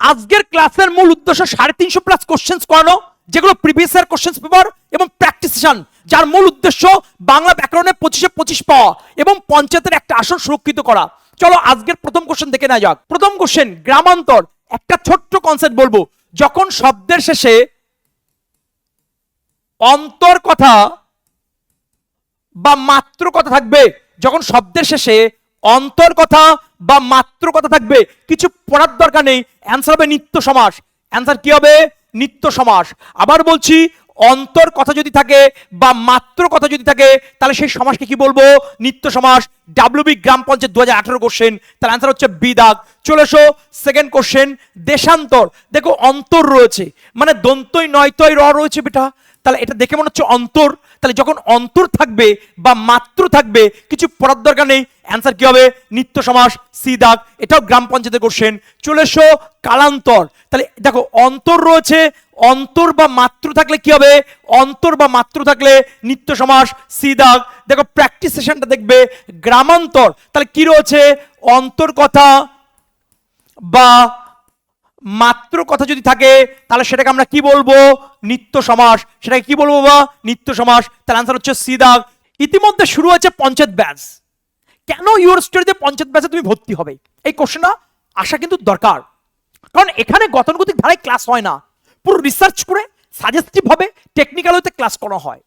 আজকের ক্লাসের মূল উদ্দেশ্য 350 প্লাস কোশ্চেন্স করানো, যেগুলো প্রিভিয়াস ইয়ার কোশ্চেন্স পেপার এবং প্র্যাকটিস সেশন, যার মূল উদ্দেশ্য বাংলা ব্যাকরণে 25-এ 25 পাওয়া এবং পঞ্চায়েতের একটা আসন সুরক্ষিত করা। চলো আজকের প্রথম কোশ্চেন দেখে নেওয়া যাক। প্রথম কোশ্চেন, গ্রামান্তর। একটা ছোট্ট কনসেপ্ট বলবো, যখন শব্দের শেষে অন্তর কথা বা মাত্র কথা থাকবে, যখন শব্দের শেষে অন্তর কথা বা মাত্র কথা থাকবে, কিছু পড়ার দরকার নেই, অ্যান্সার হবে নিত্য সমাস। অ্যান্সার কি হবে? নিত্য সমাস। আবার বলছি, অন্তর কথা যদি থাকে বা মাত্র কথা যদি থাকে, তাহলে সেই সমাসকে কি বলবো? নিত্য সমাস। ডাব্লিউবি গ্রাম পঞ্চায়েত 2018 কোশ্চেন, তার অ্যান্সার হচ্ছে বি দাগ। চলে এসো সেকেন্ড কোশ্চেন, দেশান্তর। দেখো অন্তর রয়েছে, মানে দন্তই নয়তই র রয়েছে বেটা, তাহলে এটা দেখে মনে হচ্ছে অন্তর। তাহলে যখন অন্তর থাকবে বা মাত্র থাকবে, কিছু পড়ার দরকার নেই, অ্যান্সার কি হবে? নিত্য সমাস, সি দাগ। এটাও গ্রাম পঞ্চায়েতের কোশ্চেন। চলে এসো কালান্তর। তাহলে দেখো অন্তর রয়েছে, অন্তর বা মাত্র থাকলে কি হবে? অন্তর বা মাত্র থাকলে নিত্য সমাস, সি দাগ। দেখো প্র্যাকটিস সেশনটা দেখবে, গ্রামান্তর। তাহলে কি রয়েছে? অন্তর কথা বা মাত্র কথা যদি থাকে, তাহলে সেটাকে আমরা কি বলবো? নিত্য সমাস। সেটাকে কি বলবো বা? নিত্য সমাস। তার আনসার হচ্ছে সি দাগ। ইতিমধ্যে শুরু হয়েছে পঞ্চায়েত ব্যাচ। কেন ইউর স্টোরিতে পঞ্চায়েত ব্যাচে তুমি ভর্তি হবে? এই কোশ্চেনটা আসা কিন্তু দরকার, কারণ এখানে গতানুগতিক ধারায় ক্লাস হয় না, পুরো রিসার্চ করে সাজেস্টিভ ভাবে টেকনিক্যাল ওয়েতে ক্লাস করা হয়।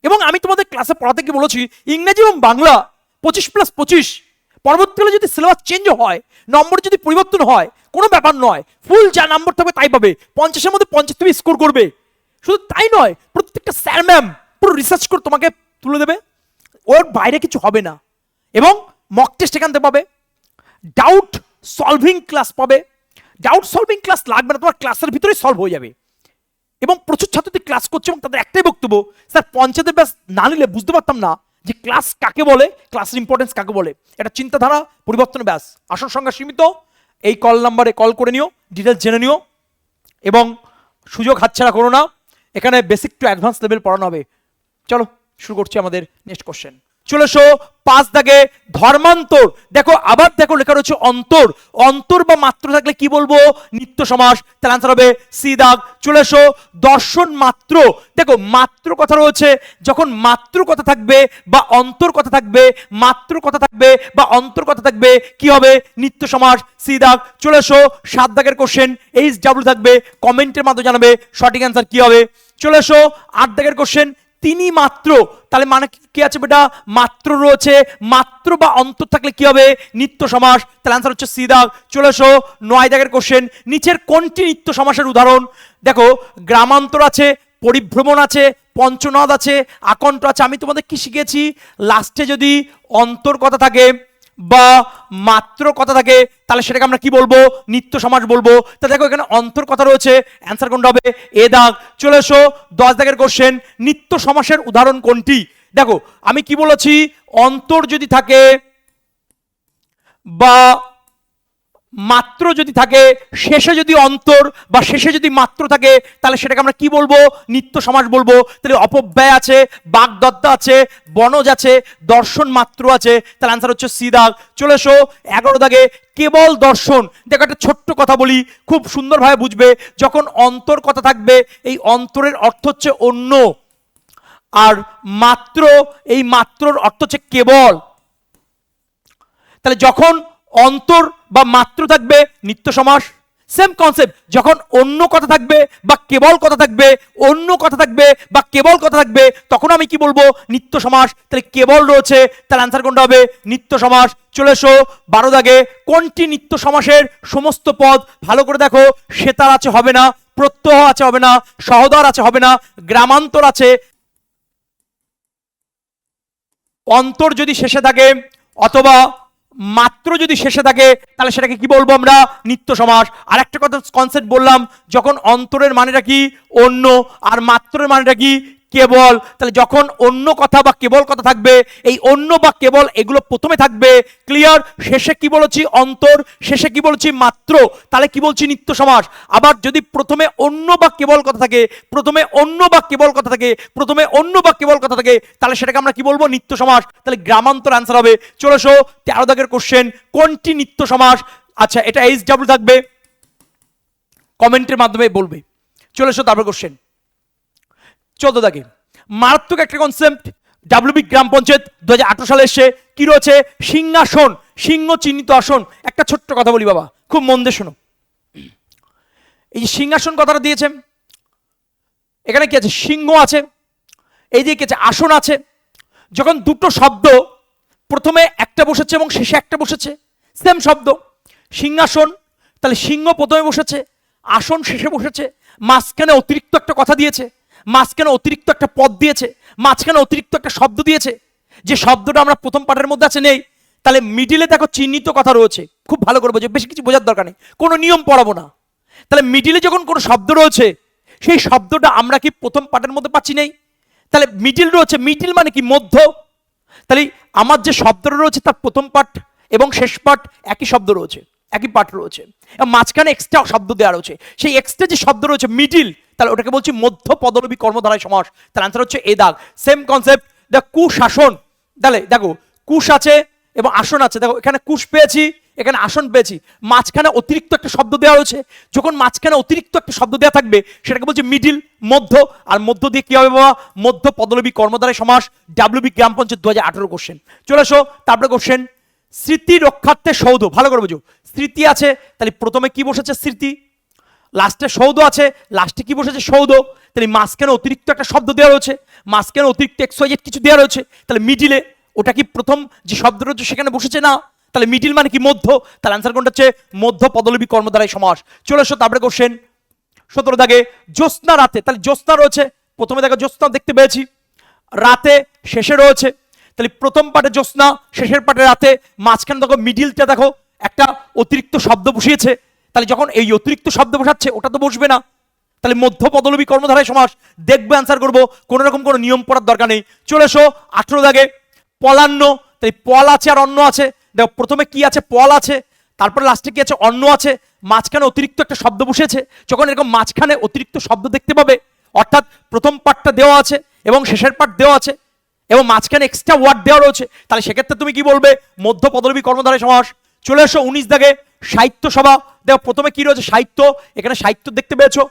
এবং আমি তোমাদের ক্লাসে পড়াতে গিয়ে বলেছি, ইংরেজি এবং বাংলা 25+25, পরবর্তীকালে যদি সিলেবাস চেঞ্জ হয়, নম্বর যদি পরিবর্তন হয়, কোনো ব্যাপার নয়, ফুল যা নাম্বার থাকবে তাই পাবে। 50-এর মধ্যে 50 তুমি স্কোর করবে। শুধু তাই নয়, প্রত্যেকটা স্যার ম্যাম পুরো রিসার্চ করে তোমাকে তুলে দেবে, ওর বাইরে কিছু হবে না। এবং মক টেস্ট এখান থেকে পাবে, ডাউট সলভিং ক্লাস পাবে। ডাউট সলভিং ক্লাস লাগবে না, তোমার ক্লাসের ভিতরেই সলভ হয়ে যাবে। এবং প্রচুর ছাত্রী ক্লাস করছে এবং তাদের একটাই বক্তব্য, স্যার পঞ্চায়েতের ব্যাচ না নিলে বুঝতে পারতাম না যে ক্লাস কাকে বলে, ক্লাসের ইম্পর্টেন্স কাকে বলে। এটা চিন্তাধারা পরিবর্তনের ব্যাচ। আসন সংখ্যা সীমিত, এই কল নাম্বারে কল করে নিও, ডিটেলস জেনে নিও এবং সুযোগ হাতছাড়া করো না। এখানে বেসিক টু অ্যাডভান্স লেভেল পড়ানো হবে। চলো শুরু করছি আমাদের নেক্সট কোশ্চেন। চলে এসো 5 দাগে, ধর্মান্তর। দেখো আবার দেখো লেখা রয়েছে অন্তর। অন্তর বা মাত্র থাকলে কি বলবো? নিত্য সমাস। তার আনসার হবে সি দাগ। চলে এসো দর্শন মাত্র। দেখো মাত্র কথা রয়েছে, যখন মাত্র কথা থাকবে বা অন্তর কথা থাকবে, মাত্র কথা থাকবে বা অন্তর কথা থাকবে, কি হবে? নিত্য সমাস, সি দাগ। চলে এসো 7 দাগের কোশ্চেন, এইচ ডাব্লিউ থাকবে, কমেন্টের মাধ্যমে জানাবে সঠিক অ্যান্সার কি হবে। চলে এসো 8 দাগের কোশ্চেন, তিনি মাত্র। তাহলে মানে কি আছে বেটা? মাত্র রয়েছে, মাত্র বা অন্তর থাকলে কি হবে? নিত্য সমাস। তাহলে আনসার হচ্ছে সি দাগ। চলে এসো 9 দাগের কোশ্চেন, নিচের কোনটি নিত্য সমাসের উদাহরণ? দেখো গ্রামান্তর আছে, পরিভ্রমণ আছে, পঞ্চনদ আছে, আকণ্ঠ আছে। আমি তোমাদের কি শিখেছি? লাস্টে যদি অন্তর কথা থাকে বা মাত্র কথা থাকে, তাহলে সেটাকে আমরা কি বলবো? নিত্য সমাস বলবো। তা দেখো এখানে অন্তর কথা রয়েছে, অ্যান্সার কোনটা হবে? এ দাগ। চলে এসো 10 দাগের কোশ্চেন, নিত্য সমাসের উদাহরণ কোনটি? দেখো আমি কি বলেছি? অন্তর যদি থাকে বা মাত্র যদি থাকে, শেষে যদি অন্তর বা শেষে যদি মাত্র থাকে, তাহলে সেটাকে আমরা কি বলবো? নিত্য সমাস বলবো। তাহলে অপব্যয় আছে, বাগদত্তা আছে, বনজ আছে, দর্শন মাত্র আছে। তাহলে আনসার হচ্ছে সি দাগ। চলে এসো 11 দাগে, কেবল দর্শন। দেখো একটা ছোট্ট কথা বলি, খুব সুন্দরভাবে বুঝবে। যখন অন্তর কথা থাকবে, এই অন্তরের অর্থ হচ্ছে অন্য, আর মাত্র, এই মাত্রর অর্থ হচ্ছে কেবল। তাহলে যখন অন্তর বা মাত্র থাকবে, নিত্য সমাস। সেম কনসেপ্ট, যখন অন্য কথা থাকবে বা কেবল কথা থাকবে, অন্য কথা থাকবে বা কেবল কথা থাকবে, তখন আমি কি বলবো? নিত্য সমাস। তাহলে কেবল রয়েছে, তাহলে আনসার কোনটা হবে? নিত্য সমাস। চলে এসো 12 দাগে, কোনটি নিত্য সমাসের সমস্ত পদ? ভালো করে দেখো, সেতার আছে হবে না, প্রত্যহ আছে হবে না, সহোদর আছে হবে না, গ্রামান্তর আছে। অন্তর যদি শেষে থাকে অথবা মাত্র যদি শেষে থাকে, তাহলে সেটাকে কি বলবো আমরা? নিত্য সমাস। আর একটা কথা কনসেপ্ট বললাম, যখন অন্তরের মানেটা কি? অন্য, আর মাত্রের মানেটা কি? কেবল। তাহলে যখন অন্য কথা বা কেবল কথা থাকবে, এই অন্য বা কেবল এগুলো প্রথমে থাকবে, ক্লিয়ার? শেষে কি বলেছি? অন্তর, শেষে কি বলেছি? মাত্র, তাহলে কি বলছি? নিত্য সমাস। আবার যদি প্রথমে অন্য বা কেবল কথা থাকে, প্রথমে অন্য বা কেবল কথা থাকে, প্রথমে অন্য বা কেবল কথা থাকে, তাহলে সেটাকে আমরা কি বলবো? নিত্য সমাস। তাহলে গ্রামান্তর অ্যান্সার হবে। চলে এসো 13 দাগের কোশ্চেন, কোনটি নিত্য সমাস? আচ্ছা এটা এইচ ডাব্লিউ থাকবে, কমেন্টের মাধ্যমে বলবে। চলে এসো তারপর কোশ্চেন 14 দাগে, মারাত্মক একটা কনসেপ্ট, ডাব্লিউবি গ্রাম পঞ্চায়েত 2018 সালে এসে কি রয়েছে, সিংহাসন, সিংহ চিহ্নিত আসন। একটা ছোট্ট কথা বলি বাবা, খুব মন দিয়ে শোনো। এই যে সিংহাসন কথাটা দিয়েছে, এখানে কি আছে, সিংহ আছে, এই দিকে কি আছে, আসন আছে। যখন দুটো শব্দ প্রথমে একটা বসেছে এবং শেষে একটা বসেছে, সেম শব্দ, সিংহাসন, তাহলে সিংহ প্রথমে বসেছে, আসন শেষে বসেছে, মাঝখানে অতিরিক্ত একটা কথা দিয়েছে, মাঝখানে অতিরিক্ত একটা পদ দিয়েছে, মাঝখানে অতিরিক্ত একটা শব্দ দিয়েছে, যে শব্দটা আমরা প্রথম পাঠের মধ্যে আছে নেই। তাহলে মিডিলে দেখো চিহ্নিত কথা রয়েছে, খুব ভালো করে বোঝো, বেশি কিছু বোঝার দরকার নেই, কোনো নিয়ম পড়াবো না। তাহলে মিডিলে যখন কোনো শব্দ রয়েছে, সেই শব্দটা আমরা কি প্রথম পাঠের মধ্যে পাচ্ছি নেই? তাহলে মিডিল রয়েছে, মিডিল মানে কি, মধ্য। তাহলে আমার যে শব্দটা রয়েছে তার প্রথম পাঠ এবং শেষ পাঠ একই শব্দ রয়েছে, একই পাঠ রয়েছে, এবং মাঝখানে এক্সট্রা শব্দ দেওয়া রয়েছে, সেই এক্সট্রা যে শব্দ রয়েছে মিডিল, তাহলে ওটাকে বলছি মধ্য পদলোপী কর্মধারায় সমাস। তার আনসার হচ্ছে এ দাগ। সেম কনসেপ্ট, দেখো কুশাসন, তাহলে দেখো কুশ আছে এবং আসন আছে, দেখো এখানে কুশ পেয়েছি, এখানে আসন পেয়েছি, মাঝখানে অতিরিক্ত একটা শব্দ দেওয়া রয়েছে। যখন মাঝখানে অতিরিক্ত একটা শব্দ দেওয়া থাকবে সেটাকে বলছে মিডিল, মধ্য। আর মধ্য দিয়ে কি হবে বাবা, মধ্য পদলোপী কর্মধারায় সমাস, ডাব্লিউবি গ্রাম পঞ্চায়েত 2018 কোশ্চেন। চলে আসো তারপরে কোশ্চেন, স্মৃতি রক্ষার্থে সৌধ, ভালো করে বুঝো, স্মৃতি আছে, তাহলে প্রথমে কি বসেছে, স্মৃতি, লাস্টে সৌধ আছে, লাস্টে কি বসেছে, সৌধ। তাহলে মাঝখানে অতিরিক্ত একটা শব্দ দেওয়া রয়েছে, মাঝখানে অতিরিক্ত XYZ কিছু দেওয়া রয়েছে, তাহলে মিডিলে ওটা কি প্রথম যে শব্দ রয়েছে সেখানে বসেছে না, তাহলে মিডিল মানে কি, মধ্য। তাহলে আনসার কোনটা হচ্ছে মধ্য পদলোপী কর্মধারায় সমাস। চলে এসো তারপরে কোশ্চেন 17 দাগে, জ্যোৎস্না রাতে, তাহলে জ্যোৎস্না রয়েছে, প্রথমে দেখো জ্যোৎস্না দেখতে পেয়েছি, রাতে শেষে রয়েছে, তাহলে প্রথম পাঠে জ্যোৎস্না, শেষের পাঠে রাতে, মাঝখানে দেখো মিডিলটা দেখো একটা অতিরিক্ত শব্দ বসিয়েছে, তাহলে যখন এই অতিরিক্ত শব্দ বসাচ্ছে ওটা তো বসবে না, তাহলে মধ্য পদলোপী কর্মধারায় সমাস। দেখবে আনসার করবো, কোনো রকম কোনো নিয়ম পড়ার দরকার নেই। চলে এসো 18 দাগে, পলান্ন, তাই পল আছে আর অন্য আছে, দেখো প্রথমে কি আছে, পল আছে, তারপরে লাস্টে কি আছে, অন্য আছে, মাঝখানে অতিরিক্ত একটা শব্দ বসেছে। যখন এরকম মাঝখানে অতিরিক্ত শব্দ দেখতে পাবে, অর্থাৎ প্রথম পার্টটা দেওয়া আছে এবং শেষের পার্ট দেওয়া আছে এবং মাঝখানে এক্সট্রা ওয়ার্ড দেওয়া রয়েছে, তাহলে সেক্ষেত্রে তুমি কি বলবে, মধ্য পদলোপী কর্মধারায় সমাস। চলে এসো 19 দাগে, সাহিত্য সভা, দেখো প্রথমে কি রয়েছে, সাহিত্য, এখানে সাহিত্য দেখতে পেয়েছো,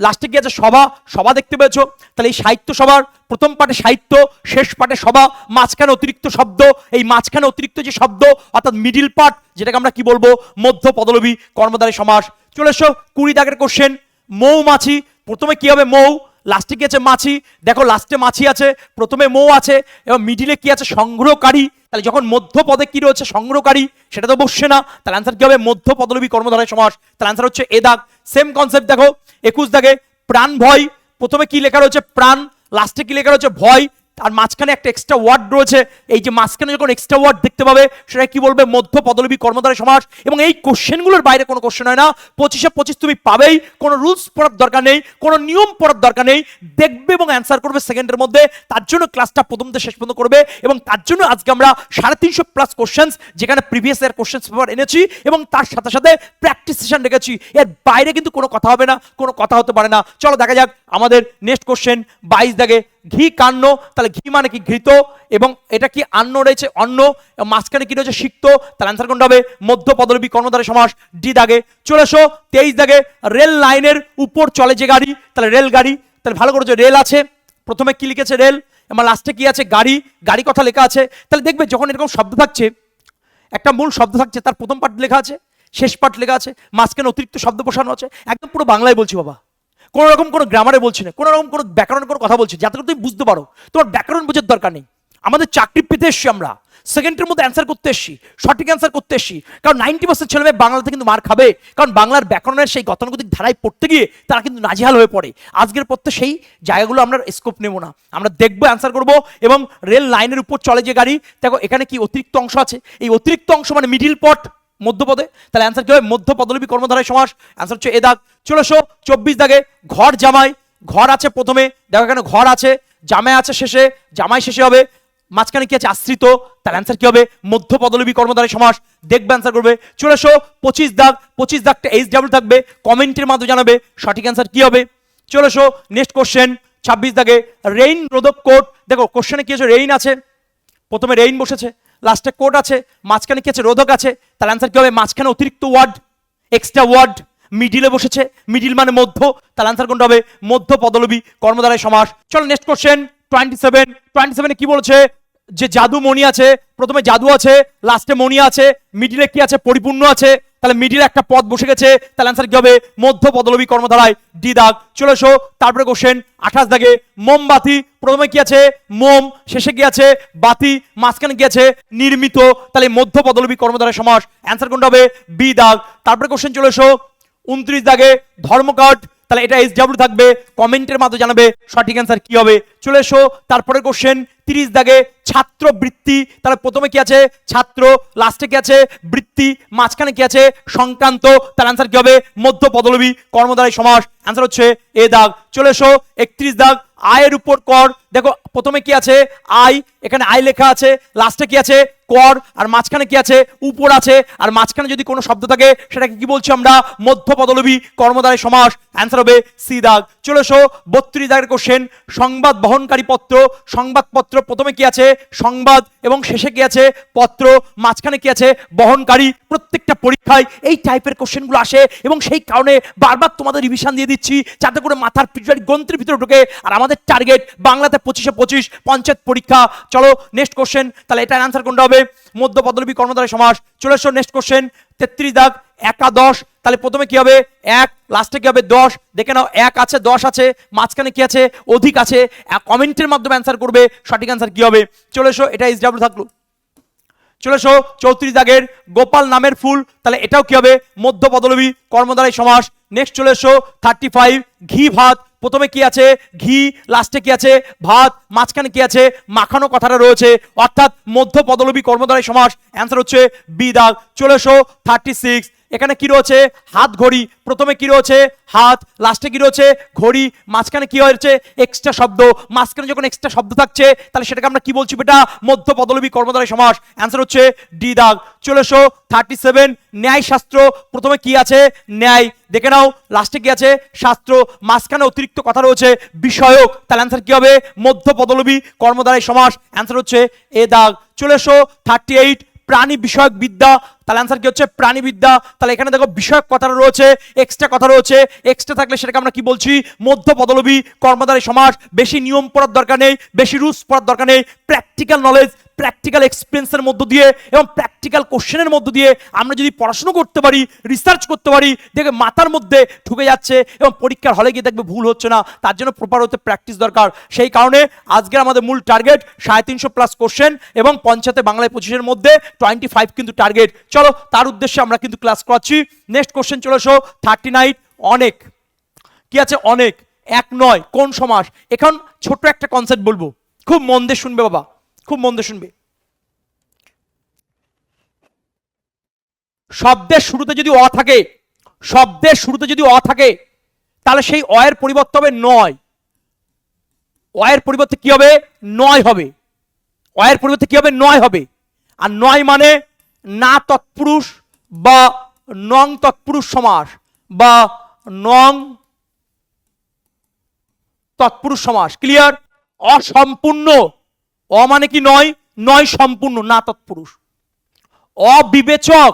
লাস্টে কি আছে, সভা, সভা দেখতে পেয়েছো, তাহলে এই সাহিত্য সভার প্রথম পাঠে সাহিত্য, শেষ পাঠে সভা, মাঝখানে অতিরিক্ত শব্দ, এই মাঝখানে অতিরিক্ত যে শব্দ অর্থাৎ মিডিল পার্ট, যেটাকে আমরা কি বলবো, মধ্য পদলোপী কর্মধারায় সমাস। চলে এসো 20 দাগের কোশ্চেন, মৌমাছি, প্রথমে কি হবে, মৌ, লাস্টে কি আছে, মাছি, দেখো লাস্টে মাছি আছে, প্রথমে মৌ আছে এবং মিডিলে কি আছে, সংগ্রহকারী। তাহলে যখন মধ্য পদে কি রয়েছে, সংগ্রহকারী, সেটা তো বসছে না, তাহলে আনসার কি হবে, মধ্য পদলোপী কর্মধারায় সমাস। তাহলে আনসার হচ্ছে এ দাগ। সেম কনসেপ্ট দেখো 21 দাগে, প্রাণ ভয়, প্রথমে কি লেখা রয়েছে, প্রাণ, লাস্টে কি লেখা রয়েছে, ভয়, আর মাঝখানে একটা এক্সট্রা ওয়ার্ড রয়েছে, এই যে মাঝখানে যখন এক্সট্রা ওয়ার্ড দেখতে পাবে সেটা কি বলবে, মধ্য পদলোপী কর্মধারায় সমাস। এবং এই কোশ্চেনগুলোর বাইরে কোনো কোশ্চেন হয় না, 25-এ 25 তুমি পাবেই, কোনো রুলস পড়ার দরকার নেই, কোনো নিয়ম পড়ার দরকার নেই, দেখবে এবং অ্যান্সার করবে সেকেন্ডের মধ্যে। তার জন্য ক্লাসটা প্রথম থেকে শেষ পর্যন্ত করবে এবং তার জন্য আজকে আমরা 350+ কোশ্চেন্স, যেখানে প্রিভিয়াস ইয়ার কোশ্চেন্স পেপার এনেছি এবং তার সাথে সাথে প্র্যাকটিস সেশন রেখেছি। এর বাইরে কিন্তু কোনো কথা হবে না, কোনো কথা হতে পারে না। চলো দেখা যাক আমাদের নেক্সট কোশ্চেন 22 দাগে, ঘি কান্ন, তাহলে ঘি মানে কি, ঘৃত, এবং এটা কি আন্ন রয়েছে, অন্ন, মাঝখানে কি রয়েছে, সিক্ত, তাহলে অ্যান্সার কোনটা হবে, মধ্য পদলোপী কর্মধারায় সমাস, ডি দাগে। চলে এসো 23 দাগে, রেল লাইনের উপর চলে যে গাড়ি, তাহলে রেল গাড়ি, তাহলে ভালো করে রেল আছে, প্রথমে কি লিখেছে, রেল, এবং লাস্টে কি আছে, গাড়ি, গাড়ি কথা লেখা আছে। তাহলে দেখবে যখন এরকম শব্দ থাকছে, একটা মূল শব্দ থাকছে, তার প্রথম পার্ট লেখা আছে, শেষ পার্ট লেখা আছে, মাঝখানে অতিরিক্ত শব্দ বসানো আছে, একদম পুরো বাংলায় বলছি বাবা, কোনো রকম কোনো গ্রামারে বলছি না, কোনো রকম কোনো ব্যাকরণের কোনো কথা বলছি, যাতে করে তুমি বুঝতে পারো, তোমার ব্যাকরণ বোঝার দরকার নেই। আমাদের চাকরি পেতে এসছি, আমরা সেকেন্ডের মধ্যে অ্যান্সার করতে এসছি, সঠিক অ্যান্সার করতে এসছি, কারণ 90% ছেলেমেয়ে বাংলাতে কিন্তু মার খাবে, কারণ বাংলার ব্যাকরণের সেই গতানুগতিক ধারায় পড়তে গিয়ে তারা কিন্তু নাজেহাল হয়ে পড়ে। আজকের পর তো সেই জায়গাগুলো আমরা স্কোপ নেব না, আমরা দেখবো, অ্যান্সার করবো। এবং রেল লাইনের উপর চলে যে গাড়ি, দেখো এখানে কি অতিরিক্ত অংশ আছে, এই অতিরিক্ত অংশ মানে মিডিল পট, মধ্যপদে, তাহলে অ্যান্সার কি হবে, মধ্য পদলোপী কর্মধারায় সমাস। অ্যান্সার হচ্ছে এ দাগ। চলে এসো 24 দাগে, ঘর জামাই, ঘর আছে প্রথমে, দেখো এখানে ঘর আছে, জামাই আছে শেষে, জামাই শেষে হবে, মাঝখানে কি আছে, আশ্রিত, তাহলে অ্যান্সার কি হবে, মধ্য পদলোপী কর্মধারায় সমাস। দেখবে অ্যান্সার করবে। চলে এসো 25 দাগ, 25 দাগটা HW থাকবে, কমেন্টের মাধ্যমে জানাবে সঠিক অ্যান্সার কি হবে। চলে এসো নেক্সট কোশ্চেন 26 দাগে, রেইন রোধক কোট, দেখো কোশ্চেনে কি আছে, রেইন আছে, প্রথমে রেইন বসেছে, লাস্টে কোট আছে, মাঝখানে কি আছে, রোধক আছে, তার অ্যান্সার কি হবে, মাঝখানে অতিরিক্ত ওয়ার্ড, এক্সট্রা ওয়ার্ড, মিডিলে বসেছে, মিডিল মানে মধ্য, তাহলে অ্যান্সার কোনটা হবে? মধ্য পদলোভী কর্মধারয় সমাস। চলো নেক্সট কোশ্চেন 27 কি বলেছে? যে জাদু মণি আছে, প্রথমে জাদু আছে, লাস্টে মণি আছে, মিডিলে কি আছে? পরিপূর্ণ আছে। তাহলে মিডিলে একটা পদ বসে গেছে, তাহলে অ্যান্সার কি হবে? মধ্য পদলোভী কর্মধারায় ডি দাগ। চলে এসো তারপরে কোশ্চেন 28 দাগে, মোমবাতি, প্রথমে কি আছে? মোম, শেষে কি আছে? বাতি, মাঝখানে কি আছে? নির্মিত। তাহলে মধ্য পদলোভী কর্মধারায় সমাস, অ্যান্সার কোনটা হবে? বি দাগ। তারপরে কোশ্চেন চলে এসো 29 দাগে, ধর্মঘট, তাহলে এটা SW থাকবে, কমেন্টের মাধ্যমে জানাবে সঠিক অ্যান্সার কি হবে। চলে এসো তারপরে কোশ্চেন 30 দাগে, ছাত্রবৃত্তি, তাহলে প্রথমে কি আছে? ছাত্র, লাস্টে কি আছে? বৃত্তি, মাঝখানে কি আছে? সংক্রান্ত, তাহলে অ্যান্সার কি হবে? মধ্য পদলোভী কর্মধারয় সমাস, অ্যান্সার হচ্ছে এ দাগ। চলে এসো 31 দাগ, আয়ের উপর কর, দেখো প্রথমে কি আছে? আয়, এখানে আয় লেখা আছে, লাস্টে কি আছে? কর, আর মাঝখানে কি আছে? উপর আছে, আর মাঝখানে যদি কোনো শব্দ থাকে সেটাকে কি বলছি আমরা? মধ্য পদলোভী কর্মধারয় সমাস, অ্যান্সার হবে সি দাগ। চলে এসো 32 দাগের কোশ্চেন, সংবাদ বহনকারী পত্র, সংবাদপত্র, প্রথমে কি আছে? সংবাদ, এবং শেষে কি আছে? পত্র, মাঝখানে কি আছে? বহনকারী। প্রত্যেকটা পরীক্ষায় এই টাইপের কোশ্চেনগুলো আসে, এবং সেই কারণে বারবার তোমাদের রিভিশন দিয়ে দিচ্ছি যাতে করে মাথার পিছনে গ্রন্থের ভিতরে ঢুকে। আর আমাদের টার্গেট বাংলাতে 25-এ 25 পঞ্চায়েত পরীক্ষা। চলো নেক্সট কোশ্চেন, তাহলে এটার অ্যান্সার কোনটা হবে? মধ্য পদলোভী কর্মধারয় সমাস। চলে এসো নেক্সট কোশ্চেন 33 দাগ, একাদশ, তাহলে প্রথমে কি হবে? এক, লাস্টে কি হবে? 10, দেখে নাও, এক আছে, 10 আছে, মাঝখানে কি আছে? অধিক আছে। কমেন্টের মাধ্যমে অ্যান্সার করবে সঠিক অ্যান্সার কি হবে। চলে এসো, এটা SW থাকলো। চলে এসো 34 দাগের, গোপাল নামের ফুল, তাহলে এটাও কি হবে? মধ্য পদলোভী কর্মধারয় সমাস। নেক্সট চলে এসো 35, ঘি ভাত, প্রথমে কি আছে? ঘি, লাস্টে কি আছে? ভাত, মাঝখানে কি আছে? মাখানো কথাটা রয়েছে, অর্থাৎ মধ্য পদলোভী কর্মধারয় সমাস, অ্যান্সার হচ্ছে বি দাগ। চলে এসো 36, এখানে কি রয়েছে? হাত ঘড়ি, প্রথমে কি রয়েছে? হাত, লাস্টে কি রয়েছে? ঘড়ি, মাঝখানে কি হয়েছে? এক্সট্রা শব্দ, মাঝখানে যখন এক্সট্রা শব্দ থাকছে তাহলে সেটাকে আমরা কি বলছি বেটা? মধ্য পদলোভী কর্মধারয় সমাস, অ্যান্সার হচ্ছে ডি দাগ। চলে এসো 37, ন্যায় শাস্ত্র, প্রথমে কি আছে? ন্যায়, দেখে নাও, লাস্টে কি আছে? শাস্ত্র, মাঝখানে অতিরিক্ত কথা রয়েছে বিষয়ক, তাহলে অ্যান্সার কি হবে? মধ্য পদলোভী কর্মধারয় সমাস, অ্যান্সার হচ্ছে এ দাগ। চলে এসো 38, প্রাণী বিষয়ক বিদ্যা, তাহলে অ্যান্সার কি হচ্ছে? প্রাণীবিদ্যা। তাহলে এখানে দেখো বিষয়ক কথা রয়েছে, এক্সট্রা কথা রয়েছে, এক্সট্রা থাকলে সেটাকে আমরা কি বলছি? মধ্য পদলোভী কর্মধারয় সমাস। বেশি নিয়ম পড়ার দরকার নেই, বেশি রুলস পড়ার দরকার নেই, প্র্যাকটিক্যাল নলেজ, প্র্যাকটিক্যাল এক্সপিরিয়েন্সের মধ্য দিয়ে এবং প্র্যাকটিক্যাল কোশ্চেনের মধ্য দিয়ে আমরা যদি পড়াশোনা করতে পারি, রিসার্চ করতে পারি, দেখবে মাথার মধ্যে ঢুকে যাচ্ছে এবং পরীক্ষার হলে গিয়ে দেখবে ভুল হচ্ছে না। তার জন্য প্রপার হতে প্র্যাকটিস দরকার। সেই কারণে আজকের আমাদের মূল টার্গেট 350+ কোশ্চেন এবং পঞ্চায়েতে বাংলায় 25-এর মধ্যে 25 কিন্তু টার্গেট। চলো তার উদ্দেশ্যে আমরা কিন্তু ক্লাস করাচ্ছি। নেক্সট কোশ্চেন চলে এসো 39, অনেক, কি আছে? অনেক, এক নয়, কোন সমাস? এখন ছোট একটা কনসেপ্ট বলবো, খুব মন দিয়ে শুনবে বাবা, খুব মন দিয়ে শুনবে। শব্দের শুরুতে যদি অ থাকে, শব্দের শুরুতে যদি অ থাকে তাহলে সেই অ এর পরিবর্তে হবে নয়। অ এর পরিবর্তে কি হবে? নয় হবে। অ এর পরিবর্তে কি হবে? নয় হবে। আর নয় মানে না তৎপুরুষ বা নং তৎপুরুষ সমাস বা নং তৎপুরুষ সমাস। ক্লিয়ার? অসম্পূর্ণ, অ মানে কি? নয়, নয় সম্পূর্ণ, না তৎপুরুষ। অবিবেচক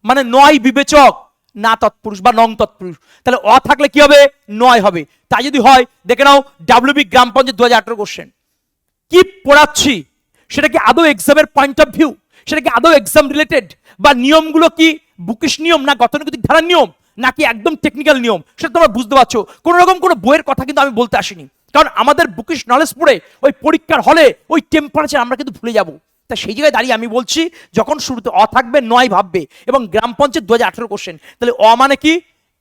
মানে নয় বিবেচক, না তৎপুরুষ বা নং তৎপুরুষ। তাহলে অ থাকলে কি হবে? নয় হবে। তাই যদি হয় দেখে নাও WB গ্রাম পঞ্চায়েত 2018 কোশ্চেন। কি পড়াচ্ছি সেটা কি আদৌ এক্সামের পয়েন্ট অফ ভিউ? সেটা কি আদৌ এক্সাম রিলেটেড? বা নিয়মগুলো কি বুকিশ নিয়ম, না গতানুগতিক ধারার নিয়ম, নাকি একদম টেকনিক্যাল নিয়ম? সেটা তোমরা বুঝতে পারছো। কোনো রকম কোনো বইয়ের কথা কিন্তু আমি বলতে আসিনি, কারণ আমাদের বুকিশ নলেজ পড়ে ওই পরীক্ষার হলে ওই টেম্পারেচার আমরা কিন্তু ভুলে যাবো। তা সেই জায়গায় দাঁড়িয়ে আমি বলছি যখন শুরুতে অ থাকবে নয় ভাববে, এবং গ্রাম পঞ্চায়েত 2018 কোশ্চেন, তাহলে অ মানে কি?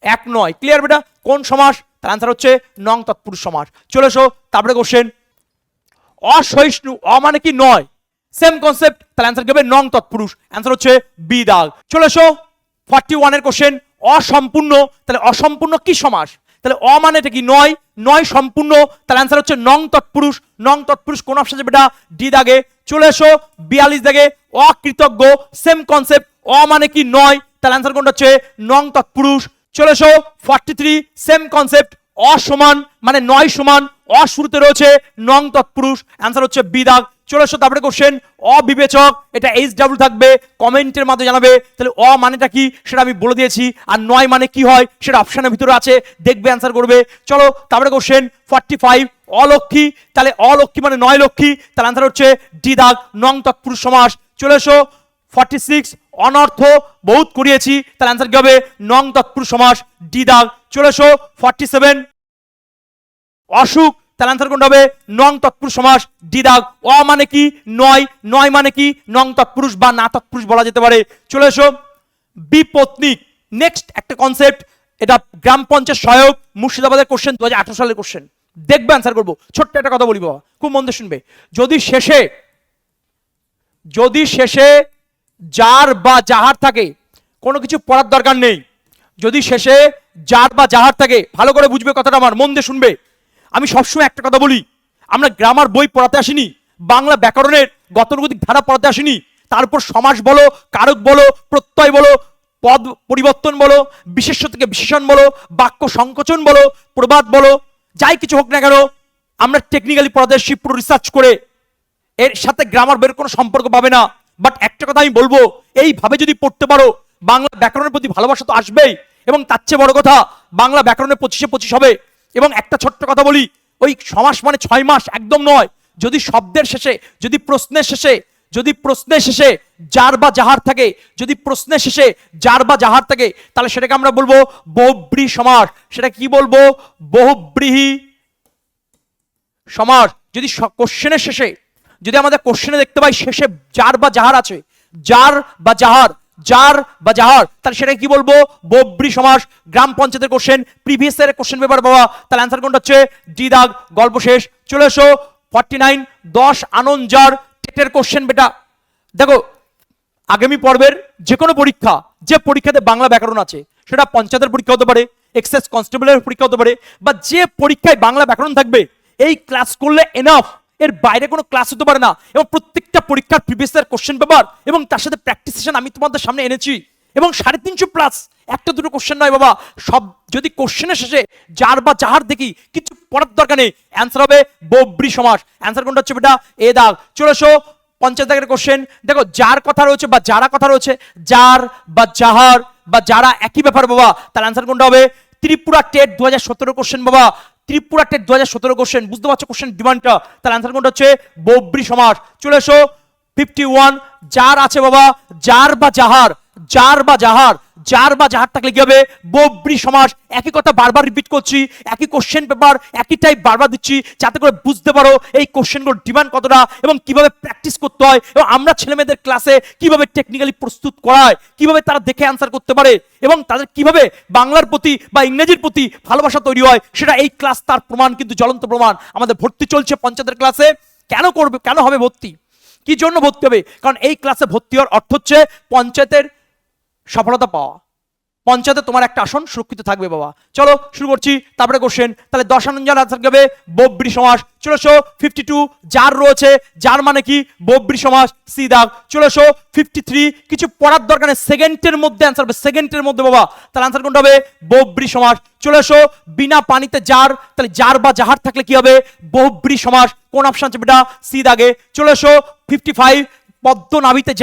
এক নয়। ক্লিয়ার বেটা? কোন সমাস? তার আনসার হচ্ছে নং তৎপুরুষ সমাস। চলে এসো তারপরে কোশ্চেন, অসহিষ্ণু, অ মানে কি? নয়, সেম কনসেপ্ট, তাহলে অ্যান্সার কি হবে? নং তৎপুরুষ, অ্যান্সার হচ্ছে বি দাগ। চলে এসো 41 এর কোশ্চেন, অসম্পূর্ণ, তাহলে অসম্পূর্ণ কি সমাস? তাহলে অ মানে এটা কি? নয়, নয় সম্পূর্ণ, তাহলে অ্যান্সার হচ্ছে নং তৎপুরুষ। নং তৎপুরুষ কোন অপশন যাবে? বেটা ডি দাগে। চলে এসো 42 দাগে, অকৃতজ্ঞ, সেম কনসেপ্ট, অ মানে কি? নয়, তাহলে অ্যান্সার কোনটা হচ্ছে? নং তৎপুরুষ। চলে এসো 43, সেম কনসেপ্ট, অসমান মানে নয় সমান, অ শুরুতে রয়েছে, নং তৎপুরুষ, অ্যান্সার হচ্ছে বি দাগ। চলে এসো। তারপরে কোশ্চেন অবিবেচক, এটা HW থাকবে, কমেন্টের মাধ্যমে জানাবে। তাহলে মানেটা কি সেটা আমি বলে দিয়েছি, আর 9 মানে কি হয় সেটা অপশনের ভিতরে আছে, দেখবে অ্যান্সার করবে। চলো তারপরে কোশ্চেন 45 অলক্ষী, তাহলে অলক্ষী মানে 9 লক্ষ্মী, তাহলে অ্যান্সার হচ্ছে ডি দাগ, নং তৎপুরুষ সমাস। চলে এসো 46 অনর্থ, বহুত করিয়েছি, তাহলে অ্যান্সার কি হবে নং তৎপুরুষ সমাস, ডি দাগ। চলে এসো 47 অসুখ, তাহলে অ্যান্সার কোনটা হবে নং তৎপুরুষ সমাস, ডি দাগ। মানে কি 9, 9 মানে কি নং তৎপুরুষ বা না তৎপুরুষ বলা যেতে পারে। চলে এসো বিপত্নিক, নেক্সট একটা কনসেপ্ট, এটা গ্রাম পঞ্চায়েত সহায়ক, মুর্শিদাবাদের কোশ্চেন, 2018 সালের কোশ্চেন, দেখবে অ্যান্সার করবো। ছোট্ট একটা কথা বলি বাবা, খুব মন দিয়ে শুনবে। যদি শেষে যার বা যাহার থাকে, কোনো কিছু পড়ার দরকার নেই, যদি শেষে যার বা যাহার থাকে, ভালো করে বুঝবে কথাটা, আমার মন দিয়ে শুনবে। আমি সবসময় একটা কথা বলি, আমরা গ্রামার বই পড়াতে আসিনি, বাংলা ব্যাকরণের গতানুগতিক ধারা পড়াতে আসিনি, তারপর সমাস বলো, কারক বলো, প্রত্যয় বলো, পদ পরিবর্তন বলো, বিশেষ্য থেকে বিশেষণ বলো, বাক্য সংকোচন বলো, প্রবাদ বলো, যাই কিছু হোক না কেন, আমরা টেকনিক্যালি পড়াতে আসি পুরো রিসার্চ করে, এর সাথে গ্রামার বের কোনো সম্পর্ক পাবে না। বাট একটা কথা আমি বলবো, এইভাবে যদি পড়তে পারো, বাংলা ব্যাকরণের প্রতি ভালোবাসা তো আসবেই, এবং তার চেয়ে বড় কথা বাংলা ব্যাকরণের 25-25 হবে। এবং একটা ছোট্ট কথা বলি, ওই সমাস মানে 6 মাস একদম নয়, যদি শব্দের শেষে, যদি প্রশ্নের শেষে যার বা যাহার থাকে, যদি প্রশ্নের শেষে যার বা যাহার থাকে, তাহলে সেটাকে আমরা বলবো বহুব্রীহি সমাস। সেটা কি বলবো? বহুব্রীহি সমাস। যদি কোশ্চেনের শেষে, যদি আমাদের কোশ্চেনে দেখতে পাই শেষে যার বা যাহার আছে, যার বা যাহার, তাহলে সেটা কি বলবো? বহুব্রীহি সমাস। গ্রাম পঞ্চায়েতের কোশ্চেন, প্রিভিয়াস ইয়ারের কোশ্চেন পেপার বাবা, তাহলে অ্যান্সার কোনটা হচ্ছে ডি দাগ, গল্প শেষ। চলে এসো 49 10 আনন্দ যার, টেটের কোশ্চেন বেটা। দেখো আগামী পর্বের যে কোনো পরীক্ষা, যে পরীক্ষাতে বাংলা ব্যাকরণ আছে, সেটা পঞ্চায়েতের পরীক্ষা হতে পারে, এক্সাইজ কনস্টেবলের পরীক্ষা হতে পারে, বা যে পরীক্ষায় বাংলা ব্যাকরণ থাকবে, এই ক্লাস করলে এনাফ, এর বাইরে কোনো ক্লাস হতে পারে না। এবং প্রত্যেকটা পরীক্ষার প্রিভিয়াস ইয়ার কোশ্চেন পেপার এবং তার সাথে প্র্যাকটিস সেশন আমি তোমাদের সামনে এনেছি, এবং 350 প্লাস, একটা দুটো কোশ্চেন নয় বাবা, সব। যদি কোশ্চেনের শেষে যার বা যাহার দেখি, কিছু পড়ার দরকার নেই, অ্যান্সার হবে বহুব্রীহি সমাস। অ্যান্সার কোনটা হচ্ছে বেটা? এ দাগ। চলে এসো 50 দাগের কোশ্চেন, দেখো যার কথা রয়েছে বা যারা কথা রয়েছে, যার বা যাহার বা যারা একই ব্যাপার বাবা, তার অ্যান্সার কোনটা হবে? ত্রিপুরা টেট 2017 কোশ্চেন বাবা, ত্রিপুরা টেট 2017 কোশ্চেন, বুঝতে পারছো কোশ্চেন ডিমান্ডটা? তার অ্যান্সার কোনটা হচ্ছে বহুব্রীহি সমাস। চলে এসো 51 যার আছে বাবা, যার বা যাহার, যার বা যাহার থাকলে কি হবে? বহুব্রীহি সমাস। একই কথা বারবার রিপিট করছি, একই কোশ্চেন পেপার, একই টাইপ বারবার দিচ্ছি, যাতে করে বুঝতে পারো এই কোশ্চেনগুলোর ডিমান্ড কতটা এবং কিভাবে প্র্যাকটিস করতে হয়, এবং আমরা ছেলেমেয়েদের ক্লাসে কিভাবে টেকনিক্যালি প্রস্তুত করায়, কিভাবে তারা দেখে অ্যান্সার করতে পারে, এবং তাদের কিভাবে বাংলার প্রতি বা ইংরেজির প্রতি ভালোবাসা তৈরি হয়, সেটা এই ক্লাস তার প্রমাণ, কিন্তু জ্বলন্ত প্রমাণ। আমাদের ভর্তি চলছে পঞ্চায়েতের ক্লাসে। কেন হবে ভর্তি? কি জন্য ভর্তি হবে? কারণ এই ক্লাসে ভর্তি হওয়ার অর্থ হচ্ছে পঞ্চায়েতের সফলতা পাওয়া, পঞ্চায়েতে তোমার একটা আসন সুরক্ষিত থাকবে বাবা। চলো শুরু করছি। তারপরে কোশ্চেন, তাহলে 10 আনন্দ যার আনসার হবে বহুব্রীহি সমাস। চলে এসো 52 যার রয়েছে, যার মানে কি বহুব্রীহি সমাস, সি দাগ। চলে এসো 53 কিছু পড়ার দরকার নেই, সেকেন্ডের মধ্যে অ্যান্সার হবে, সেকেন্ডের মধ্যে বাবা, তাহলে অ্যান্সার কোনটা হবে? বহুব্রীহি সমাস। চলে এসো বিনা পানিতে যার, তাহলে যার বা যাহার থাকলে কি হবে? বহুব্রীহি সমাস। কোন অপশন আছে বেটা? সি দাগে। চলে এসো 55 পদ্ম নাভিতে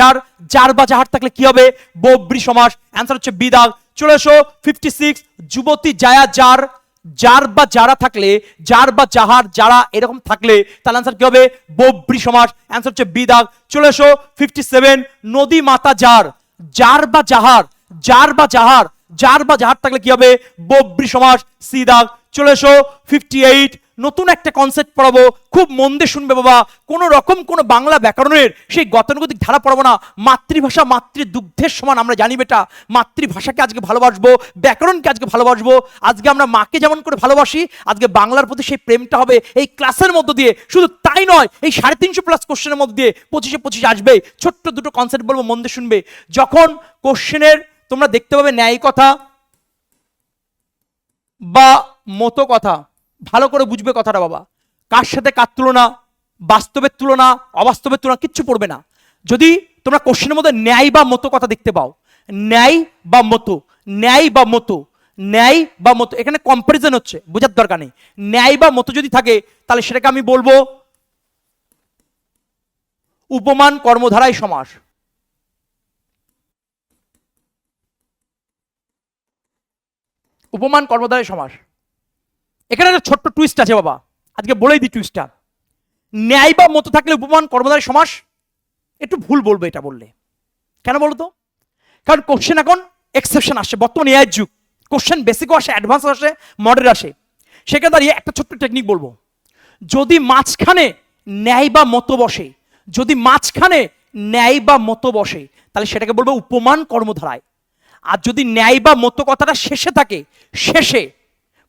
যার বা যাহার থাকলে কি হবে? বহুব্রীহি সমাস। অ্যান্সার হচ্ছে বি দাগ। চলে এসো 56 যুবতী জায়া যার বা যারা থাকলে, যার বা যাহার যারা এরকম থাকলে, তাহলে অ্যান্সার কি হবে? বহুব্রীহি সমাস। অ্যান্সার হচ্ছে বি দাগ। চলে এসো 57 নদী মাতা যার বা যাহার থাকলে কি হবে? বহুব্রীহি সমাস, সি দাগ। চলে এসো 58 নতুন একটা কনসেপ্ট পড়াবো, খুব মন দিয়ে শুনবে বাবা। কোনো রকম কোনো বাংলা ব্যাকরণের সেই গতানুগতিক ধারা পড়াবো না। মাতৃভাষা মাতৃদুগ্ধের সমান, আমরা জানি বেটা। মাতৃভাষাকে আজকে ভালোবাসবো, ব্যাকরণকে আজকে ভালোবাসবো। আজকে আমরা মাকে যেমন করে ভালোবাসি, আজকে বাংলার প্রতি সেই প্রেমটা হবে এই ক্লাসের মধ্য দিয়ে। শুধু তাই নয়, এই 350 প্লাস কোশ্চেনের মধ্যে দিয়ে 25-25 আসবে। ছোট্ট দুটো কনসেপ্ট বলবো, মন দিয়ে শুনবে। যখন কোশ্চেনের তোমরা দেখতে পাবে ন্যায় কথা বা মতো কথা, ভালো করে বুঝবে কথাটা বাবা। কার সাথে কার তুলনা, বাস্তবের তুলনা, অবাস্তবের তুলনা কিচ্ছু পড়বে না। যদি তোমরা কোশ্চেনের মধ্যে ন্যায় বা মতো কথা দেখতে পাও, ন্যায় বা মতো, এখানে কম্পারিজন হচ্ছে, বোঝার দরকার নেই। ন্যায় বা মতো যদি থাকে, তাহলে সেটাকে আমি বলবো উপমান কর্মধারায় সমাস। উপমান কর্মধারায় সমাস। এখানে একটা ছোট্ট টুইস্ট আছে বাবা, আজকে বলেই দিই টুইস্টটা। ন্যায় বা মত থাকলে উপমান কর্মধারায় সমাস, একটু ভুল বলবো এটা বললে। কেন বলো তো? কারণ কোশ্চেন এখন এক্সেপশন আসছে, বর্তমানে এআই যুগ, কোশ্চেন বেসিকও আসে, অ্যাডভান্স আসে, মডারেট আসে। সেখানে দাঁড়িয়ে একটা ছোট্ট টেকনিক বলবো। যদি মাঝখানে ন্যায় বা মত বসে, যদি মাঝখানে ন্যায় বা মত বসে, তাহলে সেটাকে বলবো উপমান কর্মধারায়। আর যদি ন্যায় বা মত কথাটা শেষে থাকে, শেষে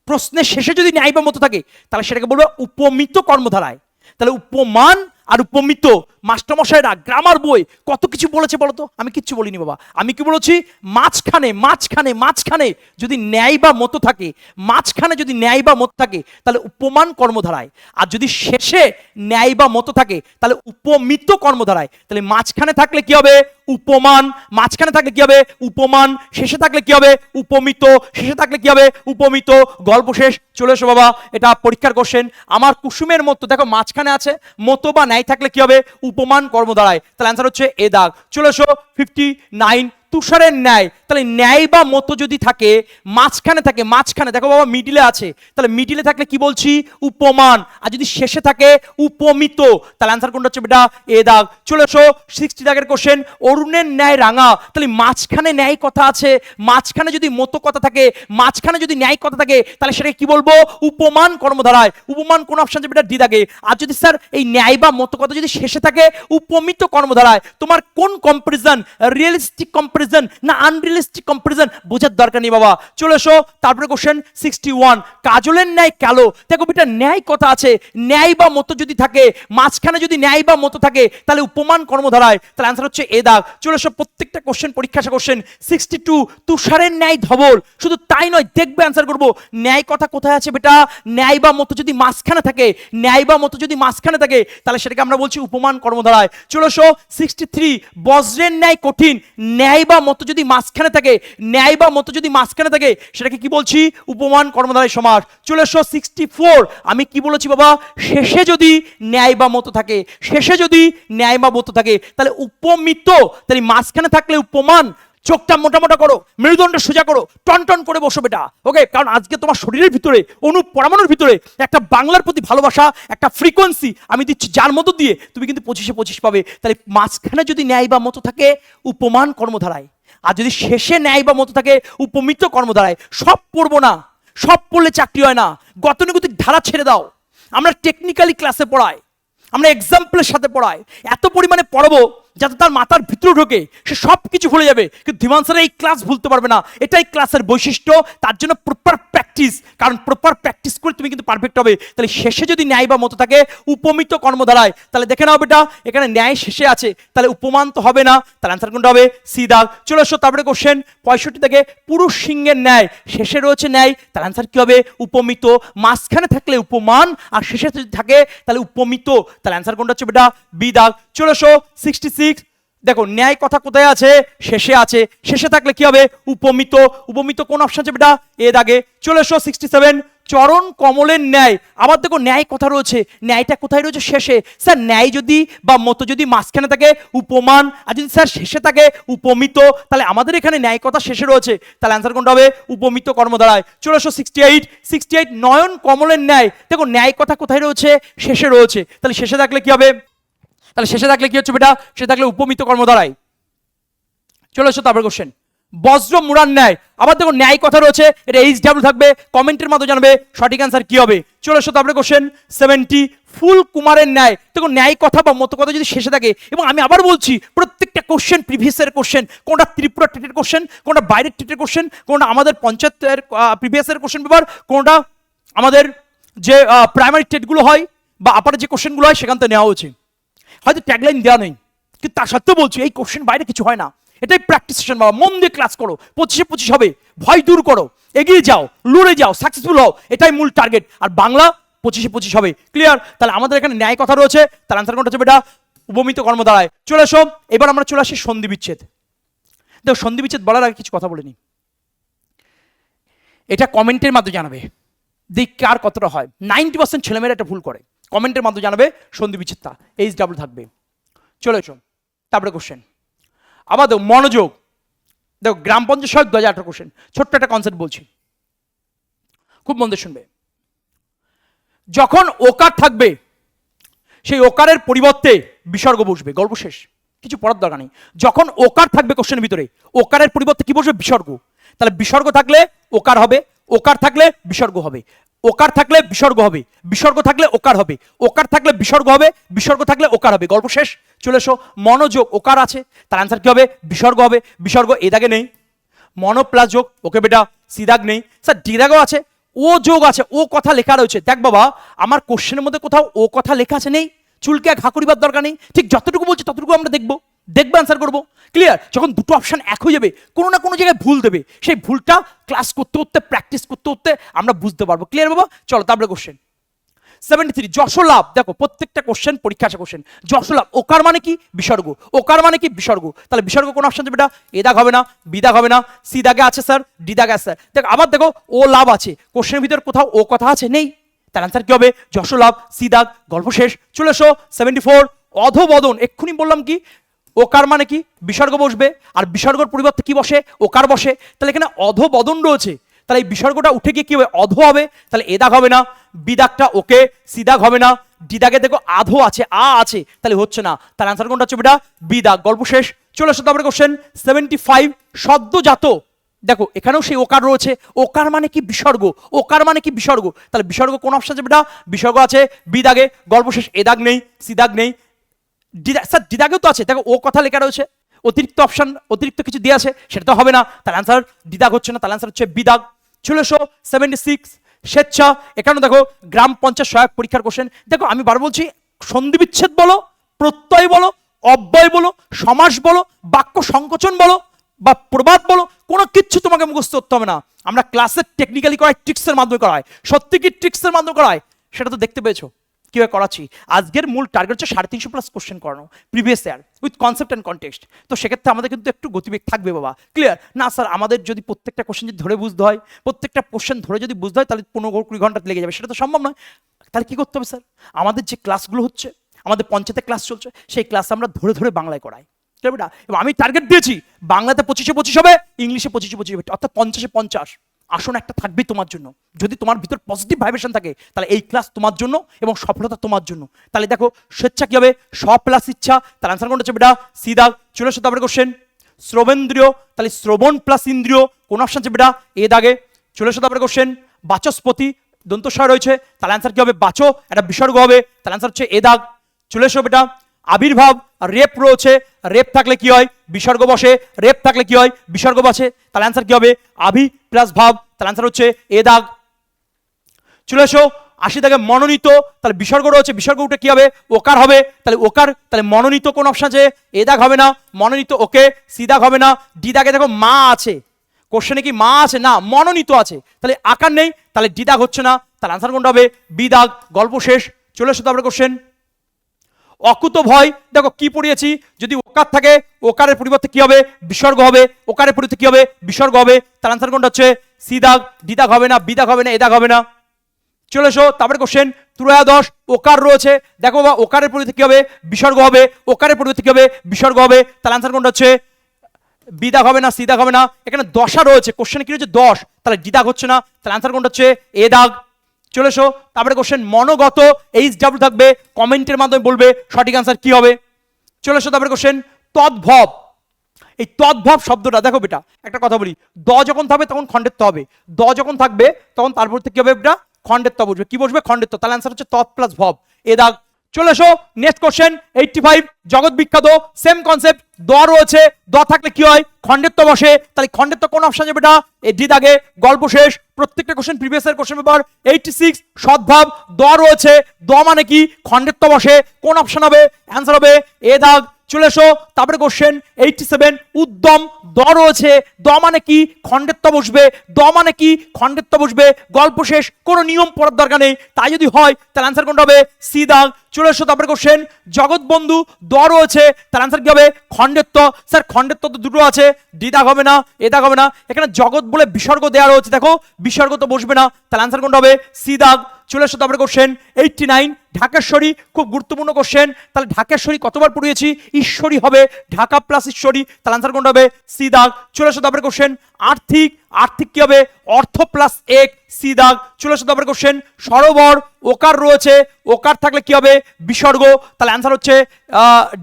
প্রশ্নের শেষে যদি ন্যায় বা মত থাকে, তাহলে সেটাকে বলবো উপমিত কর্মধারায়। তাহলে উপমান আর উপমিত, মাস্টারমশাইরা গ্রামার বই কত কিছু বলেছে বলতো, আমি কিচ্ছু বলিনি বাবা। আমি কি বলেছি? মাঝখানে মাঝখানে মাঝখানে যদি ন্যায় বা মত থাকে, মাঝখানে যদি ন্যায় বা মত থাকে, তাহলে উপমান কর্মধারায়। আর যদি শেষে ন্যায় বা মত থাকে, তাহলে উপমিত কর্মধারায়। তাহলে মাঝখানে থাকলে কি হবে? উপমান। মাঝখানে থাকলে কি হবে? উপমান। শেষে থাকলে কি হবে? উপমিত। শেষে থাকলে কি হবে? উপমিত। গল্প শেষ। চলে এসো বাবা, এটা পরীক্ষার কোশ্চেন। আমার কুসুমের মতো, দেখো মাঝখানে আছে মতো বা ন্যায় থাকলে কি হবে? উপমান কর্মধারায়। তাহলে অ্যান্সার হচ্ছে এ দাগ। চলে এসো 59, তুষারের ন্যায়। তাহলে ন্যায় বা মতো যদি থাকে, মাঝখানে থাকে, মাঝখানে দেখো বাবা মিডিলে আছে, তাহলে মিডিলে থাকলে কি বলছি? উপমান। আর যদি শেষে থাকে উপমিত, তাহলে অ্যান্সার কোনটা হচ্ছে বেটা? এ দাগ। চলে এসো 60 দাগের কোশ্চেন, অরুণের ন্যায় রাঙা। তাহলে মাঝখানে ন্যায় কথা আছে, মাঝখানে যদি মতো কথা থাকে, মাঝখানে যদি ন্যায় কথা থাকে, তাহলে সেটাকে কি বলবো? উপমান কর্মধারায়। উপমান কোন অপশন যে বেটা? ডি দাগে। আর যদি স্যার এই ন্যায় বা মতো কথা যদি শেষে থাকে উপমিত কর্মধারায়, তোমার কোন কম্পারিজন, রিয়েলিস্টিক কম্পারিজন না আনরিয়েলিস্টিক কম্পারিজন, বোঝার দরকার নেই বাবা। চলে এসো তারপরে কোশ্চেন 61, কাজলের ন্যায় কালো। দেখো বেটা ন্যায় কথা আছে, ন্যায় বা মতো যদি থাকে, মাঝখানে যদি ন্যায় বা মতো থাকে, তাহলে উপমান কর্মধারায়। তাহলে অ্যান্সার হচ্ছে এ দাগ। চলে এসো প্রত্যেকটা কোশ্চেন পরীক্ষা আসা কোশ্চেন 62, তুষারের ন্যায় ধবল। শুধু তাই নয়, দেখবে অ্যান্সার করবো ন্যায় কথা কোথায় আছে বেটা? ন্যায় বা মতো যদি মাঝখানে থাকে, ন্যায় বা মতো যদি মাঝখানে থাকে, তাহলে সেটাকে আমরা বলছি উপমান কর্মধারায়। চলে এসো 63, বজ্রের ন্যায় কঠিন। ন্যায় বা মতো যদি মাঝখানে থাকে, ন্যায় বা মতো যদি মাঝখানে থাকে, সেটাকে কি বলছি? উপমান কর্মধারায় সমাস। চলে এসো 64, আমি কি বলেছি বাবা? শেষে যদি ন্যায় বা মতো থাকে, শেষে যদি ন্যায় বা মতো থাকে, তাহলে উপমিত। তাহলে মাঝখানে থাকলে উপমান। চোখটা মোটা মোটা করো, মেরুদণ্ড সোজা করো, টন টন করে বসো বেটা। ওকে, কারণ আজকে তোমার শরীরের ভিতরে, পরমাণুর ভিতরে একটা বাংলার প্রতি ভালোবাসা, একটা ফ্রিকোয়েন্সি আমি দিচ্ছি, যার মতো দিয়ে তুমি কিন্তু 25-25 পাবে। তাহলে মাঝখানে যদি ন্যায় বা মতো থাকে উপমান কর্মধারায়, আর যদি শেষে ন্যায় বা মতো থাকে উপমিত কর্মধারায়। সব পড়বো না, সব পড়লে চাকরি হয় না। গতানুগতিক ধারা ছেড়ে দাও। আমরা টেকনিক্যালি ক্লাসে পড়াই, আমরা এক্সাম্পলের সাথে পড়াই, এত পরিমাণে পড়াবো যাতে তার মাথার ভিতরে ঢোকে, সে সব কিছু ভুলে যাবে। কিন্তু ধীমান স্যার এই ক্লাস ভুলতে পারবে না, এটাই ক্লাসের বৈশিষ্ট্য। তার জন্য প্রপার প্র্যাকটিস, কারণ প্রপার প্র্যাকটিস করে তুমি কিন্তু পারফেক্ট হবে। তাহলে শেষে যদি ন্যায় বা মতো থাকে উপমিত কর্মধারায়, তাহলে দেখে নাও বেটা এখানে ন্যায় শেষে আছে, তাহলে উপমান তো হবে না। তাহলে অ্যান্সার কোনটা হবে? সি দাগ। চলে এসো তারপরে কোশ্চেন 65 থেকে, পুরুষ সিংহের ন্যায়, শেষে রয়েছে ন্যায়, তাহলে অ্যান্সার কি হবে? উপমিত। মাঝখানে থাকলে উপমান, আর শেষে যদি থাকে তাহলে উপমিত। তাহলে অ্যান্সার কোনটা হচ্ছে বেটা? বি দাগ। চলে এসো 66, দেখো ন্যায় কথা কোথায় আছে? শেষে আছে, শেষে থাকলে কি হবে? উপমিত। উপমিত কোন অপশন আছে বেটা? এ দাগে। চলে এসো 67, চরণ কমলের ন্যায়। আবার দেখো ন্যায় কথা রয়েছে, ন্যায়টা কোথায় রয়েছে? শেষে। স্যার ন্যায় যদি বা মতো যদি মাঝখানে থাকে উপমান, আর যদি স্যার শেষে থাকে উপমিত, তাহলে আমাদের এখানে ন্যায় কথা শেষে রয়েছে, তাহলে অ্যান্সার কোনটা হবে? উপমিত কর্মধারায়। চলে এসো 68, নয়ন কমলের ন্যায়। দেখো ন্যায় কথা কোথায় রয়েছে? শেষে রয়েছে, তাহলে শেষে থাকলে কি হবে? তাহলে শেষে থাকলে কি হচ্ছে বেটা? সে থাকলে উপমিত কর্মধারায়। চলে এসো তারপর কোশ্চেন, বজ্র মুড়ার ন্যায়। আবার দেখো ন্যায় কথা রয়েছে, এটা HW থাকবে, কমেন্টের মাধ্যমে জানাবে সঠিক অ্যান্সার কি হবে। চলে এসো তারপরে কোশ্চেন 70, ফুল কুমারের ন্যায়। দেখো ন্যায় কথা বা মতো কথা যদি শেষে থাকে, এবং আমি আবার বলছি প্রত্যেকটা কোশ্চেন প্রিভিয়াসের কোশ্চেন, কোনটা ত্রিপুরা টেটের কোশ্চেন, কোনটা বাইরের টেটের কোশ্চেন, কোনটা আমাদের পঞ্চায়েতের প্রিভিয়াসের কোশ্চেন পেপার, কোনটা আমাদের যে প্রাইমারি টেটগুলো হয় বা আপারে যে কোশ্চেনগুলো হয় সেখান থেকে নেওয়া হয়েছে। হয়তো ট্যাগলাইন দেওয়া নেই, কিন্তু তার সত্ত্বেও বলছি এই কোশ্চেন বাইরে কিছু হয় না। এটাই প্র্যাকটিস সেশন বাবা, মন দিয়ে ক্লাস করো, 25-25 হবে। ভয় দূর করো, এগিয়ে যাও, লড়ে যাও, সাকসেসফুল হও, এটাই মূল টার্গেট। আর বাংলা 25-25 হবে। ক্লিয়ার? তাহলে আমাদের এখানে ন্যায় কথা রয়েছে, তার আনসার কোনটা হচ্ছে বেটা? উপমিত কর্মধারায়। চলে এসো এবার আমরা চলে আসি সন্ধি বিচ্ছেদ। দেখো সন্ধি বিচ্ছেদ বলার আগে কিছু কথা বলিনি, এটা কমেন্টের মাধ্যমে জানাবে দেখ কার কতটা হয়। 90% ছেলেমেয়েরা এটা ভুল করে, কমেন্টের মাধ্যমে জানাবে সন্ধি বিচ্ছেদটা HW থাকবে। চলে এসো তারপরে কোশ্চেন। আবার দেখো মনোযোগ, দেখো গ্রাম পঞ্চায়েত সহায়ক 2018 কোশ্চেন, ছোট্ট একটা কনসেপ্ট বলছি, খুব মন দিয়ে শুনবে। যখন ওকার থাকবে সেই ওকারের পরিবর্তে বিসর্গ বসবে, গল্প শেষ, কিছু পড়ার দরকার নেই। যখন ওকার থাকবে কোশ্চেনের ভিতরে, ওকারের পরিবর্তে কি বসবে? বিসর্গ। তাহলে বিসর্গ থাকলে ওকার হবে, ওকার থাকলে বিসর্গ হবে, ওকার থাকলে বিসর্গ হবে, বিসর্গ থাকলে ওকার হবে, ওকার থাকলে বিসর্গ হবে, বিসর্গ থাকলে ওকার হবে, গল্প শেষ। চলে এসো মনোযোগ, ওকার আছে, তার আনসার কি হবে? বিসর্গ হবে, বিসর্গ এ দাগে নেই। মনো প্লাস যোগ, ওকে বেটা সি দাগ নেই। স্যার ডি দাগও আছে, ও যোগ আছে, ও কথা লেখা রয়েছে। দেখ বাবা আমার কোশ্চেনের মধ্যে কোথাও ও কথা লেখা আছে নেই, চুলকে ঘা করিবার দরকার নেই, ঠিক যতটুকু বলছি ততটুকু আমরা দেখবো অ্যান্সার করবো। ক্লিয়ার? যখন দুটো অপশন এক হয়ে যাবে, কোনো না কোনো জায়গায় ভুল দেবে, সেই ভুলটা ক্লাস করতে করতে প্র্যাকটিস করতে করতে আমরা বুঝতে পারবো। ক্লিয়ার বাবা? চলো তারপরে কোশ্চেন 73 যশোলাভ। দেখো প্রত্যেকটা কোশ্চেন পরীক্ষা আসা কোশ্চেন। যশোলাভ ওকার মানে কি? বিসর্গ। ওকার মানে কি? বিসর্গ। তাহলে বিসর্গ কোন অপশন দেবে? এটা এ দাগ হবে না, বি দাগ হবে না, সি দাগে আছে স্যার, ডি দাগে আছে স্যার। দেখো আবার দেখো ও লাভ আছে, কোশ্চেনের ভিতর কোথাও ও কথা আছে নেই, তার আনসার কি হবে? যশোলাভ, সি দাগ, গল্প শেষ। চলে এসো 74 অধোবদন। এক্ষুনি বললাম কি ওকার মানে কি? বিসর্গ বসবে, আর বিসর্গর পরিবর্তে কি বসে? ওকার বসে। তাহলে এখানে অধোবদন রয়েছে, তাহলে এই বিসর্গটা উঠে গিয়ে কি হবে? অধো হবে। তাহলে এ দাগ হবে না, বি দাগটা ওকে, সি দাগ হবে না, ডি দাগে দেখো আধো আছে, আ আছে, তাহলে হচ্ছে না। তার আনসার কোনটা হচ্ছে বেটা? বি দাগ, গল্প শেষ। চলে আসো তারপরে কোশ্চেন 75 সদ্যজাত। দেখো এখানেও সেই ওকার রয়েছে, ওকার মানে কি? বিসর্গ। ওকার মানে কি? বিসর্গ। তাহলে বিসর্গ কোন অপশন আছে বেটা? বিসর্গ আছে বি দাগে, গল্প শেষ। এ দাগ নেই, সি দাগ নেই, স্যার ডি দাগেও তো আছে, দেখো ও কথা লেখা রয়েছে, অতিরিক্ত অপশন অতিরিক্ত কিছু দিয়ে আছে, সেটা তো হবে না, তার আনসার ডি দাগ হচ্ছে না, তার আনসার হচ্ছে বি দাগ। চলে এসো 76 স্বেচ্ছা। এখানে দেখো গ্রাম পঞ্চায়েত সহায়ক পরীক্ষার কোশ্চেন। দেখো আমি বার বলছি, সন্ধি বিচ্ছেদ বলো, প্রত্যয় বলো, অব্যয় বলো, সমাস বলো, বাক্য সংকোচন বলো বা প্রবাদ বলো, কোনো কিচ্ছু তোমাকে মুখস্থ করতে হবে না। আমরা ক্লাসে টেকনিক্যালি করাই, ট্রিক্সের মাধ্যমে করাই। সত্যি কি ট্রিক্সের মাধ্যমে করাই? সেটা তো দেখতে পেয়েছো কিভাবে করাচ্ছি। আজকের মূল টার্গেট হচ্ছে 350+ কোশ্চেন করানো previous year with concept and context. তো সেক্ষেত্রে আমাদের কিন্তু একটু গতিবেগ থাকবে বাবা। ক্লিয়ার? না স্যার আমাদের যদি প্রত্যেকটা কোশ্চেন যদি ধরে বুঝতে হয়, প্রত্যেকটা কোশ্চেন ধরে যদি বুঝতে হয়, তাহলে 15-20 ঘন্টা লেগে যাবে, সেটা তো সম্ভব নয়। তাহলে কি করতে হবে স্যার? আমাদের যে ক্লাসগুলো হচ্ছে, আমাদের পঞ্চায়েতে ক্লাস চলছে, সেই ক্লাস আমরা ধরে ধরে বাংলায় করাই। বেটা এবং আমি টার্গেট দিয়েছি বাংলাতে 25-25 হবে, ইংলিশে 25-25 হবে, অর্থাৎ 50-50 আসন একটা থাকবেই তোমার জন্য। যদি তোমার ভিতর পজিটিভ ভাইব্রেশন থাকে, তাহলে এই ক্লাস তোমার জন্য এবং সফলতা তোমার জন্য। তাহলে দেখো স্বেচ্ছা কি হবে? স প্লাস ইচ্ছা, তার আনসার কোনটা হচ্ছে বেটা? সি দাগ। চলে আসো তারপরে কোশ্চেন শ্রবেন্দ্রিয়, তাহলে শ্রবণ প্লাস ইন্দ্রিয়, কোন অপশন হচ্ছে বেটা? এ দাগে। চলে আসো তারপরে কোশ্চেন বাচস্পতি, দন্তস্বর রয়েছে, তাহলে আনসার কি হবে? বাচো, একটা বিসর্গ হবে, তার আনসার হচ্ছে এ দাগ। চলে এসো বেটা আবির্ভাব, রেপ রয়েছে, রেপ থাকলে কি হয়? বিসর্গ বসে, রেপ থাকলে কি হয়? বিসর্গ বসে, তাহলে আনসার কি হবে? আভি প্লাস ভাব, তাহলে আনসার হচ্ছে এ দাগ। চলে এসো 80 দাগে মনোনীত, তাহলে বিসর্গ রয়েছে, বিসর্গ উঠে কি হবে? ওকার হবে, তাহলে ওকার, তাহলে মনোনীত কোন অপশন আছে? এ দাগ হবে না, মনোনীত ওকে, সি দাগ হবে না, ডি দাগে দেখো মা আছে, কোশ্চেনে কি মা আছে? না, মনোনীত আছে, তাহলে আকার নেই, তাহলে ডি দাগ হচ্ছে না, তাহলে আনসার কোনটা হবে? বি দাগ, গল্প শেষ। চলে এসো তারপরে কোশ্চেন অকুত ভয়। দেখো কি পড়িয়েছি, যদি ওকার থাকে ওকারের পরিবর্তে কি হবে? বিসর্গ হবে, ওকারের পরিবর্তে কি হবে? বিসর্গ হবে, তার আনসার কোনটা হচ্ছে? সি দাগ। ডি দাগ হবে না, বি দাগ হবে না, এ দাগ হবে না। চলে এসো তারপরে কোশ্চেন ত্রয়োদশ ওকার রয়েছে, দেখো বা ওকারের পরিবর্তে কি হবে? বিসর্গ হবে, ওকারের পরিবর্তে কি হবে? বিসর্গ হবে, তার আনসার কোনটা হচ্ছে? বি দাগ হবে না, সি দাগ হবে না। এখানে দশা রয়েছে, কোশ্চেনে কি রয়েছে? 10, তাহলে ডি দাগ হচ্ছে না, তাহলে আনসার কোনটা হচ্ছে? এ দাগ। চলে এসো তারপরে কোশ্চেন মনোগত, HW থাকবে, কমেন্টের মাধ্যমে বলবে সঠিক আনসার কি হবে। চলে এসো তারপরে কোশ্চেন তদ্ভব। এই তদ্ভব শব্দটা দেখো বেটা একটা কথা বলি, দ যখন থাকবে তখন খণ্ডের ত হবে, দ যখন থাকবে তখন তারপর কি হবে বেটা? খণ্ডের ত বসবে। কি বসবে? খণ্ডের ত, তাহলে আনসার হচ্ছে তৎ প্লাস ভব, এ দাগ। চলে এসো নেক্সট কোশ্চেন 85 জগৎ বিখ্যাত, সেম কনসেপ্ট, দ রয়েছে, দ থাকলে কি হয়? খণ্ডের ত বসে, তাহলে খণ্ডের তো কোন অপশন যাবে বেটা? এই ডি দাগে, গল্প শেষ। প্রত্যেকটা কোশ্চেন প্রিভিয়াস এর কোশ্চেন পেপার। 86 সদ্ভাব, দ রয়েছে, দ মানে কি? খণ্ডের তো বসে, কোন অপশন হবে? অ্যান্সার হবে এ দাগ। চলে এসো তারপরে কোশ্চেন 87 উদ্যম, দ রয়েছে, দ মানে কি? খণ্ডের তো বসবে, দ মানে কি? খণ্ডের তো বসবে, গল্প শেষ, কোনো নিয়ম পড়ার দরকার নেই, তাই যদি হয় তাহলে অ্যান্সার কোনটা হবে? সি দাগ। চলে এসো তারপরে কোশ্চেন জগৎ বন্ধু, দ রয়েছে, তার অ্যান্সার কি হবে? খণ্ডের তো। স্যার খণ্ডের তো দুটো আছে, ডি দাগ হবে না, এ দাগ হবে না, এখানে জগৎ বলে বিসর্গ দেওয়া রয়েছে, দেখো বিসর্গ তো বসবে না, তাহলে অ্যান্সার কোনটা হবে? সি দাগ। চলে এসো তারপরে কোশ্চেন 89 ঢাকেশ্বরী, খুব গুরুত্বপূর্ণ কোশ্চেন। তাহলে ঢাকেশ্বরী কতবার পড়িয়েছি? ঈশ্বরী হবে, ঢাকা প্লাস ঈশ্বরী, তাহলে আনসার কোনটা হবে? সি দাগ। চলে এসো তারপরে কোশ্চেন আর্থিক, আর্থিক কি হবে? অর্থ প্লাস এক, সি দাগ। চলে এসো তারপরে কোশ্চেন সরোবর, ওকার রয়েছে, ওকার থাকলে কি হবে? বিসর্গ, তাহলে আনসার হচ্ছে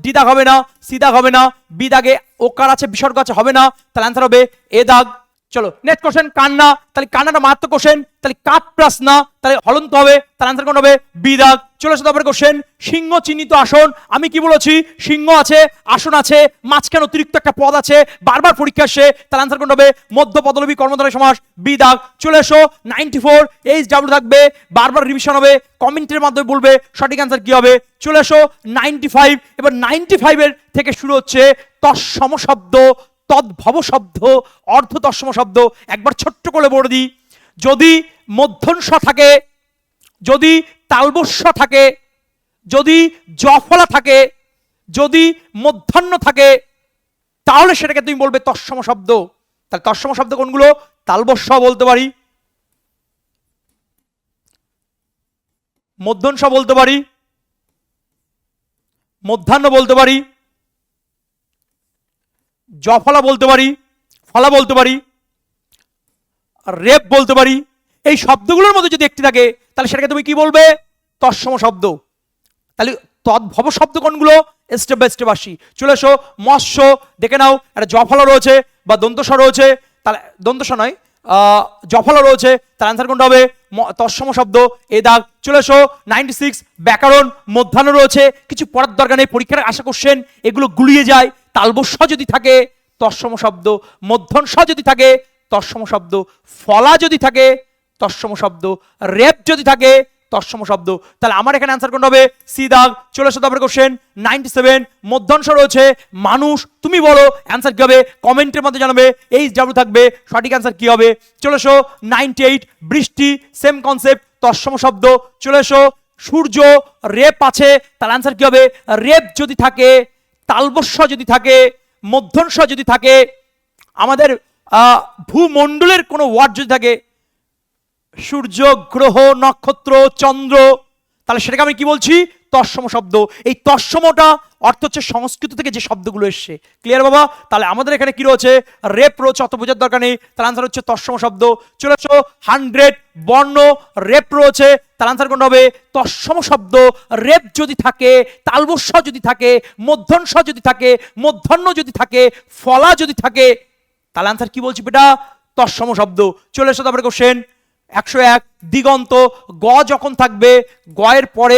ডি দাগ হবে না, সি দাগ হবে না, বি দাগে ওকার আছে বিসর্গ আছে হবে না, তাহলে আনসার হবে এ দাগ। চলো নেক্সট কোশ্চেন কান্না, তাহলে কান্নাটা মারাত্মক কোশ্চেন, তাহলে কাট প্লাস না, তাহলে হলন্ত হবে, তাহলে আনসার কোন হবে? বি দাগ। চলে আসো তারপরে কোশ্চেন সিংহ চিহ্নিত আসন, আমি কি বলেছি? সিংহ আছে, আসন আছে, মাঝখানে অতিরিক্ত একটা পদ আছে, বারবার পরীক্ষা আসে, তাহলে আনসার কোন হবে? মধ্য পদলোপী কর্মধারয় সমাস, বি দাগ। চলে এসো 94 এইচ ডাব্লিউ থাকবে, বারবার রিভিশন হবে, কমেন্টের মাধ্যমে বলবে সঠিক আনসার কি হবে। চলে এসো 95, এবার 95 এর থেকে শুরু হচ্ছে তৎসম শব্দ, তদ্ভব শব্দ, অর্ধ তৎসম শব্দ। একবার ছোট্ট করে বলে দিই, যদি মধ্যংশ থাকে, যদি তালবস্য থাকে, যদি জফলা থাকে, যদি মধ্যাহ্ন থাকে, তাহলে সেটাকে তুমি বলবে তৎসম শব্দ। তাহলে তৎসম শব্দ কোনগুলো? তালবস্য বলতে পারি, মধ্যাংশ বলতে পারি, মধ্যাহ্ন বলতে পারি, জফলা বলতে পারি, ফলা বলতে পারি, রেপ বলতে পারি। এই শব্দগুলোর মধ্যে যদি একটি থাকে তাহলে সেটাকে তুমি কি বলবে? তৎসম শব্দ। তাহলে তদ্ভব শব্দ কোনগুলো? স্টেপ বাই স্টেপ আসি। চলে এসো মৎস্য, দেখে নাও একটা জফলা রয়েছে বা দন্তস রয়েছে, তাহলে দন্তস নয় জফলা রয়েছে, তার আনসার কোনটা হবে? তৎসম শব্দ, এ দাগ। চলে এসো 96 ব্যাকরণ, মধ্যাহ্ন রয়েছে, কিছু পড়ার দরকার নেই, পরীক্ষার আশা কোশ্চেন এগুলো গুলিয়ে যায়। তালবস্য যদি থাকে তৎসম শব্দ, মধ্যংশ যদি থাকে তৎসম শব্দ, ফলা যদি থাকে তৎসম শব্দ, রেপ যদি থাকে তৎসম শব্দ। তাহলে আমার এখানে আনসার কোনটা হবে? সি দাগ। চলে এসো তারপরে কোশ্চেন 97 মধ্যাংশ রয়েছে, মানুষ, তুমি বলো অ্যান্সার কি হবে? কমেন্টের মধ্যে জানাবে, এইচ ডাব্লিউ থাকবে, সঠিক অ্যান্সার কি হবে? চলে এসো 98 বৃষ্টি, সেম কনসেপ্ট, তৎসম শব্দ। চলে এসো সূর্য, রেপ আছে, তার অ্যান্সার কি হবে? রেপ যদি থাকে, তালবস্য যদি থাকে, মধ্যংশ যদি থাকে, আমাদের ভূমণ্ডলের কোনো ওয়ার্ড যদি থাকে, সূর্য, গ্রহ, নক্ষত্র, চন্দ্র, তাহলে সেটাকে আমি কি বলছি? তৎসম শব্দ। এই তৎসমটা অর্থ হচ্ছে সংস্কৃত থেকে যে শব্দগুলো এসছে। ক্লিয়ার বাবা? তাহলে আমাদের এখানে কি রয়েছে? রেপ রয়েছে, অত বোঝার দরকার নেই, তার আনসার হচ্ছে তৎসম শব্দ। চলে আসো 100 বর্ণ, রেপ রয়েছে, তার আনসার কোনটা হবে? তৎসম শব্দ। রেপ যদি থাকে, তালবস্য যদি থাকে, মধ্যংশ যদি থাকে, মধ্যাহ্ন যদি থাকে, ফলা যদি থাকে, তাহলে আনসার কি বলছি বেটা? তৎসম শব্দ। চলে এসো তারপরে কোশ্চেন 101 দিগন্ত, গ যখন থাকবে, গয়ের পরে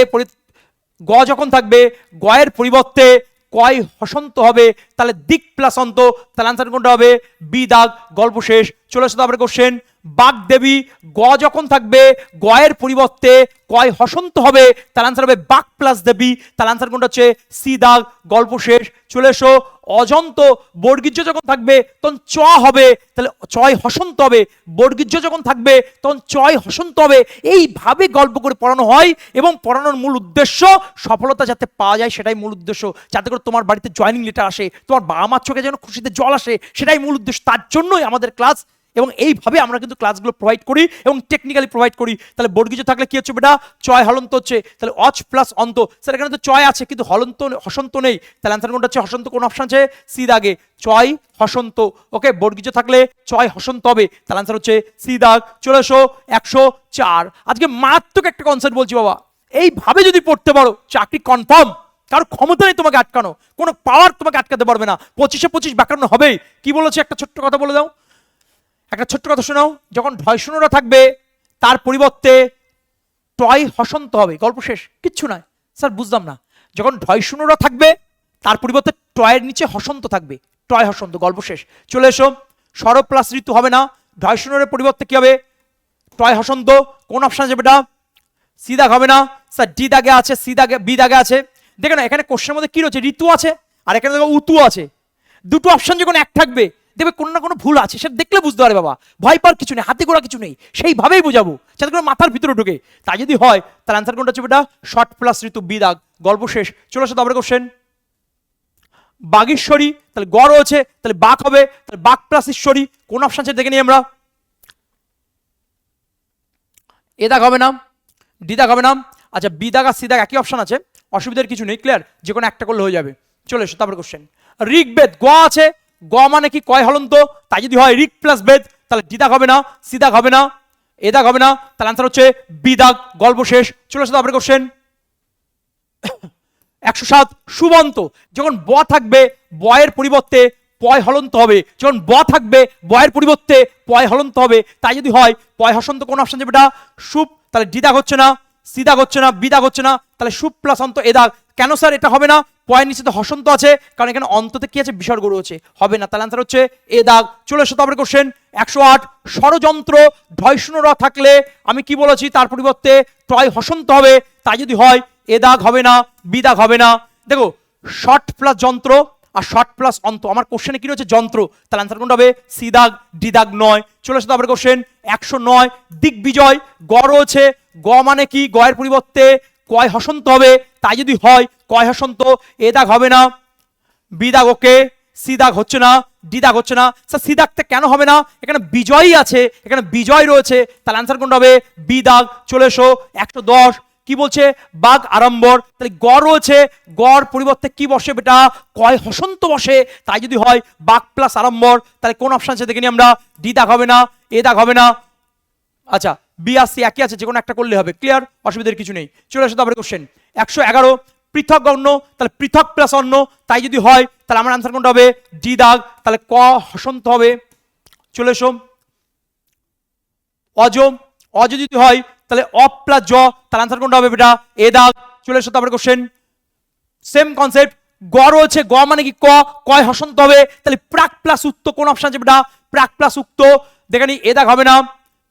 গ যখন থাকবে, গয়ের পরিবর্তে কয় হসন্ত হবে, তাহলে দিক প্লাস অন্ত, তাহলে আনসার কোনটা হবে? বি দাগ। গল্প শেষ। চলে এসো তারপরে কোশ্চেন বাগদেবী, গ যখন থাকবে, গয়ের পরিবর্তে কয় হসন্ত হবে, তার আনসার হবে বাক প্লাস দেবী, তার আনসার কোনটা হচ্ছে? সি দাগ। গল্প শেষ। চলে এসো অজন্ত, বর্গীর্য যখন থাকবে তখন চ হবে, তাহলে চয় হসন্ত হবে, বর্গীর্য যখন থাকবে তখন চয় হসন্ত হবে। এইভাবে গল্প করে পড়ানো হয় এবং পড়ানোর মূল উদ্দেশ্য সফলতা যাতে পাওয়া যায়, সেটাই মূল উদ্দেশ্য। যাতে করে তোমার বাড়িতে জয়েনিং লেটার আসে, তোমার বাবা মার চোখে যেন খুশিতে জল আসে, সেটাই মূল উদ্দেশ্য। তার জন্যই আমাদের ক্লাস, এবং এইভাবে আমরা কিন্তু ক্লাসগুলো প্রোভাইড করি এবং টেকনিক্যালি প্রোভাইড করি। তাহলে বর্গীজ থাকলে কি হচ্ছে বেটা? চয় হলন্ত হচ্ছে, তাহলে অচ প্লাস অন্ত। স্যার এখানে তো চয় আছে কিন্তু হলন্ত হসন্ত নেই, তাহলে আনসার কোনটা হচ্ছে? হসন্ত। কোন অপশন আছে? সি দাগে, চয় হসন্ত। ওকে, বর্গীজ থাকলে চয় হসন্ত হবে, তাহলে আনসার হচ্ছে সি দাগ। চলে এসো 104। আজকে মারাত্মক একটা কনসেপ্ট বলছি বাবা, এইভাবে যদি পড়তে পারো চাকরি কনফার্ম। কারো ক্ষমতা নেই তোমাকে আটকানো, কোনো পাওয়ার তোমাকে আটকাতে পারবে না। 25-এ 25 ব্যাকরণ হবেই। কি বলেছে? একটা ছোট্ট কথা বলে দাও, একটা ছোট্ট কথা শোনাও। যখন ঢয়শূন্যরা থাকবে তার পরিবর্তে টয় হসন্ত হবে, গল্প শেষ। কিচ্ছু নয় স্যার, বুঝলাম না। যখন ঢয়শূন্যরা থাকবে তার পরিবর্তে টয়ের নিচে হসন্ত থাকবে, টয় হসন্ত, গল্প শেষ। চলে এসো সরব প্লাস ঋতু হবে না, ঢয়শূন্যের পরিবর্তে কি হবে? টয় হসন্ত। কোন অপশন আছে বেটা? সি দাগ হবে না স্যার, ডি দাগে আছে, সি দাগে, বি দাগে আছে। দেখে না এখানে কোশ্চেনের মধ্যে কি রয়েছে? ঋতু আছে আর এখানে দেখো উতু আছে। দুটো অপশন যখন এক থাকবে দেখবে কোনো না কোনো ভুল আছে, সেটা দেখলে বুঝতে পারে বাবা। ভয় পাওয়ার কিছু নেই, হাতে গোড়া কিছু নেই, সেইভাবেই বোঝাবো যাতে করে মাথার ভিতরে ঢুকে। তাই যদি হয় তার অ্যান্সার কোনটা হচ্ছে বেটা? শর্ট প্লাস ঋতু, বি দাগ। গল্প শেষ। চলে আসো তারপরে কোশ্চেন বাগীশ্বরী, তাহলে গ রয়েছে, তাহলে বাক হবে, তাহলে বাক প্লাস ঈশ্বরী। কোন অপশন আছে দেখে নিই আমরা। এ দাগ হবে না, ডি দাগ হবে না। আচ্ছা বি দাগ আর সি দাগ একই অপশন আছে, অসুবিধার কিছু নেই, ক্লিয়ার, যে কোনো একটা করলে হয়ে যাবে। চলে এসো তারপরে কোশ্চেন। ঋগ্বেদ গ আছে, গ মানে কি কয় হলন্ত, তাই যদি হয় ঋগ প্লাস বেদ তাহলে ডি দাগ হবে না, সি দাগ হবে না, এ দাগ হবে না, তাহলে আনসার হচ্ছে বি দাগ, গল্প শেষ। চলে এসো তারপরে কোশ্চেন। 107 সুবন্ত, যখন ব থাকবে বয়ের পরিবর্তে পয় হলন্ত হবে, যখন ব থাকবে বয়ের পরিবর্তে পয় হলন্ত হবে, তাই যদি হয় পয় হসন্ত কোন অপশন যাবে এটা সুপ, তাহলে ডি দাগ হচ্ছে না, সি দাগ হচ্ছে না, বি দাগ হচ্ছে না, তাহলে সুপ প্লাস অন্ত এ দাগ। কেন স্যার এটা হবে না, পয়ের নিচে তো হসন্ত আছে, কারণ এখানে অন্ততে কি আছে বিসর্গ রয়েছে, হবে না, তাহলে আনসার হচ্ছে এ দাগ। চলে এসো তারপরে কোশ্চেন 108 ষড়যন্ত্র ঢয়শূন্য র থাকলে আমি কি বলেছি তার পরিবর্তে টয় হসন্ত হবে, তাই যদি হয় এ দাগ হবে না, বি দাগ হবে না। দেখো শর্ট প্লাস যন্ত্র আর শর্ট প্লাস অন্ত, আমার কোশ্চেনে কি রয়েছে যন্ত্র, তাহলে আনসার কোনটা হবে সি দাগ, ডি দাগ নয়। চলে আসে তারপরে কোশ্চেন 109 দিগ্বিজয় গ রয়েছে, গ মানে কি গয়ের পরিবর্তে কয় হসন্ত হবে, তাই যদি হয় কয় হসন্ত, এ দাগ হবে না, বি দাগ ওকে, সি দাগ হচ্ছে না, ডি দাগ হচ্ছে না। স্যার সি দাগটা কেন হবে না, এখানে বিজয়ই আছে, এখানে বিজয় রয়েছে, তাহলে আনসার কোনটা হবে বি দাগ। চলে এসো 110 কি বলছে বাঘ আড়ম্বর, তাহলে গ রয়েছে, গড় পরিবর্তে কি বসে বেটা কয় হসন্ত বসে, তাই যদি হয় বাঘ প্লাস আড়ম্বর, তাহলে কোন অপশন আছে দেখে নি আমরা, ডি দাগ হবে না, এ দাগ হবে না। আচ্ছা বি আর সি একই আছে, যে কোনো একটা করলে হবে, ক্লিয়ার, অসুবিধার কিছু নেই। চলে আসো তারপরে কোশ্চেন 111 পৃথক অন্য, তাহলে পৃথক প্লাস অন্য, তাই যদি হয় তাহলে আমার আনসার কোনটা হবে ডি দাগ, তাহলে ক হসন্ত হবে। চলে এসো অজ, অজ যদি হয় তাহলে অ প্লাস জ, তাহলে আনসার কোনটা হবে বেটা এ দাগ। চলে এসো তারপরে কোশ্চেন সেম কনসেপ্ট, গ রয়েছে, গ মানে কি ক কয় হসন্ত হবে, তাহলে প্রাক প্লাস উক্ত কোন অপশন আছে বেটা প্রাক প্লাস উক্ত, দেখে নি এ দাগ হবে না,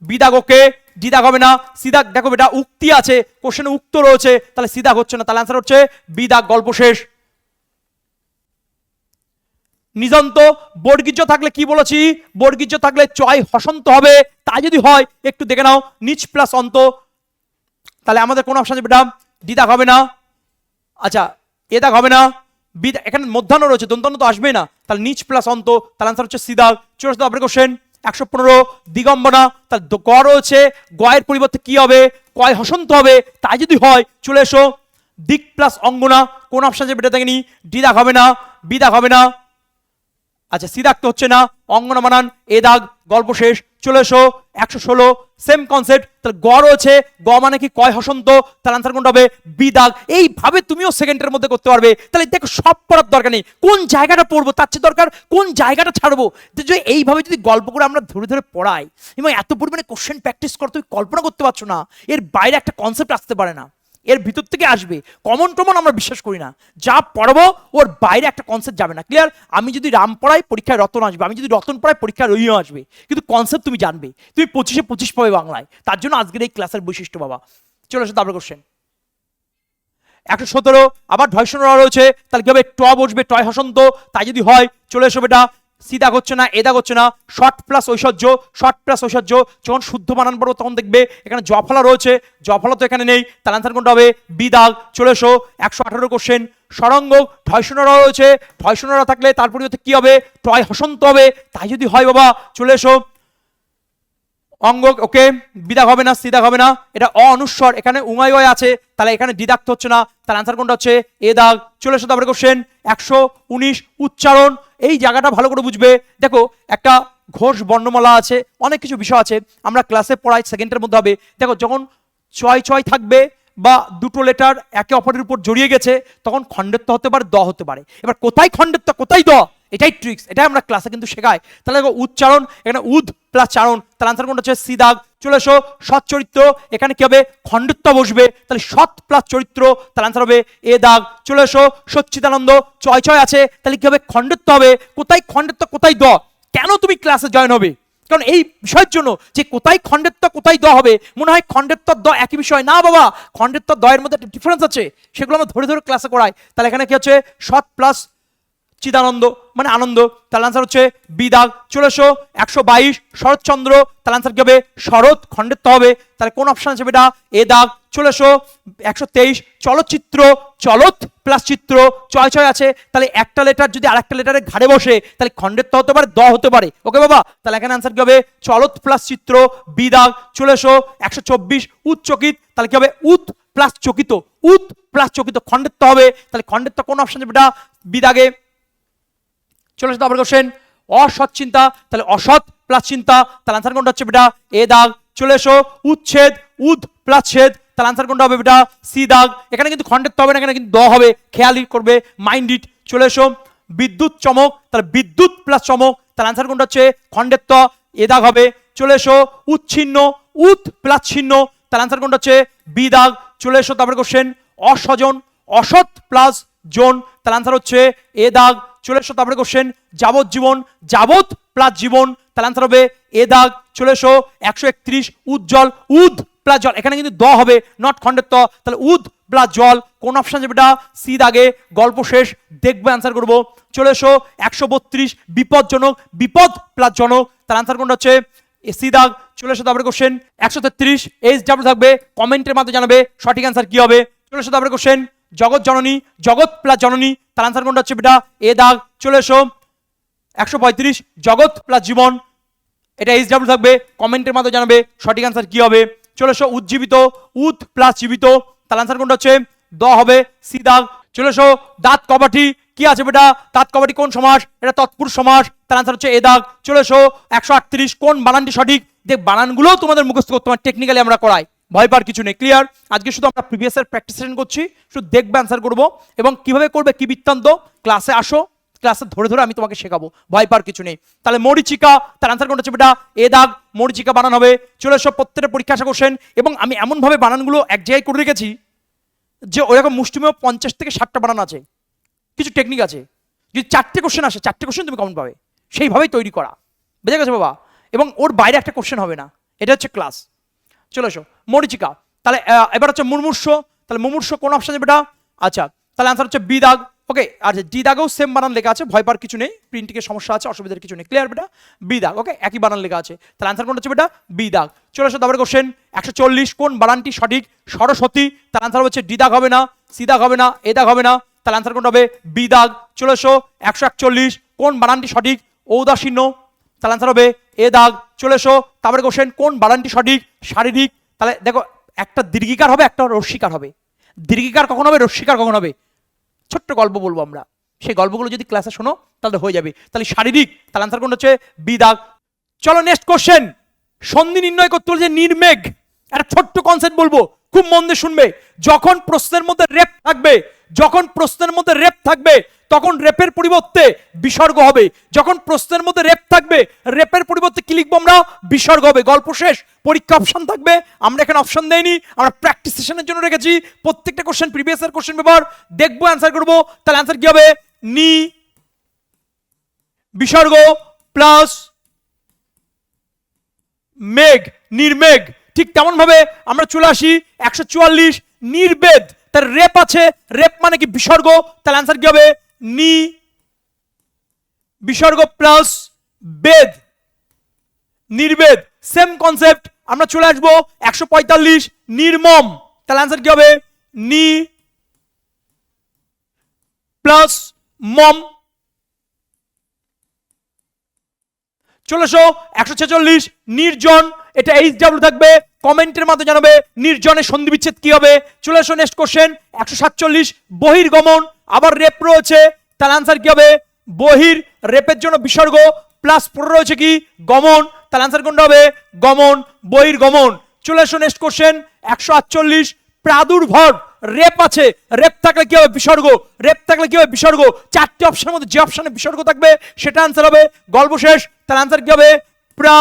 বি দাগ ওকে, ডি দাগ হবে না, সি দাগ দেখো বেটা উক্তি আছে কোশ্চেনে উক্ত রয়েছে, তাহলে সি দাগ হচ্ছে না, তাহলে আনসার হচ্ছে বি দাগ, গল্প শেষ। নিজন্ত বর্গীর্য থাকলে কি বলেছি, বর্গীর্য থাকলে চয় হসন্ত হবে, তাই যদি হয় একটু দেখে নাও নিচ প্লাস অন্ত, তাহলে আমাদের কোন অপশন আছে বেটা ডি দাগ হবে না, আচ্ছা এ দাগ হবে না, বি এখানে মধ্যাহ্ন রয়েছে দন্তন্য তো আসবেই না, তাহলে নিচ প্লাস অন্ত, তাহলে আনসার হচ্ছে সি দাগ। চলে আসতে হবে কোশ্চেন 115 দিগম্বনা, তাহলে গ রয়েছে, গয়ের পরিবর্তে কি হবে কয় হসন্ত হবে, তাই যদি হয় চলে এসো দিক প্লাস অঙ্গনা, কোন অপশন আছে বেটা দেখেনি, ডি দাগ হবে না, বি দাগ হবে না, আচ্ছা সি দাগ তো হচ্ছে না, অঙ্গনা বানান এ দাগ, গল্প শেষ। চলে এসো 116 সেম কনসেপ্ট, তাহলে গ রয়েছে, গ মানে কি কয় হসন্ত, তাহলে আনসার কোনটা হবে বি দাগ। এইভাবে তুমিও সেকেন্ডের মধ্যে করতে পারবে, তাহলে দেখো সব পড়ার দরকার নেই, কোন জায়গাটা পড়বো তার চেয়ে দরকার কোন জায়গাটা ছাড়বো। যে এইভাবে যদি গল্প করে আমরা ধরে ধরে পড়াই এবং এত পরিমাণে কোশ্চেন প্র্যাকটিস করো, তুমি কল্পনা করতে পারছো না এর বাইরে একটা কনসেপ্ট আসতে পারে না, এর ভিতর থেকে আসবে, কমন টমন আমরা বিশ্বাস করি না, যা পড়াবো ওর বাইরে একটা কনসেপ্ট যাবে না, ক্লিয়ার। আমি যদি রাম পড়াই পরীক্ষায় রতন আসবে, আমি যদি রতন পড়াই পরীক্ষায় রহিও আসবে, কিন্তু কনসেপ্ট তুমি জানবে, তুমি 25-এ 25 পাবে বাংলায়, তার জন্য আজকের এই ক্লাসের বৈশিষ্ট্য বাবা। চলে আসো তারপরে কোশ্চেন 117 আবার ঢয়শূন্য র রয়েছে, তাহলে কি হবে ট বসবে টয় হসন্ত, তাই যদি হয় চলে এসো বেটা সি দাগ হচ্ছে না, এ দাগ হচ্ছে না, শর্ট প্লাস ঐশ্বর্য, শর্ট প্লাস ঐশ্বর্য, যখন শুদ্ধ বানান পড়বো তখন দেখবে এখানে জফলা রয়েছে, জফলা তো এখানে নেই, তাহলে আনসার কোনটা হবে বি দাগ। চলে এসো 118 কোশ্চেন সরঙ্গ ঢয়শূন্য র রয়েছে, ঢয়শূন্য র থাকলে তার পরিবর্তে কি হবে টয় হসন্ত হবে, তাই যদি হয় বাবা চলে এসো অঙ্গ ওকে, বিদাগ হবে না, সিদাগ হবে না, এটা অনুস্বর, এখানে উঙাই আছে, তাহলে এখানে দ্বিধাক্ত হচ্ছে না, তাহলে আনসার কোনটা হচ্ছে এ দাগ। চলে এসো তারপরে কোশ্চেন 119 উচ্চারণ, এই জায়গাটা ভালো করে বুঝবে। দেখো একটা ঘোষ বর্ণমালা আছে, অনেক কিছু বিষয় আছে, আমরা ক্লাসে পড়াই সেকেন্ডের মধ্যে হবে। দেখো যখন ছয় ছয় থাকবে বা দুটো লেটার একে অপরের উপর জড়িয়ে গেছে তখন খণ্ডেত্ব হতে পারে, দ হতে পারে, এবার কোথায় খণ্ডেত্ব কোথায় দ এটাই ট্রিক্স, এটাই আমরা ক্লাসে কিন্তু শেখাই। তাহলে দেখো উচ্চারণ এখানে উদ প্লাস চারণ, তাহলে আনসার কোনটা হচ্ছে সি দাগ। চলে এসো সৎ চরিত্র, এখানে কি হবে খণ্ডত্ব বসবে, তাহলে সৎ প্লাস চরিত্র, তাহলে আনসার হবে এ দাগ। চলে এসো সচ্চিদানন্দ ছয় ছয় আছে, তাহলে কি হবে খণ্ডত্ব হবে, কোথায় খণ্ডত্ব কোথায় দ, কেন তুমি ক্লাসে জয়েন হবে, কারণ এই বিষয়ের জন্য যে কোথায় খণ্ডেত্ব কোথায় দ হবে, মনে হয় খণ্ডেত্ব দ একই বিষয় না বাবা, খণ্ডেত্ব দয়ের মধ্যে একটা ডিফারেন্স আছে, সেগুলো আমরা ধরে ধরে ক্লাসে করাই। তাহলে এখানে কি হচ্ছে সৎ প্লাস চিদানন্দ মানে আনন্দ, তাহলে আনসার হচ্ছে বি দাগ। চলে এসো 122 শরৎচন্দ্র, তাহলে আনসার কি হবে শরৎ, খণ্ডের তো হবে, তাহলে কোন অপশন আছে বেটা এ দাগ। চলে এসো 123 চলচ্চিত্র, চলত প্লাস চিত্র, চয় চয় আছে, তাহলে একটা লেটার যদি আরেকটা লেটারের ঘাড়ে বসে তাহলে খণ্ডের তো হতে পারে, দ হতে পারে, ওকে বাবা, তাহলে এখানে আনসার কি হবে চলত প্লাস চিত্র, বি দাগ। চলে এসো 124 উচ্চকিত, তাহলে কি হবে উত প্লাস চকিত, উত প্লাস চকিত, খণ্ডের তো হবে, তাহলে খণ্ডের তো কোন অপশন আছে বেটা বি দাগে। চলে এসো তারপরে কোশ্চেন অসৎ চিন্তা, তাহলে অসৎ প্লাস চিন্তা, তাহলে আনসার কোনটা হচ্ছে বেটা এ দাগ। চলে এসো উচ্ছেদ, উদ প্লাস ছেদ, তাহলে আনসার কোনটা হবে বেটা সি দাগ। এখানে কিন্তু খণ্ডের তো হবে না, এখানে কিন্তু দ হবে, খেয়ালই করবে, মাইন্ড ইট। চলে এসো বিদ্যুৎ চমক, তাহলে বিদ্যুৎ প্লাস চমক, তাহলে আনসার কোনটা হচ্ছে খণ্ডের তো এ দাগ হবে। চলে এসো উচ্ছিন্ন, উত প্লাস ছিন্ন, তাহলে আনসার কোনটা হচ্ছে বি দাগ। চলে এসো তারপরে কোশ্চেন অসজন, অসৎ প্লাস জন, তাহলে আনসার হচ্ছে এ দাগ। চলে এসো তারপরে কোশ্চেন যাবজ্জীবন, যাবত প্লাস জীবন, তাহলে আনসার হবে এ দাগ। চলে এসো 131 উজ্জ্বল, উদ প্লাস জল, এখানে কিন্তু দ হবে নট খণ্ডের ত, তাহলে উদ প্লাস জল, কোন অপশন আছে বেটা সি দাগে। গল্প শেষ, দেখবে আনসার করবো। চলে এসো 132 বিপদজনক, বিপদ প্লাস জনক, তাহলে আনসার কোনটা হচ্ছে সি দাগ। চলে এসো তারপরে কোশ্চেন 133 এইচ ডাব্লিউ থাকবে, কমেন্টের মাধ্যমে জানাবে সঠিক আনসার কি হবে। চলে এসো তারপরে কোশ্চেন জগৎ জননী, জগৎ প্লাস জননী, তার আনসার কোনটা হচ্ছে বেটা এ দাগ। চলে এসো 135 জগৎ প্লাস জীবন, এটা এইচ ডাব্লিউ থাকবে, কমেন্টের মাধ্যমে জানাবে সঠিক আনসার কি হবে। চলে এসো উজ্জীবিত, উদ প্লাস জীবিত, তার আনসার কোনটা হচ্ছে দ হবে সি দাগ। চলে এসো দাঁত কবাটি, কি আছে বেটা দাঁত কবাটি কোন সমাস, এটা তৎপুরুষ সমাস, তার আনসার হচ্ছে এ দাগ। চলে এসো 138 কোন বানানটি সঠিক, দেখ বানানগুলো তোমাদের মুখস্থ করতে হবে, টেকনিক্যালি আমরা করাই, ভয় পাওয়ার কিছু নেই, ক্লিয়ার। আজকে শুধু আমরা প্রিভিয়াস এর প্র্যাকটিস সেশন করছি, শুধু দেখবে আনসার করবো, এবং কিভাবে করবে কি বৃত্তান্ত, ক্লাসে আসো, ক্লাসে ধরে ধরে আমি তোমাকে শেখাবো, ভয় পাওয়ার কিছু নেই। তাহলে মরিচিকা, তার আনসার কোনটা হচ্ছে বেটা এ দাগ, মরিচিকা বানান হবে। চলে এসো প্রত্যেকটা পরীক্ষা আসা কোশ্চেন, এবং আমি এমন ভাবে বানানগুলো এক জায়গায় করে রেখেছি যে ওইরকম মুষ্টিমেয় 50 থেকে 60টা বানান আছে, কিছু টেকনিক আছে, যদি 4টে কোশ্চেন আসে 4টে কোশ্চেন তুমি কমন পাবে, সেইভাবেই তৈরি করা, বুঝে গেছে বাবা, এবং ওর বাইরে একটা কোশ্চেন হবে না, এটা হচ্ছে ক্লাস। চলে এসো মরিচিকা, তাহলে এবার হচ্ছে মুমূর্ষ, তাহলে মুমূর্ষ কোন অপশন আছে বেটা, আচ্ছা তাহলে আনসার হচ্ছে বি দাগ, ওকে। আর ডি দাগেও সেম বানান লেখা আছে, ভয় পাওয়ার কিছু নেই, প্রিন্টিংয়ের সমস্যা আছে, অসুবিধার কিছু নেই, ক্লিয়ার বেটা, বি দাগ, ওকে, একই বানান লেখা আছে, তাহলে আনসার কোনটা হচ্ছে বেটা বি দাগ। চলে এসো তারপরে কোশ্চেন 140 কোন বানানটি সঠিক, সরস্বতী, তার আনসার হচ্ছে ডি দাগ হবে না, সি দাগ হবে না, এ দাগ হবে না, তাহলে আনসার কোনটা হবে বি দাগ। চলে এসো 141 কোন বানানটি সঠিক, ঔদাসীন্য, তাহলে আনসার হবে এ দাগ। চলে এসো তারপরে কোশ্চেন কোন বানানটি সঠিক, শারীরিক, তাহলে দেখো একটা দীর্ঘিকার হবে একটা রস্যিকার হবে, দীর্ঘিকার কখন হবে রস্যিকার কখন হবে, ছোট্ট গল্প বলবো আমরা, সেই গল্পগুলো যদি ক্লাসে শোনো তাহলে হয়ে যাবে, তাহলে শারীরিক, তাহলে আনসার কোনটা হচ্ছে বি দাগ। চলো নেক্সট কোশ্চেন, সন্ধি নির্ণয় করতে বলছে নির্মেঘ, একটা ছোট্ট কনসেপ্ট বলবো, খুব মন দিয়ে শুনবে। যখন প্রশ্নের মধ্যে রেপ থাকবে, যখন প্রশ্নের মধ্যে রেপ থাকবে তখন রেপের পরিবর্তে বিসর্গ হবে, যখন প্রশ্নের মধ্যে রেপ থাকবে রেপের পরিবর্তে কি লিখবো আমরা, বিসর্গ হবে, গল্প শেষ, পরীক্ষা অপশন থাকবে, আমরা এখানে অপশন দেইনি, আমরা প্র্যাকটিস সেশনের জন্য রেখেছি, প্রত্যেকটা কোশ্চেন প্রিভিয়াস এর কোশ্চেন পেপার দেখবো, অ্যান্সার করবো, তাহলে অ্যান্সার কি হবে নি বিসর্গ প্লাস মেঘ, নির্মেঘ। ঠিক তেমন ভাবে আমরা চলে আসি 144 নির্বেদ, তার রেপ আছে, রেপ মানে কি বিসর্গ, তাহলে আনসার কি হবে নি বিসর্গ প্লাস বেদ, নির্বেদ। সেম কনসেপ্ট আমরা চলে আসবো 145 নির্মম, তাহলে আনসার কি হবে নি প্লাস মম। চলে এসো 146 নির্জন, এটা এইচ ডাব্লিউ থাকবে, কমেন্টের মাধ্যমে জানাবে নির্জনের সন্ধি বিচ্ছেদ কি হবে। চলে এসো নেক্সট কোশ্চেন 147 বহির্গমন, আবার রেপ রয়েছে, তাহলে আনসার কি হবে বহির, রেপের জন্য বিসর্গ প্লাস পরে রয়েছে কি গমন, তাহলে আনসার কোনটা হবে গমন, বহির্গমন। চলে এসো নেক্সট কোশ্চেন 148 প্রাদুর্ভব, রেপ আছে, রেপ থাকলে কি হবে বিসর্গ, রেপ থাকলে কি হবে বিসর্গ, 4টে অপশনের মধ্যে যে অপশনে বিসর্গ থাকবে সেটা আনসার হবে, গল্প শেষ, তাহলে আনসার কি হবে প্রা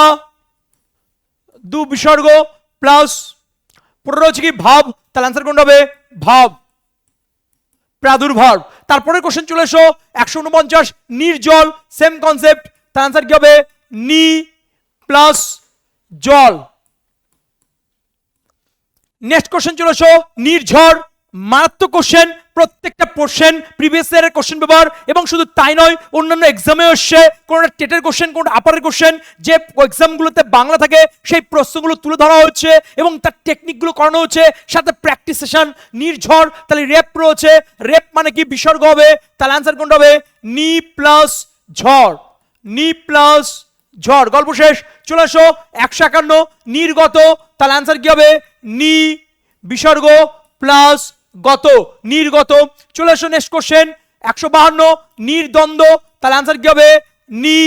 দু বিসর্গ প্লাস পরে রয়েছে কি ভাব, তাহলে আনসার কোনটা হবে ভাব, প্রাদুর্ভাব। তারপরে কোশ্চেন চলে এসো 149 নির্জল, সেম কনসেপ্ট, তার আনসার কি হবে নি প্লাস জল। নেক্সট কোশ্চেন চলে এসো নির্ঝর, মারাত্মক কোশ্চেন, প্রত্যেকটা কোশ্চেন প্রিভিয়াস ইয়ারের কোশ্চেন পেপার, এবং শুধু তাই নয়, অন্যান্য এক্সামে এসছে, কোনটা টেটের কোশ্চেন, কোনটা আপারের কোশ্চেন, যে এক্সামগুলোতে বাংলা থাকে সেই প্রশ্নগুলো তুলে ধরা হচ্ছে এবং তার টেকনিকগুলো করানো হচ্ছে, সাথে প্র্যাকটিস সেশন, নির্ঝর। তাহলে রেপ রয়েছে, রেপ মানে কি বিসর্গ হবে, তাহলে অ্যান্সার কোনটা হবে, নি প্লাস ঝড়, নি প্লাস ঝড়। গল্প শেষ। চলে আসো 151 নির্গত, তাহলে অ্যান্সার কি হবে, নি বিসর্গ প্লাস গত, নির্গত। চলে আসো নেক্সট কোশ্চেন 152 নির্দ্বন্দ্ব, তাহলে অ্যান্সার কি হবে, নি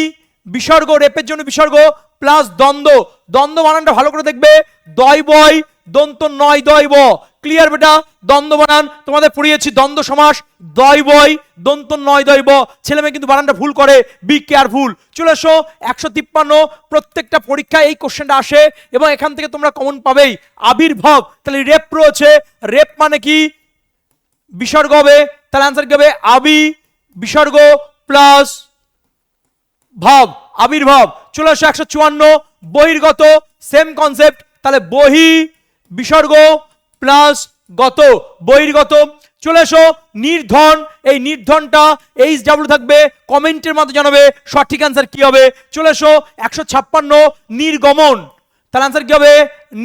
বিসর্গ, রেপের জন্য বিসর্গ প্লাস দ্বন্দ্ব। দ্বন্দ্ব বানানটা ভালো করে দেখবে, দয়বয় দন্ত নয় দয়ব। ক্লিয়ার বেটা? দ্বন্দ্ব বানান তোমাদের পড়িয়েছি, দ্বন্দ্ব সমাস, দয়বয় দন্ত নয় দয়ব। ছেলে মেয়ে কিন্তু বানানটা ভুল করে, বি কেয়ারফুল। চলে এসো 153, প্রত্যেকটা পরীক্ষায় এই কোশ্চেনটা আসে এবং এখান থেকে তোমরা কমন পাবেই। আবির্ভাব, তাহলে রেপ রয়েছে, রেপ মানে কি বিসর্গ হবে, তাহলে অ্যান্সার কি হবে, আবি বিসর্গ প্লাস ভাব, আবির্ভাব। চলে আসো 154 বহির্গত, সেম কনসেপ্ট, তাহলে বহি বিসর্গ প্লাস গত, বহির্গত। চলে এসো নির্ধন, এই নির্ধনটা এইচ ডাব্লিউ থাকবে, কমেন্টের মাধ্যমে জানাবে সঠিক অ্যান্সার কি হবে। চলে এসো 156 নির্গমন, তাহলে অ্যান্সার কি হবে,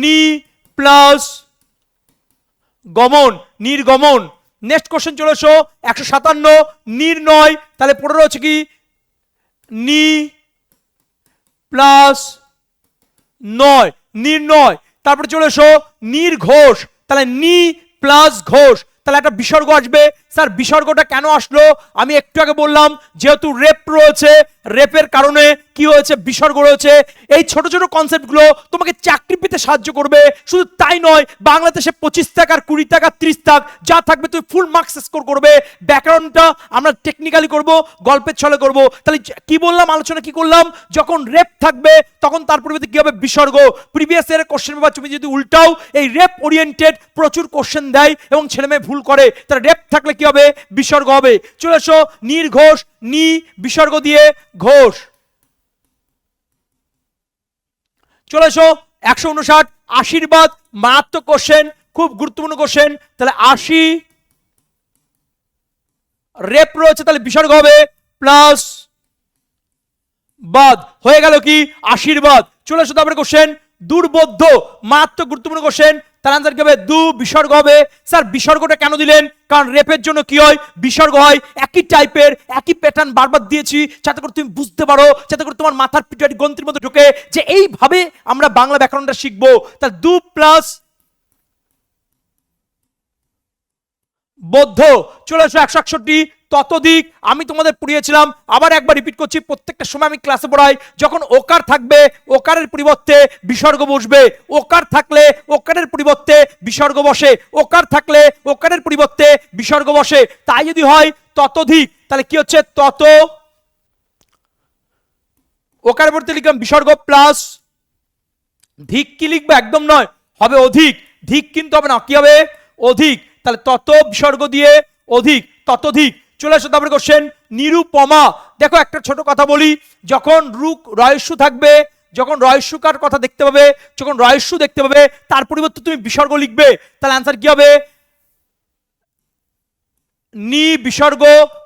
নি প্লাস গমন, নির্গমন। নেক্সট কোশ্চেন চলে এসো 157 নির্ণয়, তাহলে পড়ে রয়েছে কি, নি প্লাস নয়, নির্ণয়। তারপরে চলে এসো নির্ঘোষ, তাহলে নি প্লাস ঘোষ, তাহলে একটা বিসর্গ আসবে। স্যার বিসর্গটা কেন আসলো, আমি একটু আগে বললাম, যেহেতু রেপ রয়েছে, রেপের কারণে কি হয়েছে, বিসর্গ রয়েছে। এই ছোট ছোট কনসেপ্টগুলো তোমাকে চাকরি পেতে সাহায্য করবে। শুধু তাই নয়, বাংলাদেশে 25 টাকা 20 টাকা 30 টাকা যা থাকবে তুমি ফুল মার্কস স্কোর করবে। ব্যাকরণটা আমরা টেকনিক্যালি করব, গল্পের ছলে করব। তাহলে কি বললাম, আলোচনা কি করলাম, যখন রেপ থাকবে তখন তার পরিবর্তে কি হবে, বিসর্গ। প্রিভিয়াস ইয়ারের কোশ্চেন পেপার তুমি যদি উল্টাও, এই রেপ ওরিয়েন্টেড প্রচুর কোশ্চেন দেয় এবং ছেলেমেয়ে ভুল করে, তাহলে রেপ থাকলে কি হবে, বিসর্গ হবে। চলে এসো নির্ঘোষ, নি বিসর্গ দিয়ে ঘোষ। চলে এসো 159 আশীর্বাদ, মারাত্মক কোশ্চেন, খুব গুরুত্বপূর্ণ কোশ্চেন। তাহলে আশি রেপ রয়েছে, তাহলে বিসর্গ হবে প্লাস বাদ, হয়ে গেল কি আশীর্বাদ। চলে এসো তারপরে কোশ্চেন দুর্বোধ্য, মারাত্মক গুরুত্বপূর্ণ কোশ্চেন, তার আনসার কি হবে, দু বিসর্গ হবে। স্যার বিসর্গটা কেন দিলেন, কারণ রেপের জন্য কি হয়, বিসর্গ হয়। একই টাইপের একই প্যাটার্ন বারবার দিয়েছি যাতে করে তুমি বুঝতে পারো, যাতে করে তোমার মাথার পিটারি গ্রন্থির মধ্যে ঢোকে যে এইভাবে আমরা বাংলা ব্যাকরণটা শিখবো। তাহলে দু প্লাস বদ্ধ। চলে এসো 161 ততোধিক, আমি তোমাদের পড়িয়েছিলাম, আবার একবার রিপিট করছি, প্রত্যেকটা সময় আমি ক্লাসে পড়াই, যখন ওকার থাকবে ওকারের পরিবর্তে বিসর্গ বসবে, ওকার থাকলে ওকারের পরিবর্তে বিসর্গ বসে, ওকার থাকলে ওকারের পরিবর্তে বিসর্গ বসে। তাই যদি হয় ততোধিক, তাহলে কি হচ্ছে, তত ওকারের পরিবর্তে লিখলাম বিসর্গ প্লাস ধিক, কি লিখবে, একদম নয়, হবে অধিক, ধিক কিন্তু হবে না, কি হবে, অধিক। তাহলে তত বিসর্গ দিয়ে অধিক, ততোধিক। চলে আসো তারপরে কোশ্চেন নিরুপমা। দেখো একটা ছোট কথা বলি, যখন রুক রয়স্যু থাকবে, যখন রয়স্যুকার কথা দেখতে পাবে, যখন রয়স্যু দেখতে পাবে, তার পরিবর্তে তুমি বিসর্গ লিখবে, তাহলে আনসার কি হবে, নি বিসর্গ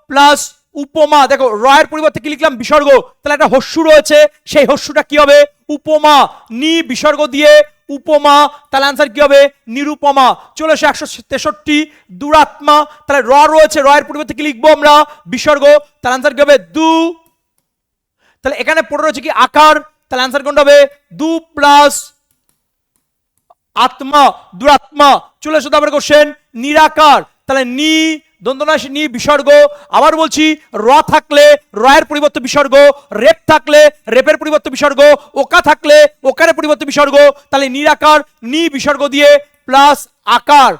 প্লাস উপমা। দেখো রয়ের পরিবর্তে কি লিখলাম, বিসর্গ, তাহলে একটা হস্যু রয়েছে, সেই হস্যুটা কি হবে, উপমা, নি বিসর্গ দিয়ে উপমা, তাহলে আনসার কি হবে, নিরুপমা। চলে এসে 163 দুরাত্মা, তাহলে র রয়েছে, রয়ের পরিবর্তে কি লিখবো আমরা, বিসর্গ, তাহলে আনসার কি হবে, দু। তাহলে এখানে পড়ে রয়েছে কি আকার, তাহলে আনসার কোনটা হবে, দু প্লাস আত্মা, দুরাত্মা। চলে এসো তারপরে কোশ্চেন নিরাকার, তাহলে নি দন্তনাশ নি বিসর্গ। আবার বলছি, র থাকলে রয়ের পরিবর্তে বিসর্গ, রেপ থাকলে রেপের পরিবর্তে বিসর্গ, ওকা থাকলে ওকারের পরিবর্তে বিসর্গ, তাহলে নিরাকার, নি বিসর্গ দিয়ে প্লাস আকার,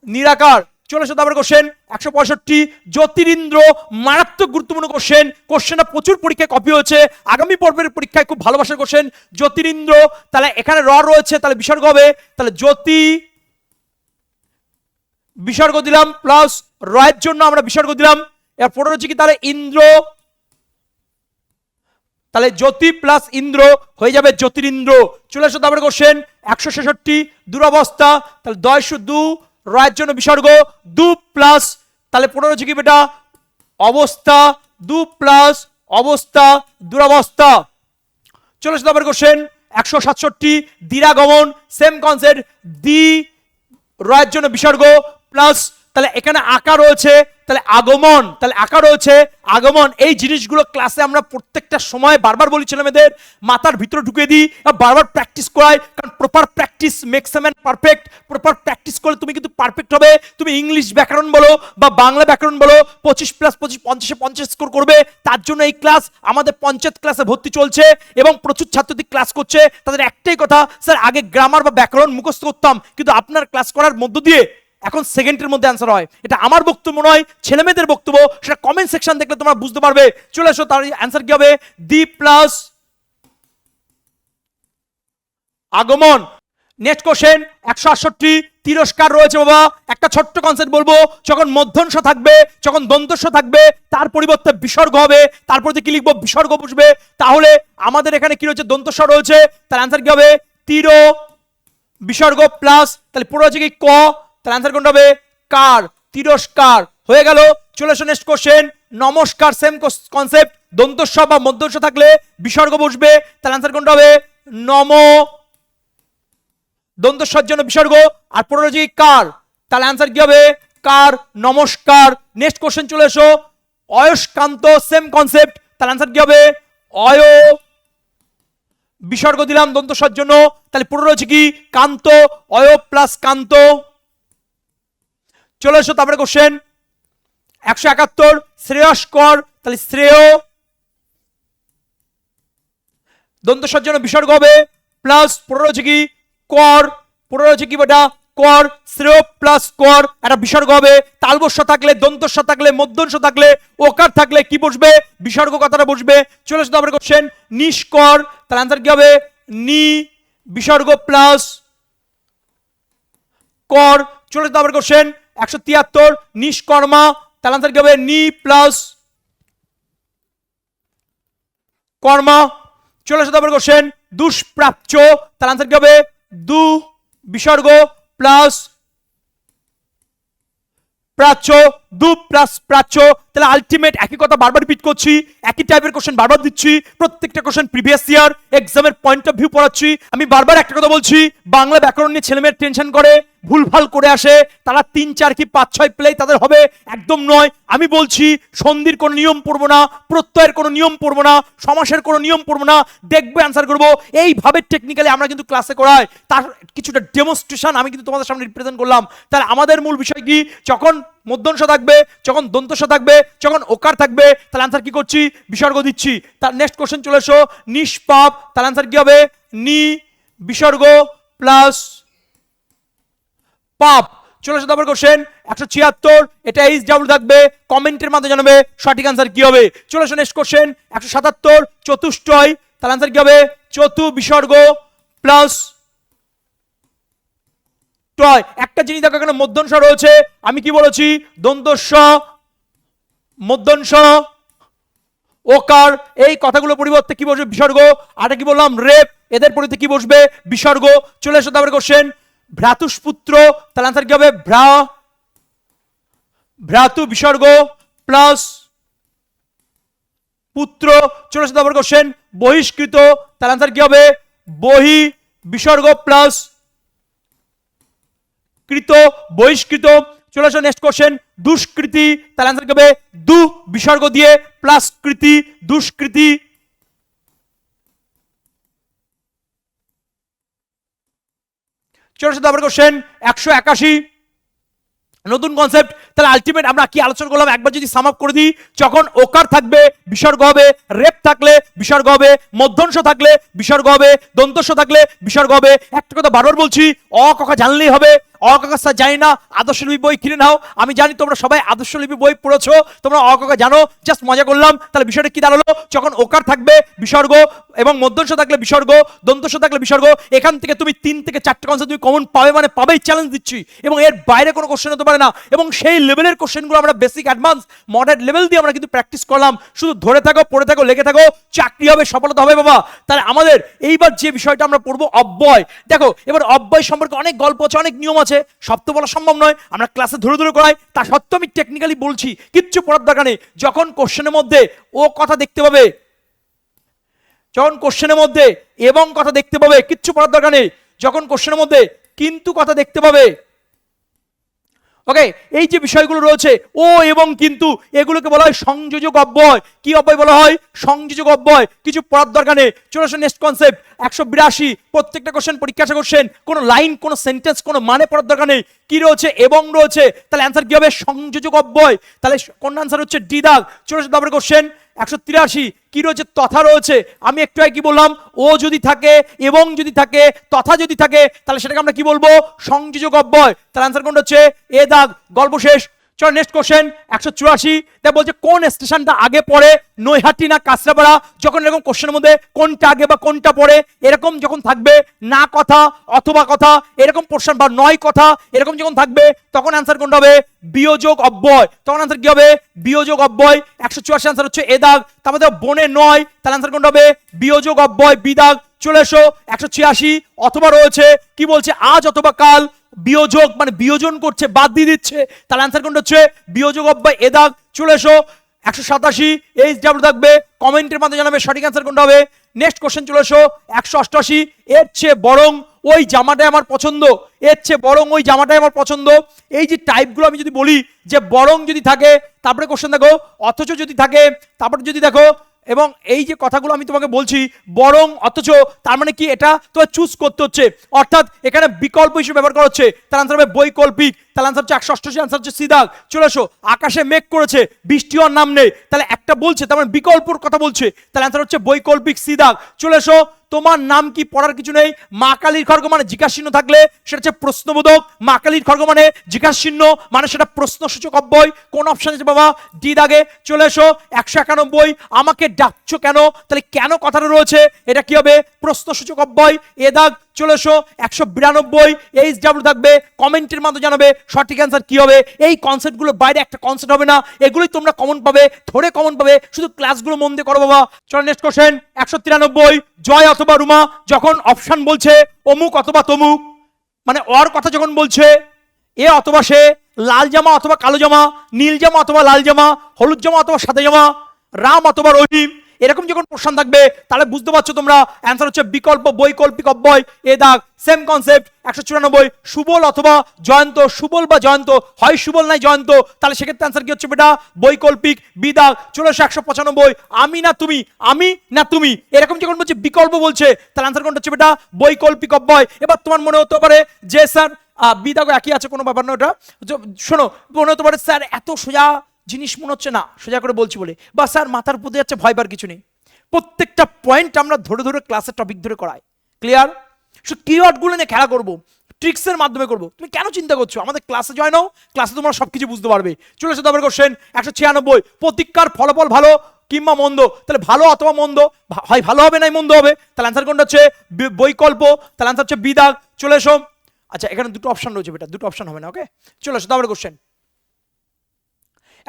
নিরাকার। চলে এসো তারপরে কোশ্চেন 165 জ্যোতিরিন্দ্র, মারাত্মক গুরুত্বপূর্ণ কোশ্চেন, কোশ্চেনটা প্রচুর পরীক্ষায় কপি হয়েছে, আগামী পর্বের পরীক্ষায় খুব ভালোবাসার কোশ্চেন। জ্যোতিরিন্দ্র, তাহলে এখানে র রয়েছে, তাহলে বিসর্গ হবে, তাহলে জ্যোতি বিসর্গ দিলাম প্লাস রয়ের জন্য আমরা বিসর্গ দিলাম। এর পরে হচ্ছে কি, তাহলে ইন্দ্র, তাহলে জ্যোতি প্লাস ইন্দ্র হয়ে যাবে জ্যোতিরিন্দ্র। চলে আসো তারপরে কোশ্চেন 166 দুরবস্থা, তাহলে দয়সু দু রয়ের জন্য বিসর্গ দু প্লাস, তাহলে 15 হচ্ছে কি বেটা অবস্থা, দু প্লাস অবস্থা দুরবস্থা। চলে আসতে হবে কোশ্চেন 167 দিরাগমন, সেম কনসেপ্ট, দি রয়ের জন্য বিসর্গ প্লাস, তাহলে এখানে আকার রয়েছে, তাহলে আগমন, তাহলে আকার রয়েছে আগমন। এই জিনিসগুলো ক্লাসে আমরা প্রত্যেকটা সময় বারবার বলি ছেলেমেয়েদের মাথার ভিতরে ঢুকিয়ে দিই, বারবার প্র্যাকটিস করাই, কারণ proper practice makes a man perfect. Proper practice করলে তুমি কিন্তু পারফেক্ট হবে। তুমি ইংলিশ ব্যাকরণ বলো বা বাংলা ব্যাকরণ বলো 25 প্লাস 25 50-এ 50 স্কোর করবে। তার জন্য এই ক্লাস আমাদের পঞ্চায়েত ক্লাসে ভর্তি চলছে এবং প্রচুর ছাত্রছাত্রী ক্লাস করছে। তাদের একটাই কথা, স্যার আগে গ্রামার বা ব্যাকরণ মুখস্থ করতাম, কিন্তু আপনার ক্লাস করার মধ্য দিয়ে এখন সেকেন্ডের মধ্যে অ্যান্সার হয়। এটা আমার বক্তব্য নয়, ছেলেমেয়েদের বক্তব্য, সেটা কমেন্ট সেকশন দেখলে তোমরা বুঝতে পারবে। চলে এসো, তার অ্যান্সার কি হবে দি প্লাস আগমন। নেক্সট কোশ্চেন 168 তিরস্কার রয়েছে বাবা। একটা ছোট্ট কনসেপ্ট বলবো, যখন মধ্যংশ থাকবে, যখন দন্তস্ব থাকবে, তার পরিবর্তে বিসর্গ হবে, তারপর কি লিখবো বিসর্গ বসবে। তাহলে আমাদের এখানে কি রয়েছে দন্তস্ব রয়েছে, তার অ্যান্সার কি হবে তির বিসর্গ প্লাস, তাহলে পুরো হচ্ছে কি ক, তার অ্যান্সার কোনটা হবে কার, তিরস্কার হয়ে গেল। চলে আসো নেক্সট কোশ্চেন নমস্কার, সেম কনসেপ্ট, দন্তস্ব বা মধ্যস্ব থাকলে বিসর্গ বসবে, তার অ্যান্সার কোনটা হবে নম, দন্তস্বর জন্য বিসর্গ, আর পুরো হচ্ছে কি কার, তাহলে অ্যান্সার কি হবে কার নমস্কার। নেক্সট কোশ্চেন চলে এসো অয়স্কান্ত, সেম কনসেপ্ট, তার অ্যান্সার কি হবে অয়, বিসর্গ দিলাম দন্তস্বর জন্য, তাহলে পুরো রয়েছে কি কান্ত, অয় প্লাস কান্ত। চলে এসো তারপরে কোশ্চেন 171 শ্রেয়স্কর, তাহলে শ্রেয় দন্তস্বর জন্য বিসর্গ হবে প্লাস পুরো রয়েছে কি কর, পুরো রয়েছে কি বেটা কর, শ্রেয় প্লাস কর, একটা বিসর্গ হবে। তালবস্য থাকলে, দন্তস্ব থাকলে, মধ্যংশ থাকলে, ওকার থাকলে কি বসবে বিসর্গ কথাটা বসবে। চলে আসো তারপরে কোশ্চেন নিষ্কর, তার অ্যান্সার কি হবে নি বিসর্গ প্লাস কর। চলে আসো তারপরে কোশ্চেন 173 নিষ্কর্মা, তার অ্যান্সার কি হবে নি প্লাস কর্মা। চলে আসো তারপরে কোশ্চেন দুষ্প্রাপ্য, তার অ্যান্সার কি হবে দু বিসর্গ প্লাস প্রাচ্য, দু প্লাস প্রাচ্য। তাহলে আলটিমেট একই কথা বারবার রিপিট করছি, একই টাইপের কোশ্চেন বারবার দিচ্ছি, প্রত্যেকটা কোশ্চেন প্রিভিয়াস ইয়ার এক্সামের পয়েন্ট অফ ভিউ পড়াচ্ছি। আমি বারবার একটা কথা বলছি, বাংলা ব্যাকরণ নিয়ে ছেলেমেয়ের টেনশন করে, ভুলভাল করে আসে, তারা 3 4 কি 5 6 প্লেই তাদের হবে, একদম নয়। আমি বলছি সন্ধির কোনো নিয়ম পড়বো না, প্রত্যয়ের কোনো নিয়ম পড়বো না, সমাসের কোনো নিয়ম পড়বো না, দেখবে অ্যান্সার করবো। এইভাবে টেকনিক্যালি আমরা কিন্তু ক্লাসে করাই, তার কিছুটা ডেমনস্ট্রেশন আমি কিন্তু তোমাদের সামনে রিপ্রেজেন্ট করলাম। তাহলে আমাদের মূল বিষয় কি, যখন মধ্যংশ থাকবে, যখন দন্তস্ব থাকবে, যখন ওকার থাকবে, তাহলে অ্যান্সার কি করছি বিসর্গ দিচ্ছি। তার নেক্সট কোশ্চেন চলে এসো নিষ্পাপ, তার অ্যান্সার কি হবে নি বিসর্গ প্লাস পাপ। চলে এসো তারপর কোশ্চেন 176, এটা এইচ ডাব্লিউ থাকবে, কমেন্টের মাধ্যমে জানাবে সঠিক অ্যান্সার কি হবে। চলে এসো নেক্সট কোশ্চেন 177 চতুষ্টয়, তার অ্যান্সার কি হবে চতু বিসর্গ প্লাস টয়। একটা জিনিস দেখো এখানে মধ্যংশ রয়েছে, আমি কি বলেছি দন্তস্ব মধ্যংশ ওকার, এই কথাগুলো পরিবর্তে কি বসবে বিসর্গ। আর কি বললাম রেপ, এদের পরিবর্তে কি বসবে বিসর্গ। চলে এসো তারপরে কোশ্চেন ভ্রাতুষ্পুত্র, তাহলে অ্যান্সার কি হবে ভ্রাতু বিসর্গ প্লাস পুত্র। চলে এসো তারপরে কোশ্চেন বহিষ্কৃত, তাহলে অ্যান্সার কি হবে বহি বিসর্গ প্লাস কৃত বহিষ্কৃত। চলে আসো নেক্সট কোশ্চেন দুষ্কৃতি, তাহলে অ্যান্সার কি হবে দু বিসর্গ দিয়ে প্লাস কৃতি দুষ্কৃতি। চলে আসো তারপরে কোশ্চেন 181 নতুন কনসেপ্ট। তাহলে আলটিমেট আমরা কি আলোচনা করলাম একবার যদি সাম আপ করে দিই, যখন ওকার থাকবে বিসর্গ হবে, রেপ থাকলে বিসর্গ হবে, মধ্যংশ থাকলে বিসর্গ হবে, দন্তস্ব থাকলে বিসর্গ হবে। একটা কথা বারবার বলছি, অ ক জানলেই হবে, অ ক স্যার জানি না, আদর্শলিপি বই কিনে নাও। আমি জানি তোমরা সবাই আদর্শলিপি বই পড়েছো, তোমরা অ ক জানো, জাস্ট মজা করলাম। তাহলে বিষয়টা কি দাঁড়ালো, যখন ওকার থাকবে বিসর্গ এবং মধ্যংশ থাকলে বিসর্গ, দন্তস্ব থাকলে বিসর্গ, এখান থেকে তুমি 3 থেকে 4টে কনসেপ্ট তুমি কমন পাবে, মানে পাবেই, চ্যালেঞ্জ দিচ্ছি। এবং এর বাইরে কোনো কোশ্চেন হতে পারে না, এবং সেই লেভেলের কোশ্চেনগুলো আমরা বেসিক অ্যাডভান্স মডারেট লেভেল দিয়ে আমরা কিন্তু প্র্যাকটিস করলাম। শুধু ধরে থাকো, পড়ে থাকো, লেগে থাকো, চাকরি হবে, সফলতা হবে বাবা। তাহলে আমাদের এইবার যে বিষয়টা আমরা পড়বো অব্যয়। দেখো এবার অব্যয় সম্পর্কে অনেক গল্প আছে, অনেক নিয়ম আছে। আছে, সব তো বলা সম্ভব নয়, আমরা ক্লাসে ধরে ধরে করাই, তা সত্ত্বেও আমি টেকনিক্যালি বলছি, কিচ্ছু পড়ার দরকার নেই। যখন কোশ্চেনের মধ্যে ও কথা দেখতে পাবে, যখন কোশ্চেনের মধ্যে এবং কথা দেখতে পাবে, কিচ্ছু পড়ার দরকার নেই। যখন কোশ্চেনের মধ্যে কিন্তু কথা দেখতে পাবে, ওকে, এই যে বিষয়গুলো রয়েছে ও এবং কিন্তু, এগুলোকে বলা হয় সংযোজক অব্যয়। কি অব্যয় বলা হয়? সংযোজক অব্যয়। কিছু পড়ার দরকার নেই। চলে আসুন নেক্সট কনসেপ্ট 182। প্রত্যেকটা কোশ্চেন পরীক্ষা কোশ্চেন, কোনো লাইন, কোনো সেন্টেন্স, কোনো মানে পড়ার দরকার নেই। কি রয়েছে? এবং রয়েছে, তাহলে অ্যান্সার কি হবে? সংযোজক অব্যয়। তাহলে কোন অ্যান্সার হচ্ছে ডি দাগ। চলে আসুন তারপরে কোশ্চেন 183। কি রয়েছে? তথা রয়েছে। আমি একটু আগে কি বললাম? ও যদি থাকে, এবং যদি থাকে, তথা যদি থাকে, তাহলে সেটাকে আমরা কি বলবো? সংযোজক অব্যয়। তাহলে অ্যান্সার কোনটা হচ্ছে এ দাগ। গল্প শেষ। চলো নেক্সট কোশ্চেন 184। তা বলছে কোন স্টেশনটা আগে পড়ে, নৈহাটি না কাঁচরাপাড়া? যখন এরকম কোশ্চেনের মধ্যে কোনটা আগে বা কোনটা পড়ে এরকম যখন থাকবে, না কথা অথবা কথা এরকম পোর্শন, বা নয় কথা এরকম যখন থাকবে, তখন অ্যান্সার কোনটা হবে? বিয়োজক অব্যয়। তখন অ্যান্সার কি হবে? বিয়োজক অব্যয়। 184 অ্যান্সার হচ্ছে এ দাগ। তার মধ্যে বনে নয়, তাহলে অ্যান্সার কোনটা হবে? বিয়োজক অব্যয়, বি দাগ। চলে এসো 186। অথবা রয়েছে, কি বলছে? আজ অথবা কাল, বিয়োজক মানে বিয়োজন করছে, বাদ দিয়ে দিচ্ছে, তাহলে অ্যান্সার কোনটা হচ্ছে? বিয়োজক অব্যয়, এ দাগ। চলে এসো 187। এইচ ডাব্লিউ থাকবে, কমেন্টের মাধ্যমে জানাবে সঠিক অ্যান্সার কোনটা হবে। নেক্সট কোশ্চেন চলে এসো 188। এর চেয়ে বরং ওই জামাটাই আমার পছন্দ, এর চেয়ে বরং ওই জামাটাই আমার পছন্দ। এই যে টাইপগুলো আমি যদি বলি, যে বরং যদি থাকে, তারপরে কোশ্চেন দেখো, অথচ যদি থাকে, তারপরে যদি দেখো, এবং এই যে কথাগুলো আমি তোমাকে বলছি, বরং অথচ, তার মানে কি? এটা তোমার চুজ করতে হচ্ছে, অর্থাৎ এখানে বিকল্প হিসেবে ব্যবহার করা হচ্ছে। তার আনসার হবে বৈকল্পিক। তাহলে আনসার হচ্ছে 188, আনসার হচ্ছে সিদাগ। চলে আসো। আকাশে মেঘ করেছে, বৃষ্টি হওয়ার নাম নেই, তাহলে একটা বলছে, তার মানে বিকল্পর কথা বলছে, তাহলে আনসার হচ্ছে বৈকল্পিক, সিদাগ। চলে এসো। তোমার নাম কি? পড়ার কিছু নেই। মা কালীর খড়গ মানে জিজ্ঞাসা চিহ্ন থাকলে সেটা হচ্ছে প্রশ্নবোধক, মা কালীর খড়গ মানে জিজ্ঞাসা চিহ্ন মানে সেটা প্রশ্নসূচক অব্যয়। কোন অপশন আছে বাবা? ডি দাগে। চলে এসো 191। আমাকে ডাকছো কেন? তাহলে কেন কথাটা রয়েছে, এটা কি হবে? প্রশ্নসূচক অব্যয়, এ দাগ। চলে এসো 192। এইচ ডাব্লিউ থাকবে, কমেন্টের মাধ্যমে জানাবে সঠিক অ্যান্সার কি হবে। এই কনসেপ্টগুলোর বাইরে একটা কনসেপ্ট হবে না, এগুলোই তোমরা কমন পাবে, ধরে কমন পাবে, শুধু ক্লাসগুলো মন দিয়ে করো বাবা। চলো নেক্সট কোশ্চেন 193। জয় অথবা রুমা যখন অপশন বলছে অমুক অথবা তমুক, মানে ওর কথা যখন বলছে, এ অথবা সে, লাল জামা অথবা কালো জামা, নীল জামা অথবা লাল জামা, হলুদ জামা অথবা সাদা জামা, রাম অথবা রহিম, এরকম যখন প্রশ্ন থাকবে, তাহলে বুঝতে পারছো তোমরা অ্যান্সার হচ্ছে বিকল্প, বৈকল্পিক অব্যয়, এ দাগ। Same concept 194। সুবল অথবা জয়ন্ত, সুবল বা জয়ন্ত, হয় সুবল নাই জয়ন্ত, তাহলে সেক্ষেত্রে অ্যান্সার কি হচ্ছে বেটা? বৈকল্পিক, বি দাগ। চলে এসো 195। আমি না তুমি, আমি না তুমি, এরকম যখন বলছে বিকল্প বলছে, তাহলে অ্যান্সার কোনটা হচ্ছে বেটা? বৈকল্পিক অব্যয়। এবার তোমার মনে হতে পারে যে স্যার বিদাগ একই আছে, কোনো ব্যাপার না ওটা। শোনো, মনে হতে পারে স্যার এত সোজা জিনিস মনে হচ্ছে না, সোজা করে বলছি বলে, বা স্যার মাথার উপর যাচ্ছে, ভয় পাওয়ার কিছু নেই। প্রত্যেকটা পয়েন্ট আমরা ধরে ধরে ক্লাসের টপিক ধরে করাই। ক্লিয়ার? শুধু কিওয়ার্ডগুলো নিয়ে খেলা করবো, ট্রিক্সের মাধ্যমে করবো। তুমি কেন চিন্তা করছো? আমাদের ক্লাসে জয়েন হও, ক্লাসে তোমরা সবকিছু বুঝতে পারবে। চলে এসো তারপরে কোশ্চেন 196। প্রতিজ্ঞার ফলাফল ভালো কিংবা মন্দ, তাহলে ভালো অথবা মন্দ, হয় ভালো হবে নাই মন্দ হবে, তাহলে অ্যান্সার কোনটা হচ্ছে? বৈকল্প, তাহলে অ্যান্সার হচ্ছে বি দাগ। চলে এসো। আচ্ছা, এখানে দুটো অপশন রয়েছে বেটা, দুটো অপশন হবে না। ওকে, চলে এসো তারপরে কোশ্চেন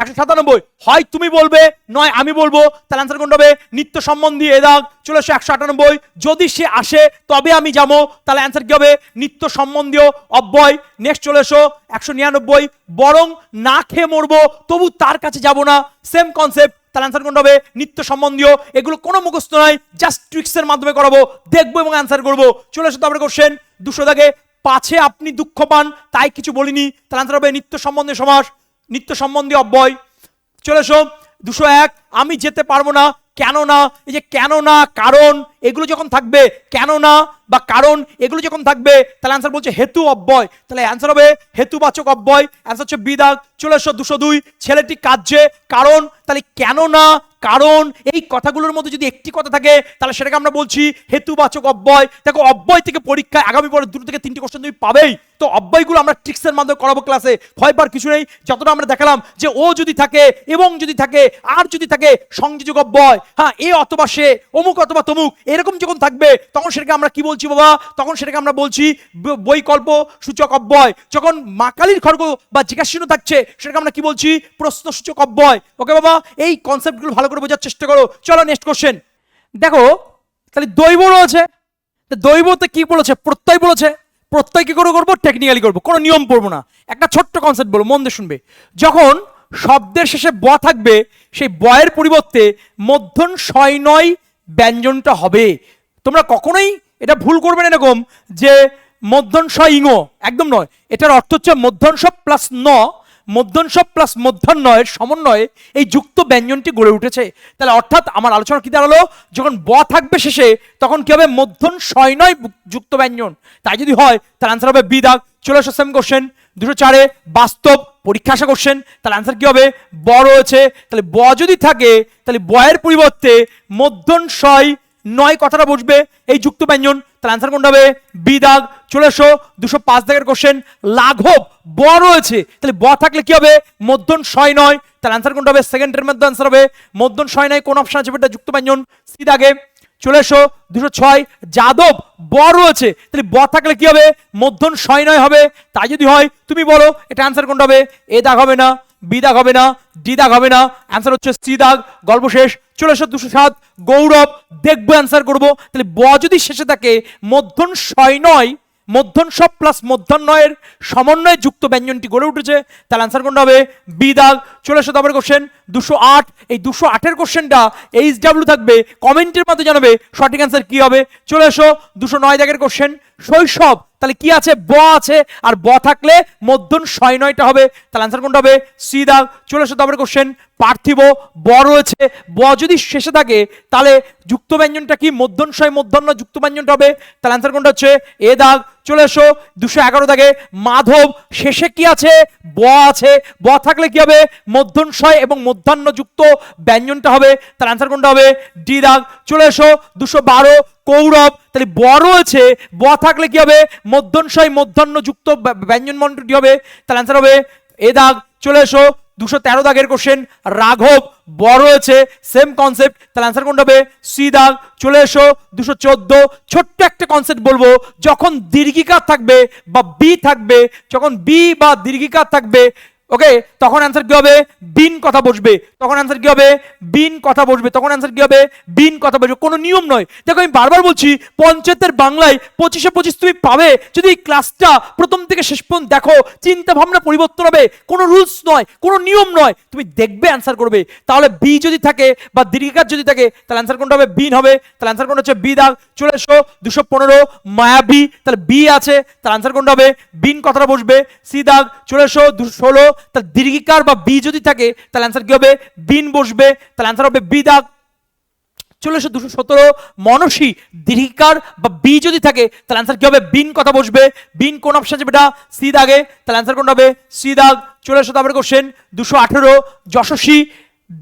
197। হয় তুমি বলবে নয় আমি বলবো, তাহলে অ্যান্সার কোনটা হবে? নিত্য সম্বন্ধী, এ দাগ। চলে এসো 198। যদি সে আসে তবে আমি যাবো, তাহলে অ্যান্সার কি হবে? নিত্য সম্বন্ধীয় অব্যয়। নেক্সট চলে এসো 199। বরং না খেয়ে মরবো তবু তার কাছে যাব না, সেম কনসেপ্ট, তাহলে অ্যান্সার কোনটা হবে? নিত্য সম্বন্ধীয়। এগুলো কোনো মুখস্থ নয়, জাস্ট ট্রিক্সের মাধ্যমে করাবো, দেখবো এবং অ্যান্সার করবো। চলে এসো তারপরে কোশ্চেন 200 দাগে। পাছে আপনি দুঃখ পান তাই কিছু বলিনি, তাহলে অ্যান্সার হবে নিত্য সম্বন্ধীয় সমাস, নিত্য সম্বন্ধী অব্যয়। চলে এসো 201। আমি যেতে পারবো না কেন না, এই যে কেন না, কারণ, এগুলো যখন থাকবে, কেন না বা কারণ এগুলো যখন থাকবে, তাহলে অ্যান্সার বলছে হেতু অব্যয়, তাহলে অ্যান্সার হবে হেতুবাচক অব্যয়, অ্যান্সার হচ্ছে বি দাগ। চলে এসো 202। ছেলেটি কাঁদছে কারণ, তাহলে কেন না, কারণ, এই কথাগুলোর মধ্যে যদি একটি কথা থাকে, তাহলে সেটাকে আমরা বলছি হেতুবাচক অব্যয়। দেখো, অব্যয় থেকে পরীক্ষায় আগামী পরে 2 থেকে 3টি কোশ্চেন তুমি পাবেই। তো অব্যয়গুলো আমরা ট্রিক্সের মাধ্যমে করাবো ক্লাসে, ভয় পাওয়ার কিছু নেই। যতটা আমরা দেখালাম যে ও যদি থাকে, এবং যদি থাকে, আর যদি থাকে সংযোজক অব্যয়, হ্যাঁ, এ অথবা সে, অমুক অথবা তমুক, এরকম যখন থাকবে, তখন সেটাকে আমরা কি বলছি বাবা? তখন সেটাকে আমরা বলছি বৈকল্প সূচক অব্যয়। যখন মা কালীর খড়গ বা জিজ্ঞাসা চিহ্ন থাকছে, সেটাকে আমরা কি বলছি? প্রশ্নসূচক অব্যয়। ওকে বাবা, এই কনসেপ্টগুলো ভালো করে বোঝার চেষ্টা করো। চলো নেক্সট কোশ্চেন দেখো। তাহলে দৈব রয়েছে, দৈবতে কি বলেছে? প্রত্যয় বলেছে। প্রত্যয় কি করে করবো, টেকনিক্যালি করবো, কোনো নিয়ম পড়বো না। একটা ছোট্ট কনসেপ্ট বলবো, মন দিয়ে শুনবে। যখন শব্দের শেষে ব থাকবে, সেই বয়ের পরিবর্তে মধ্যন শয় নয় ব্যঞ্জনটা হবে। তোমরা কখনোই এটা ভুল করবে না এরকম যে মধ্যন স ইঙ, একদম নয়। এটার অর্থ হচ্ছে মধ্যন স প্লাস ন, মধ্যন স প্লাস মধ্যাহ্নয়ের সমন্বয়ে এই যুক্ত ব্যঞ্জনটি গড়ে উঠেছে। তাহলে অর্থাৎ আমার আলোচনা কি দাঁড়ালো, যখন ব থাকবে শেষে তখন কি হবে, মধ্যন শয় নয় যুক্ত ব্যঞ্জন। তাই যদি হয় তার আনসার হবে বি দাগ। চলে আসো সেম কোশ্চেন 204-এ, বাস্তব পরীক্ষা আসা কোশ্চেন। তাহলে আনসার কি হবে, ব রয়েছে। তাহলে ব যদি থাকে তাহলে বয়ের পরিবর্তে মধ্যন শয় নয় কথাটা বসবে এই যুক্ত ব্যঞ্জন। তাহলে আনসার কোনটা হবে, বি দাগ। চলে এসো 205 দাগের কোশ্চেন, লাঘব ব রয়েছে, তাহলে ব থাকলে কি হবে, মধ্যন শয় নয়। তাহলে আনসার কোনটা হবে, সেকেন্ডের মধ্যে আনসার হবে মধ্যন শয় নয়। কোন অপশন আছে বেটা, যুক্ত ব্যঞ্জন, সি দাগে। চলে এসো 206, যাদব ব রয়েছে, তাহলে ব থাকলে কি হবে, মধ্যন শয় নয় হবে। তাই যদি হয় তুমি বলো এটা আনসার কোনটা হবে, এ দাগ হবে না, বি দাগ হবে না, ডি দাগ হবে না, অ্যান্সার হচ্ছে সি দাগ। গল্প শেষ। চলে এসো 207, গৌরব, দেখবো অ্যান্সার করবো। তাহলে ব যদি শেষে থাকে মধ্যন শয় নয়, মধ্যন স প্লাস মধ্যাহ্নয়ের সমন্বয়ে যুক্ত ব্যঞ্জনটি গড়ে উঠেছে। তাহলে আনসার কোনটা হবে, বি দাগ। চলে এসো তারপরে কোশ্চেন 208, এই 208-এর কোশ্চেনটা এইচডব্লিউ থাকবে, কমেন্টের মধ্যে জানাবে সঠিক অ্যান্সার কি হবে। চলে এসো 209 দাগের কোশ্চেন, শৈশব, তাহলে কি আছে, ব আছে, আর ব থাকলে মধ্যন শয় নয়টা হবে। তাহলে আনসার কোনটা হবে, সি দাগ। চলে এসো তারপরে কোশ্চেন, পার্থিব ব রয়েছে, ব যদি শেষে থাকে তাহলে যুক্ত ব্যঞ্জনটা কি, মধ্যন শয় মধ্যাহ্ন যুক্ত ব্যঞ্জনটা হবে। তাহলে আনসার কোনটা হচ্ছে এ দাগ। চলে এসো 211 দাগে, মাধব, শেষে কি আছে, ব আছে, ব থাকলে কি হবে, মধ্যন শয় এবং মধ্যাহ্ন যুক্ত ব্যঞ্জনটা হবে। তাহলে আনসার কোনটা হবে, ডি দাগ। চলে এসো 212, কৌরব, তাহলে ব রয়েছে, ব থাকলে কি হবে, মধ্যন শয় মধ্যাহ্ন যুক্ত ব্যঞ্জন মন্ত্রটি হবে। তাহলে আনসার হবে এ দাগ। চলে এসো 213 দাগের কোশ্চেন, রাঘব ব রয়েছে, সেম কনসেপ্ট। তাহলে আনসার কোনটা হবে, সি দাগ। চলে এসো 214, ছোট্ট একটা কনসেপ্ট বলবো, যখন দীর্ঘিকার থাকবে বা বি থাকবে, যখন বি বা দীর্ঘিকার থাকবে, ওকে, তখন অ্যান্সার কি হবে, বিন কথা বসবে। তখন অ্যান্সার কি হবে, বিন কথা বসবে। তখন অ্যান্সার কি হবে, বিন কথা বসবে। কোনো নিয়ম নয়। দেখো আমি বারবার বলছি, পঞ্চায়েতের বাংলায় 25-এ 25 তুমি পাবে যদি এই ক্লাসটা প্রথম থেকে শেষ পর্যন্ত দেখো। চিন্তা ভাবনা পরিবর্তন হবে, কোনো রুলস নয়, কোনো নিয়ম নয়, তুমি দেখবে অ্যান্সার করবে। তাহলে বি যদি থাকে বা দীর্ঘিকার যদি থাকে তাহলে অ্যান্সার কোনটা হবে, বিন হবে। তাহলে অ্যান্সার কোনটা হচ্ছে বি দাগ। চলে এসো 215, মায়াবী, তাহলে বি আছে, তাহলে অ্যান্সার কোনটা হবে, বিন কথাটা বসবে, সি দাগ। চলে এসো 216, তাহলে দীর্ঘিকার বা বি যদি থাকে তাহলে অ্যান্সার কি হবে, বিন বসবে। তাহলে অ্যান্সার হবে বি দাগ। চলে এসো 217, মনসী, দীর্ঘিকার বা বি যদি থাকে তাহলে অ্যান্সার কি হবে, বিন কথা বসবে। বিন কোন অপশন আছে বেটা, সি দাগে। তাহলে অ্যান্সার কোনটা হবে, সি দাগ। চলে এসো তারপরে কোশ্চেন 218, যশস্বী,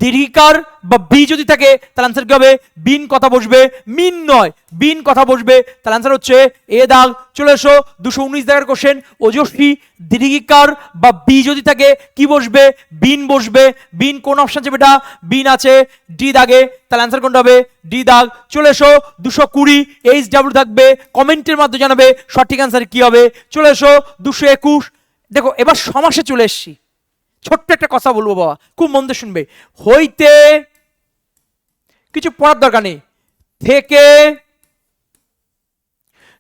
দীর্ঘিকার বা বি যদি থাকে তাহলে আনসার কি হবে, বিন কথা বসবে, মিন নয়, বিন কথা বসবে। তাহলে আনসার হচ্ছে এ দাগ। চলে এসো 219 দাগের কোশ্চেন, ওজস্বী, দীর্ঘিকার বা বি যদি থাকে কি বসবে, বিন বসবে। বিন কোন অপশন আছে বেটা, বিন আছে, ডি দাগে। তাহলে আনসার কোনটা হবে, ডি দাগ। চলে এসো 220, এইচ ডাব্লিউ থাকবে, কমেন্টের মাধ্যমে জানাবে সঠিক আনসার কি হবে। চলে এসো 221। দেখো এবার সমাসে চলে এসছি, ছোট্ট একটা কথা বলবো বাবা, খুব মন দিয়ে শুনবে। হইতে কিছু পড়ার দরকার নেই, থেকে,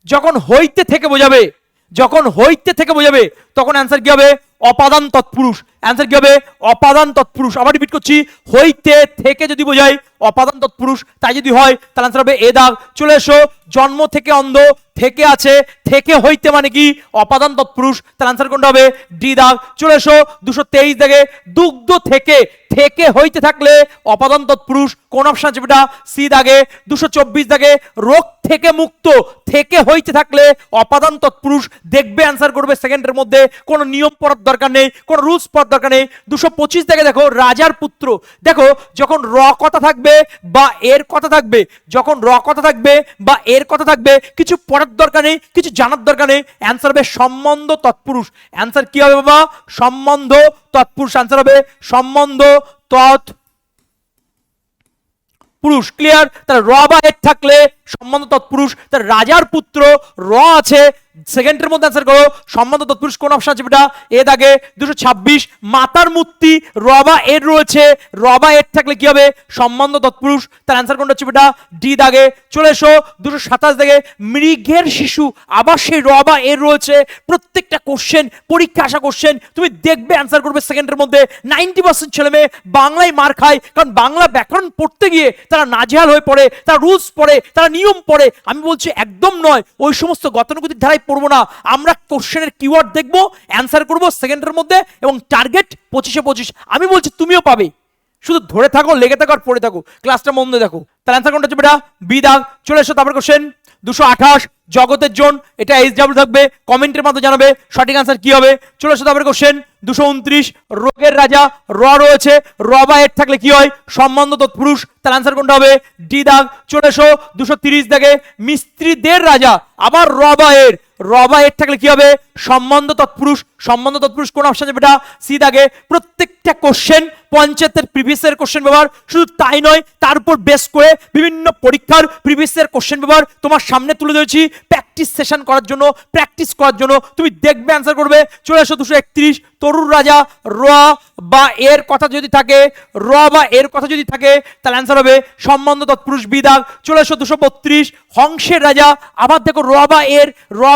যখন হইতে থেকে বোঝাবে, যখন হইতে থেকে বোঝাবে তখন অ্যান্সার কি হবে, অপাদান তৎপুরুষ। অ্যান্সার কি হবে, অপাদান তৎপুরুষ। আবার রিপিট করছি, হইতে থেকে যদি বোঝায় অপাদান তৎপুরুষ, তাই যদি হয় তাহলে অ্যান্সার হবে এ দাগ। চলে এসো, জন্ম থেকে অন্ধ, থেকে আছে, থেকে হইতে মানে কি, অপাদান তৎপুরুষ। তাহলে অ্যান্সার কোনটা হবে, ডি দাগ। চলে এসো 223 দাগে, দুগ্ধ থেকে, থেকে হইতে থাকলে অপাদান তৎপুরুষ। কোন অপশন আছে বেটা, সি দাগে। 224 দাগে, রোগ থেকে মুক্ত, থেকে হইতে থাকলে অপাদান তৎপুরুষ। দেখবে অ্যান্সার করবে সেকেন্ডের মধ্যে, কোনো নিয়ম পড়ার দরকার নেই, কোনো রুলস পড়ার দরকার নেই। 225 দাগে দেখো, রাজার পুত্র। দেখো যখন র কথা থাকবে বা এর কথা থাকবে, যখন র কথা থাকবে বা এর কথা থাকবে, কিছু পড়ার দরকার নেই, কিছু জানার দরকার নেই। অ্যান্সার হবে সম্বন্ধ তৎপুরুষ। অ্যান্সার কি হবে বাবা, সম্বন্ধ তৎপুরুষ। অ্যান্সার হবে সম্বন্ধ তৎপুরুষ। ক্লিয়ার? তাহলে র বা এর থাকলে সম্বন্ধ তৎপুরুষ। তাহলে রাজার পুত্র, র আছে, সেকেন্ডের মধ্যে অ্যান্সার করো। সম্বন্ধ তৎপুরুষ কোন অপশন আছে বেটা? এ দাগে 226। মাতার মূর্তি রবা এর রয়েছে, রবা এর থাকলে কি হবে? সম্বন্ধ তৎপুরুষ। তার অ্যান্সার কোনটা হচ্ছে বেটা? ডি দাগে। চলে এসো 227 দাগে মৃগের শিশু, আবার সেই রবা এর রয়েছে। প্রত্যেকটা কোশ্চেন পরীক্ষা আসা কোশ্চেন, তুমি দেখবে অ্যান্সার করবে সেকেন্ডের মধ্যে। 90% ছেলে মেয়ে বাংলায় মার খায়, কারণ বাংলা ব্যাকরণ পড়তে গিয়ে তারা নাজেহাল হয়ে পড়ে, তারা রুলস পড়ে, তারা নিয়ম পড়ে। আমি বলছি একদম নয়, ওই সমস্ত গতানুগতিক ধারায় পড়বো না। আমরা কোশ্চেনের কিওয়ার্ড দেখবো, অ্যান্সার করবো সেকেন্ডের মধ্যে, এবং টার্গেট 25-এ 25। আমি বলছি তুমিও পাবে, শুধু ধরে থাকো, লেগে থাকো আর পড়ে থাকো, ক্লাসটা মন দিয়ে দেখো। তার অ্যান্সার কোনটা হচ্ছে বেটা? বি দাগ। চলে এসো তারপর কোশ্চেন 228 জগতের জন, এটা এইচডব্লিউ থাকবে, কমেন্টের মাধ্যমে জানাবে সঠিক অ্যান্সার কি হবে। চলে এসো তারপরে কোশ্চেন 229 রোগের রাজা র রয়েছে, রবা এর থাকলে কি হয়? সম্বন্ধ তৎপুরুষ। তার অ্যান্সার কোনটা হবে? ডি দাগ। চলে এসো 230 দাগে মিস্ত্রিদের রাজা, আবার রবা এর, রবা এর থাকলে কি হবে? সম্বন্ধ তৎপুরুষ। সম্বন্ধ তৎপুরুষ কোন অপশন আছে বেটা? সি দাগে। প্রত্যেকটা কোশ্চেন পঞ্চায়েতের প্রিভিয়াস এর কোশ্চেন ব্যবহার, শুধু তাই নয় তার উপর বেস করে বিভিন্ন পরীক্ষার প্রিভিয়াস এর কোশ্চেন ব্যবহার তোমার সামনে তুলে ধরেছি প্র্যাকটিস সেশন করার জন্য, প্র্যাকটিস করার জন্য। তুমি দেখবে অ্যান্সার করবে। চলে এসো 231 তরুর রাজা র বা এর কথা যদি থাকে, র বা এর কথা যদি থাকে, তাহলে অ্যান্সার হবে সম্বন্ধ তৎপুরুষ বিদাগ। চলে এসো 232 হংসের রাজা, আবার দেখো র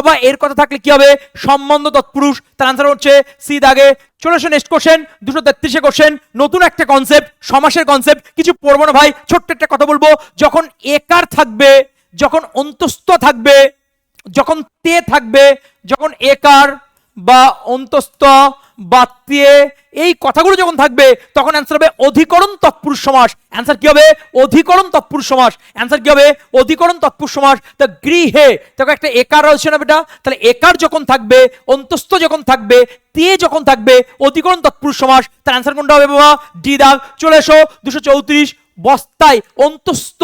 বা এর কথা থাকলে কি হবে? সম্বন্ধ তৎপুরুষ। তার অ্যান্সার হচ্ছে সি দাগে। চলে এসো নেক্সট কোশ্চেন 233 কোশ্চেন, নতুন একটা কনসেপ্ট, সমাসের কনসেপ্ট। কিছু পড়বো না ভাই, ছোট্ট একটা কথা বলবো। যখন একার থাকবে, যখন অন্তস্থ থাকবে, যখন তে থাকবে, যখন একার বা অন্তস্থ বা তে, এই কথাগুলো যখন থাকবে, তখন অ্যান্সার হবে অধিকরণ তৎপুরুষ সমাস। অ্যান্সার কি হবে? অধিকরণ তৎপুরুষ সমাস। অ্যান্সার কি হবে? অধিকরণ তৎপুরুষ সমাস। তা গৃহে দেখো একটা একার রয়েছে না বেটা, তাহলে একার যখন থাকবে, অন্তস্থ যখন থাকবে, তে যখন থাকবে, অধিকরণ তৎপুরুষ সমাস। তার অ্যান্সার কোনটা হবে বাবা? ডি দাগ। চলে এসো 234 বস্তায় অন্তস্থ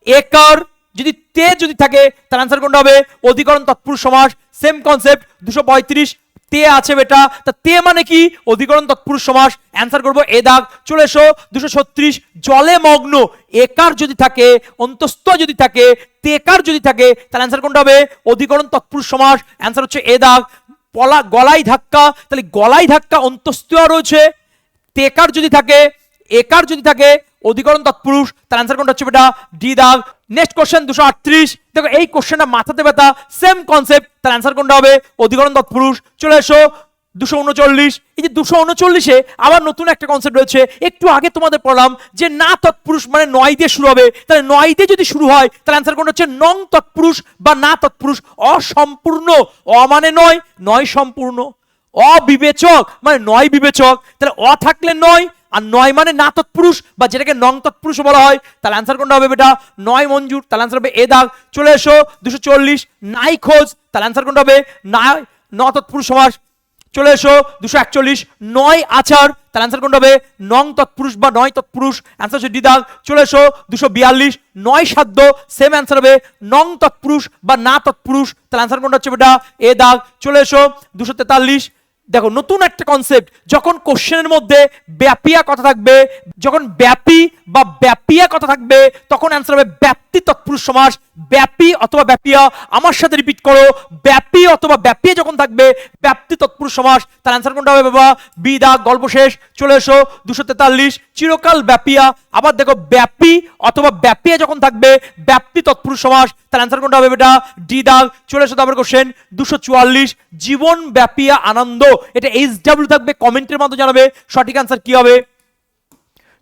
একার যদি তে যদি থাকে, তার অ্যান্সার কোনটা হবে? অধিকরণ তৎপুরুষ সমাস। সেম কনসেপ্ট 235 তে আছে বেটা, তা তে মানে কি? অধিকরণ তৎপুরুষ সমাস। অ্যান্সার করবো এ দাগ। চলে এসো 236 জলে মগ্ন একার যদি থাকে, অন্তস্থ যদি থাকে, তেকার যদি থাকে, তাহলে অ্যান্সার কোনটা হবে? অধিকরণ তৎপুরুষ সমাস। অ্যান্সার হচ্ছে এ দাগ। পলা গলায় ধাক্কা, তাহলে গলায় ধাক্কা অন্তস্থ রয়েছে, তেকার যদি থাকে, একার যদি থাকে, অধিকরণ তৎপুরুষ। তার অ্যান্সার কোনটা হচ্ছে বেটা? ডি দাগ। নেক্সট কোশ্চেন 238 দেখো এই কোশ্চেনটা মাথাতে ব্যথা, সেম কনসেপ্ট। তার অ্যান্সার কোনটা হবে? অধিকরণ তৎপুরুষ। চলে এসো 239 এই যে 239-এ আবার নতুন একটা কনসেপ্ট রয়েছে। একটু আগে তোমাদের পড়লাম যে না তৎপুরুষ মানে নয় দিয়ে শুরু হবে, তাহলে নয় দিয়ে যদি শুরু হয়, তাহলে অ্যান্সার কোনটা হচ্ছে নং তৎপুরুষ বা না তৎপুরুষ। অসম্পূর্ণ, অ মানে নয়, নয় সম্পূর্ণ। অবিবেচক মানে নয় বিবেচক, তাহলে অ থাকলে নয়, আর নয় মানে না তৎপুরুষ বা যেটাকে নং তৎপুরুষ বলা হয়। তাহলে অ্যান্সার কোনটা হবে বেটা? নয় মঞ্জুর। তাহলে অ্যান্সার হবে এ দাগ। চলে এসো 240 নাই খোঁজ, তাহলে অ্যান্সার কোনটা হবে? নয় ন তৎপুরুষ সমাস। চলে এসো 241 নয় আচার, তাহলে অ্যান্সার কোনটা হবে? নং তৎপুরুষ বা নয় তৎপুরুষ। অ্যান্সার হচ্ছে ডি দাগ। চলে এসো 242 নয় সাধ্য, সেম অ্যান্সার হবে নং তৎপুরুষ বা না তৎপুরুষ। তাহলে অ্যান্সার কোনটা হচ্ছে বেটা? এ দাগ। চলে এসো 243 দেখো নতুন একটা কনসেপ্ট, যখন কোশ্চেনের মধ্যে ব্যাপিয়া কথা থাকবে, যখন ব্যাপী বা ব্যাপিয়া কথা থাকবে, তখন অ্যান্সার হবে ব্যাপ্তি তৎপুরুষ সমাস। ব্যাপী অথবা ব্যাপিয়া, আমার সাথে রিপিট করো, ব্যাপী অথবা ব্যাপিয়া যখন থাকবে, ব্যাপ্তি তৎপুরুষ সমাস। তার অ্যান্সার কোনটা হবে বাবা? বি দাগ। গল্প শেষ। চলে এসো 243 চিরকাল ব্যাপিয়া, আবার দেখো ব্যাপী অথবা ব্যাপিয়া যখন থাকবে, ব্যাপ্তি তৎপুরুষ সমাস। তার অ্যান্সার কোনটা হবে বেটা? ডি দাগ। চলে এসো তারপর কোশ্চেন 244 জীবন ব্যাপিয়া আনন্দ, এটা এইচডব্লিউ থাকবে, কমেন্টের মাধ্যমে জানাবে সঠিক অ্যান্সার কি হবে।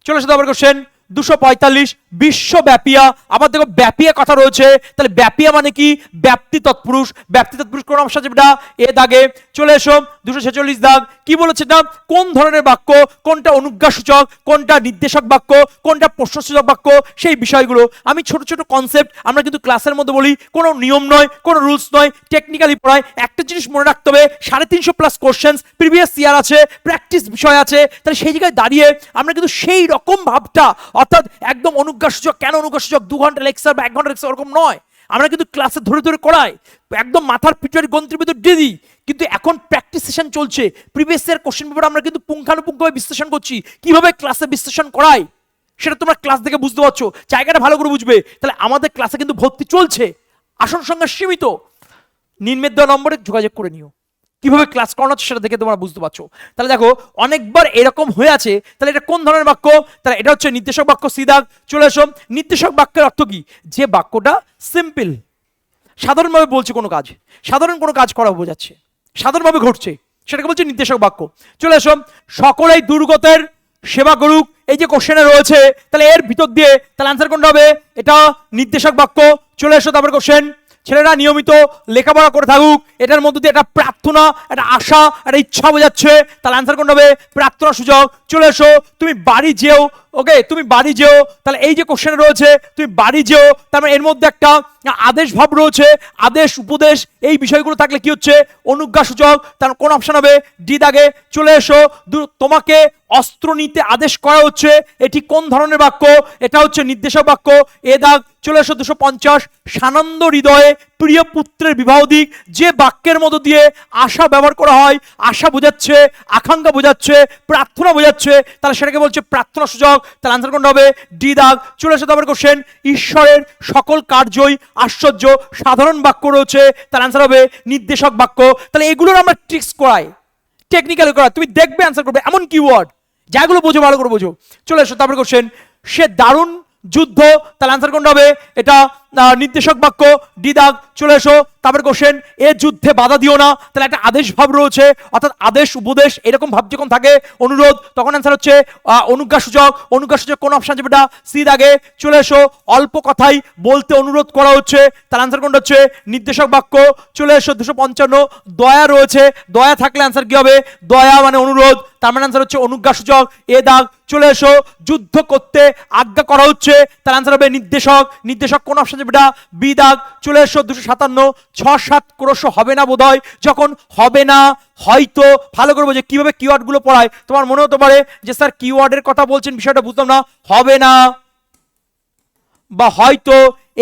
চলে এসো তারপর কোশ্চেন 245 বিশ্বব্যাপিয়া, আবার দেখো ব্যাপিয়া কথা রয়েছে, তাহলে ব্যাপিয়া মানে কি? ব্যাপ্তি তৎপুরুষ। ব্যাপ্তি তৎপুরুষ কোন অংশ আছে বেটা? এ দাগে। চলে এসো 246 দাগ। কি বলেছে না? কোন ধরনের বাক্য, কোনটা অনুজ্ঞাসূচক, কোনটা নির্দেশক বাক্য, কোনটা প্রশ্নসূচক বাক্য, সেই বিষয়গুলো। আমি ছোট ছোট কনসেপ্ট আমরা কিন্তু ক্লাসের মধ্যে বলি, কোনো নিয়ম নয়, কোনো রুলস নয়, টেকনিক্যালি পড়ায়। একটা জিনিস মনে রাখতে হবে, 350+ কোশ্চেন্স প্রিভিয়াস ইয়ার আছে, প্র্যাকটিস বিষয় আছে, তাহলে সেই জায়গায় দাঁড়িয়ে আমরা কিন্তু সেই রকম ভাবটা, অর্থাৎ একদম অনুজ্ঞাসূচক, কেন অনুজ্ঞাসূচক 2 ঘন্টা লেকচার বা 1 ঘন্টা লেকচার, ওরকম নয়। আমরা কিন্তু ক্লাসে ধরে ধরে করাই, একদম মাথার পিঠের গন্ত্রের ভিতর দিয়ে দিই। কিন্তু এখন প্র্যাকটিস সেশন চলছে, প্রিভিয়াস ইয়ার কোশ্চেন পেপার আমরা কিন্তু পুঙ্খানুপুঙ্খভাবে বিশ্লেষণ করছি, কিভাবে ক্লাসে বিশ্লেষণ করাই সেটা তোমরা ক্লাস দেখে বুঝতে পারছো, জায়গাটা ভালো করে বুঝবে। তাহলে আমাদের ক্লাসে কিন্তু ভর্তি চলছে, আসন সংখ্যা সীমিত। নিম্নের দেওয়া নম্বরে যোগাযোগ করে নিও। কিভাবে ক্লাস করানো হচ্ছে সেটা দেখে তোমরা বুঝতে পারছো। তাহলে দেখো অনেকবার এরকম হয়ে আছে, তাহলে এটা কোন ধরনের বাক্য? তাহলে এটা হচ্ছে নির্দেশক বাক্য। সিধা চলে এসো। নির্দেশক বাক্যের অর্থ কি? যে বাক্যটা সিম্পল, সাধারণভাবে বলছে কোনো কাজ, সাধারণ কোনো কাজ করা বোঝাচ্ছে, সাধারণভাবে ঘটছে, সেটাকে বলছে নির্দেশক বাক্য। চলে এসো। সকলেই দুর্গতের সেবা করুক, এই যে কোশ্চেনে রয়েছে, তাহলে এর ভিতর দিয়ে তাহলে অ্যান্সার কোনটা হবে? এটা নির্দেশক বাক্য। চলে এসো। তারপর কোশ্চেন, ছেলেরা নিয়মিত লেখাপড়া করে থাকুক, এটার মধ্যে দিয়ে একটা প্রার্থনা, একটা আশা, একটা ইচ্ছা বোঝাচ্ছে, তাহলে অ্যান্সার কোনটা হবে? প্রার্থনা সূচক। চলে এসো। তুমি বাড়ি যেও, ওকে, তুমি বাড়ি যেও, তাহলে এই যে কোশ্চেন রয়েছে তুমি বাড়ি যেও, তার মানে এর মধ্যে একটা আদেশ ভাব রয়েছে, আদেশ উপদেশ, এই বিষয়গুলো থাকলে কি হচ্ছে? অনুজ্ঞা সূচক। তার কোন অপশন হবে? ডি দাগে। চলে এসো। তোমাকে অস্ত্র নিতে আদেশ করা হচ্ছে, এটি কোন ধরনের বাক্য? এটা হচ্ছে নির্দেশক বাক্য। এ দাগ। চলে এসো 250। সানন্দ হৃদয়ে প্রিয় পুত্রের বিবাহ দিক, যে বাক্যের মধ্য দিয়ে আশা ব্যবহার করা হয়, আশা বোঝাচ্ছে, আকাঙ্ক্ষা বোঝাচ্ছে, প্রার্থনা বোঝাচ্ছে, তাহলে সেটাকে বলছে প্রার্থনা সূচক। তাহলে আনসার কোনটা হবে? ডি দাগ। চলে এসো তারপরে কোশ্চেন, ঈশ্বরের সকল কার্যই আশ্চর্য, সাধারণ বাক্য রয়েছে, তার আনসার হবে নির্দেশক বাক্য। তাহলে এগুলোর আমরা ট্রিক্স করাই, টেকনিক্যালি করাই, তুমি দেখবে অ্যান্সার করবে এমন কিওয়ার্ড যাগুলো বোঝো, ভালো করে বোঝো। চলে এসো তারপরে কোশ্চেন, সে দারুণ যুদ্ধ, তাহলে আনসার কোনটা হবে? এটা নির্দেশক বাক্য। ডি দাগ। চলে এসো তারপরে কোশ্চেন, এ যুদ্ধে বাধা দিও না, তাহলে একটা আদেশ ভাব রয়েছে, অর্থাৎ আদেশ উপদেশ এরকম ভাব যখন থাকে, অনুরোধ, তখন অ্যান্সার হচ্ছে অনুজ্ঞা সূচক। অনুজ্ঞা সূচক কোন অপশন যাবে? এটা সি দাগে। চলে এসো। অল্প কথাই বলতে অনুরোধ করা হচ্ছে, তার আনসার কোনটা হচ্ছে? নির্দেশক বাক্য। চলে এসো 255। দয়া রয়েছে, দয়া থাকলে আনসার কি হবে? দয়া মানে অনুরোধ, তার মানে আনসার হচ্ছে অনুজ্ঞা সূচক। এ দাগ। চলে এসো। যুদ্ধ করতে আজ্ঞা করা হচ্ছে, তার আনসার হবে নির্দেশক। নির্দেশক কোন অপশন যাবে? এটা বি দাগ। চলে এসো 257। 6-7 ক্রোশ হবে না বোধহয়, যখন হবে না, হয়তো, ভালো করে বোঝে কিভাবে কিওয়ার্ড গুলো পড়ায়। তোমার মনে হতে পারে যে স্যার কিওয়ার্ডের কথা বলছেন, বিষয়টা বুঝলাম না, হবে না বা হয়তো,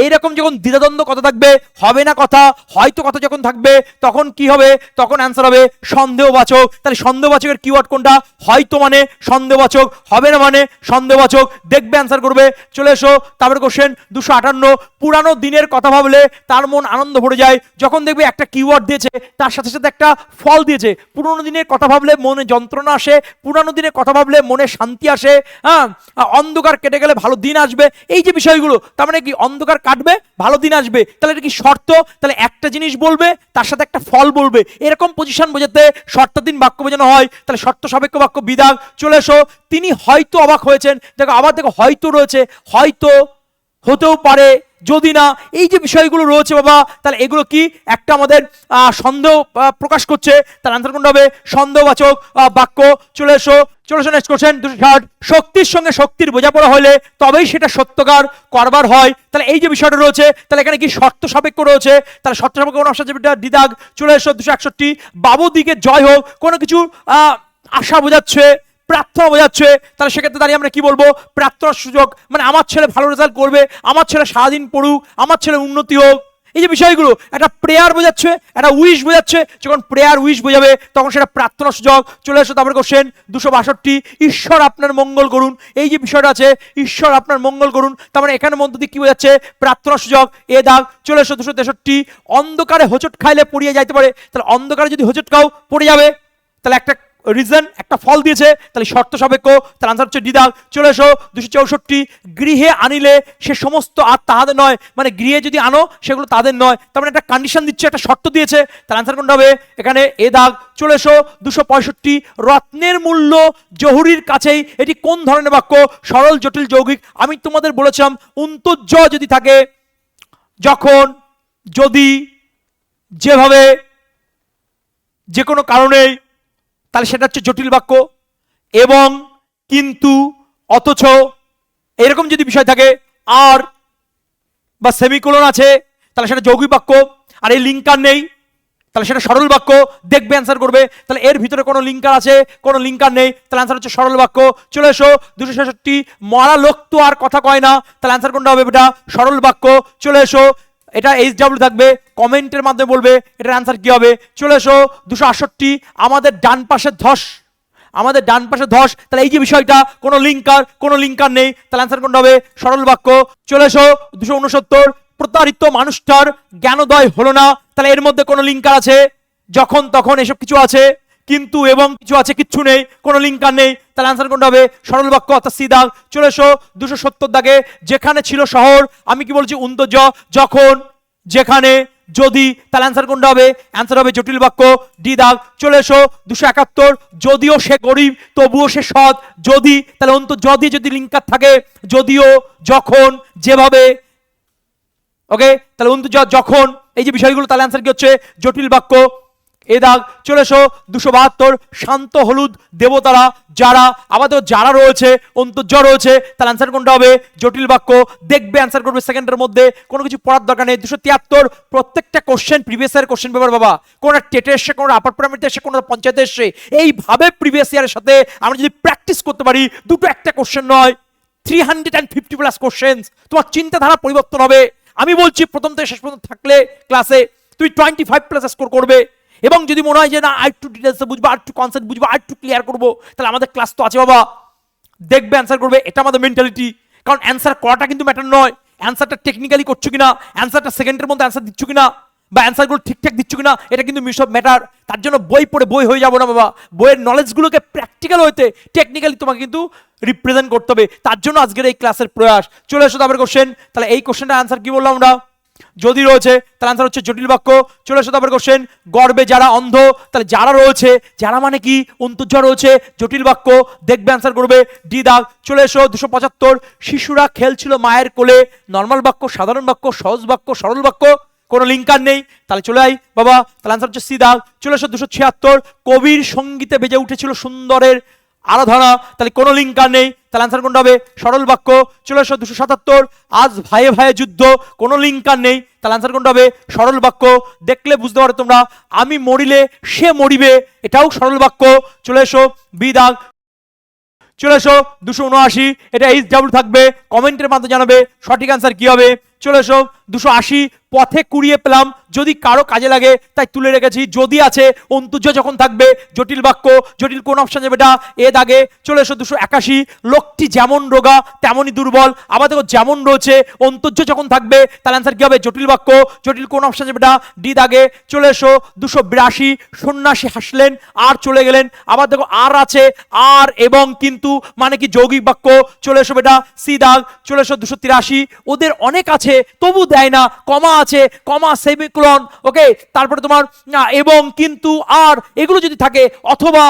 এইরকম যখন দ্বিধাদ্বন্দ্ব কথা থাকবে, হবে না কথা, হয়তো কথা যখন থাকবে, তখন কি হবে? তখন অ্যান্সার হবে সন্দেহবাচক। তাহলে সন্দেহবাচকের কিওয়ার্ড কোনটা? হয়তো মানে সন্দেহবাচক, হবে না মানে সন্দেহবাচক, দেখবে অ্যান্সার করবে। চলে এসো তারপরে কোশ্চেন 258। পুরানো দিনের কথা ভাবলে তার মন আনন্দ ভরে যায়, যখন দেখবে একটা কিওয়ার্ড দিয়েছে তার সাথে সাথে একটা ফল দিয়েছে, পুরনো দিনের কথা ভাবলে মনে যন্ত্রণা আসে, পুরানো দিনের কথা ভাবলে মনে শান্তি আসে, হ্যাঁ, অন্ধকার কেটে গেলে ভালো দিন আসবে, এই যে বিষয়গুলো, তার মানে কি? অন্ধকার কাটবে, ভালো দিন আসবে, তাহলে এটা কি শর্ত? তাহলে একটা জিনিস বলবে, তার সাথে একটা ফল বলবে, এরকম পজিশন বোঝাতে শর্তাধীন বাক্য বোঝানো হয়, তাহলে শর্ত সাপেক্ষ বাক্য বিধান। চলে এসো। তিনি হয়তো অবাক হয়েছেন, দেখো আবার দেখো হয়তো রয়েছে, হয়তো, হতেও পারে, যদি না, এই যে বিষয়গুলো রয়েছে বাবা, তাহলে এগুলো কি? একটা আমাদের সন্দেহ প্রকাশ করছে, তার আনসার কোনটা হবে? সন্দেহবাচক বাক্য। চলে এসো। চলে এসো নেক্সট কোশ্চেন 260। শক্তির সঙ্গে শক্তির বোঝাপড়া হলে তবেই সেটা সত্যকার করবার হয়, তাহলে এই যে বিষয়টা রয়েছে, তাহলে এখানে কি শর্ত সাপেক্ষ রয়েছে, তাহলে শর্ত সাপেক্ষ কোন অপশন যেটা? ডি দাগ। চলে এসো 261। বাবু দিকে জয় হোক, কোনো কিছু আশা বোঝাচ্ছে, প্রার্থনা বোঝাচ্ছে, তাহলে সেক্ষেত্রে দাঁড়িয়ে আমরা কি বলবো? প্রার্থনার সুযোগ, মানে আমার ছেলে ভালো রেজাল্ট করবে, আমার ছেলে সারাদিন পড়ুক, আমার ছেলে উন্নতি হোক, এই যে বিষয়গুলো, একটা প্রেয়ার বোঝাচ্ছে, একটা উইশ বোঝাচ্ছে, যখন প্রেয়ার উইশ বোঝাবে তখন সেটা প্রার্থনা সুযোগ। চলে এসো তারপরে কোশ্চেন 262। ঈশ্বর আপনার মঙ্গল করুন, এই যে বিষয়টা আছে, ঈশ্বর আপনার মঙ্গল করুন, তার মানে এখানে মধ্য দিয়ে কি বোঝাচ্ছে? প্রার্থনা সুযোগ। এ দাগ। চলে এসো 263। অন্ধকারে হোঁচট খাইলে পড়িয়ে যাইতে পারে, তাহলে অন্ধকারে যদি হোঁচট খাও পড়ে যাবে, তাহলে একটা রিজন, একটা ফল দিয়েছে, তাহলে শর্ত সাপেক্ষ, তার আনসার হচ্ছে ডি দাগ। চলে এসো 264। গৃহে আনিলে সে সমস্ত আর তাহাদের নয়, মানে গৃহে যদি আনো সেগুলো তাদের নয়, তার মানে একটা কন্ডিশন দিচ্ছে, একটা শর্ত দিয়েছে, তার আনসার কোনটা হবে? এখানে এ দাগ। চলে এসো 265। রত্নের মূল্য জহুরির কাছেই, এটি কোন ধরনের বাক্য? সরল, জটিল, যৌগিক। আমি তোমাদের বলেছিলাম অন্তর্য যদি থাকে, যখন, যদি, যেভাবে, যে কোনো কারণে, তাহলে সেটা হচ্ছে জটিল বাক্য। এবং, কিন্তু, অথচ, এরকম যদি বিষয় থাকে, আর বা সেমিকোলন আছে, তাহলে সেটা যৌগিক বাক্য। আর এই লিঙ্কার নেই, তাহলে সেটা সরল বাক্য, দেখবে অ্যান্সার করবে। তাহলে এর ভিতরে কোনো লিঙ্কার আছে, কোনো লিঙ্কার নেই, তাহলে অ্যান্সার হচ্ছে সরল বাক্য। চলে এসো 266। মরা লোক তো আর কথা কয় না, তাহলে অ্যান্সার কোনটা হবে? এটা সরল বাক্য। চলে এসো। এটা HW থাকবে, কমেন্টের মাধ্যমে বলবে এটার অ্যান্সার কি হবে। চলে এসো 268। আমাদের ডান পাশে ধস, আমাদের ডান পাশে ধস, তাহলে এই যে বিষয়টা, কোনো লিঙ্কার নেই, তাহলে অ্যান্সার কোনটা হবে? সরল বাক্য। চলে এসো 269। প্রতারিত মানুষটার জ্ঞানোদয় হলো না, তাহলে এর মধ্যে কোনো লিঙ্কার আছে? যখন তখন এসব কিছু আছে, কিন্তু এবং কিছু আছে, কিচ্ছু নেই, কোনো লিঙ্কার নেই, তাহলে আনসার কোনটা হবে? সরল বাক্য অর্থাৎ সি দাগ। চলে এসো 270 দাগে, যেখানে ছিল শহর, আমি কি বলছি? উন্তজ, যখন, যেখানে, যদি, তাহলে অ্যান্সার কোনটা হবে? অ্যান্সার হবে জটিল বাক্য, ডি দাগ। চলে এসো 271, যদিও সে গরিব তবুও সে সৎ, যদি, তাহলে অন্ত যদি যদি লিঙ্কার থাকে, যদিও, যখন, যেভাবে, ওকে, তাহলে অন্ত যখন, এই যে বিষয়গুলো, তাহলে অ্যান্সার কি হচ্ছে? জটিল বাক্য, এ দাগ। চলে এসো 272, শান্ত হলুদ দেবতারা যারা, আমাদের যারা রয়েছে, অন্তর্য রয়েছে, তাহলে অ্যান্সার কোনটা হবে? জটিল বাক্য। দেখবে অ্যান্সার করবে সেকেন্ডের মধ্যে, কোনো কিছু পড়ার দরকার নেই। 273, প্রত্যেকটা question previous year question paper বাবা, কোনো টেটে এসে, কোনো আপার প্রাইমারিতে এসে, কোনো পঞ্চায়েতে এসে, এইভাবে প্রিভিয়াস ইয়ারের সাথে আমরা যদি প্র্যাকটিস করতে পারি, দুটো একটা কোশ্চেন নয়, 350 প্লাস কোশ্চেন, তোমার চিন্তাধারা পরিবর্তন হবে। আমি বলছি প্রথম থেকে শেষ পর্যন্ত থাকলে ক্লাসে তুই 25 প্লাস স্কোর করবে। এবং যদি মনে হয় যে না আর একটু ডিটেলসে বুঝবো, আর একটু কনসেপ্ট বুঝবো, আর একটু ক্লিয়ার করবো, তাহলে আমাদের ক্লাস তো আছে বাবা, দেখবে অ্যান্সার করবে, এটা আমাদের মেন্টালিটি। কারণ অ্যান্সার করাটা কিন্তু ম্যাটার নয়, অ্যান্সারটা টেকনিক্যালি করছো কিনা, অ্যান্সারটা সেকেন্ডের মধ্যে অ্যান্সার দিচ্ছ কিনা, বা অ্যান্সারগুলো ঠিকঠাক দিচ্ছ কিনা, এটা কিন্তু মিস অফ ম্যাটার। তার জন্য বই পড়ে বই হয়ে যাবো না বাবা, বইয়ের নলেজগুলোকে প্র্যাকটিক্যাল হইতে টেকনিক্যালি তোমাকে কিন্তু রিপ্রেজেন্ট করতে হবে। তার জন্য আজকের এই ক্লাসের প্রয়াস। চলে এসো তারপরে কোশ্চেন, তাহলে এই কোশ্চেনটা অ্যান্সার কি বললাম আমরা? যদি রয়েছে, তাহলে আনসার হচ্ছে জটিল বাক্য। চলে এসো তারপরে কোশ্চেন, গর্বে যারা অন্ধ, তাহলে যারা রয়েছে, যারা মানে কি? অন্তর্য রয়েছে, জটিল বাক্য, দেখবে অ্যান্সার করবে, ডি দাগ। চলে এসো 275, শিশুরা খেলছিল মায়ের কোলে, নর্মাল বাক্য, সাধারণ বাক্য, সহজ বাক্য, সরল বাক্য, কোনো লিঙ্কার নেই, তাহলে চলে আই বাবা, তাহলে আনসার হচ্ছে সি দাগ। চলে এসো 276, কবির সঙ্গীতে বেজে উঠেছিল সুন্দরের আরাধনা, তাহলে কোনো লিঙ্কার নেই, তাহলে আনসার কোনটা হবে? সরল বাক্য। চলে এসো 277, আজ ভাইয়ে ভাইয়ে যুদ্ধ, কোনো লিঙ্কার নেই, তাহলে আনসার কোনটা হবে? সরল বাক্য। দেখলে বুঝতে পারো তোমরা, আমি মরিলে সে মরিবে, এটাও সরল বাক্য। চলে এসো বি দাগ। চলে এসো 279, এটা এইচ ডাব্লিউ থাকবে, কমেন্টের মাধ্যমে জানাবে সঠিক আনসার কি হবে। চলে এসো 280, পথে কুড়িয়ে পেলাম, যদি কারো কাজে লাগে তাই তুলে রেখেছি, যদি আছে, অন্তর্য যখন থাকবে, জটিল বাক্য, জটিল কোন অপশন যাবে? এটা এ দাগে। চলে এসো 281, লোকটি যেমন রোগা তেমনই দুর্বল, আবার দেখো যেমন রয়েছে, অন্তর্য যখন থাকবে, তাহলে আনসার কি হবে? জটিল বাক্য, জটিল কোন অপশন যাবে? এটা ডি দাগে। চলে এসো 282, সন্ন্যাসী হাসলেন আর চলে গেলেন, আবার দেখো আর আছে, আর এবং কিন্তু মানে কি? যৌগিক বাক্য। চলে এসো বেটা সি দাগ। চলে এসো 283, ওদের অনেক আছে তবু দেয় না, কমা আছে, কমা সেমিকোলন, ওকে, তারপরে তোমার এবং কিন্তু আর, এগুলো যদি থাকে, অথবা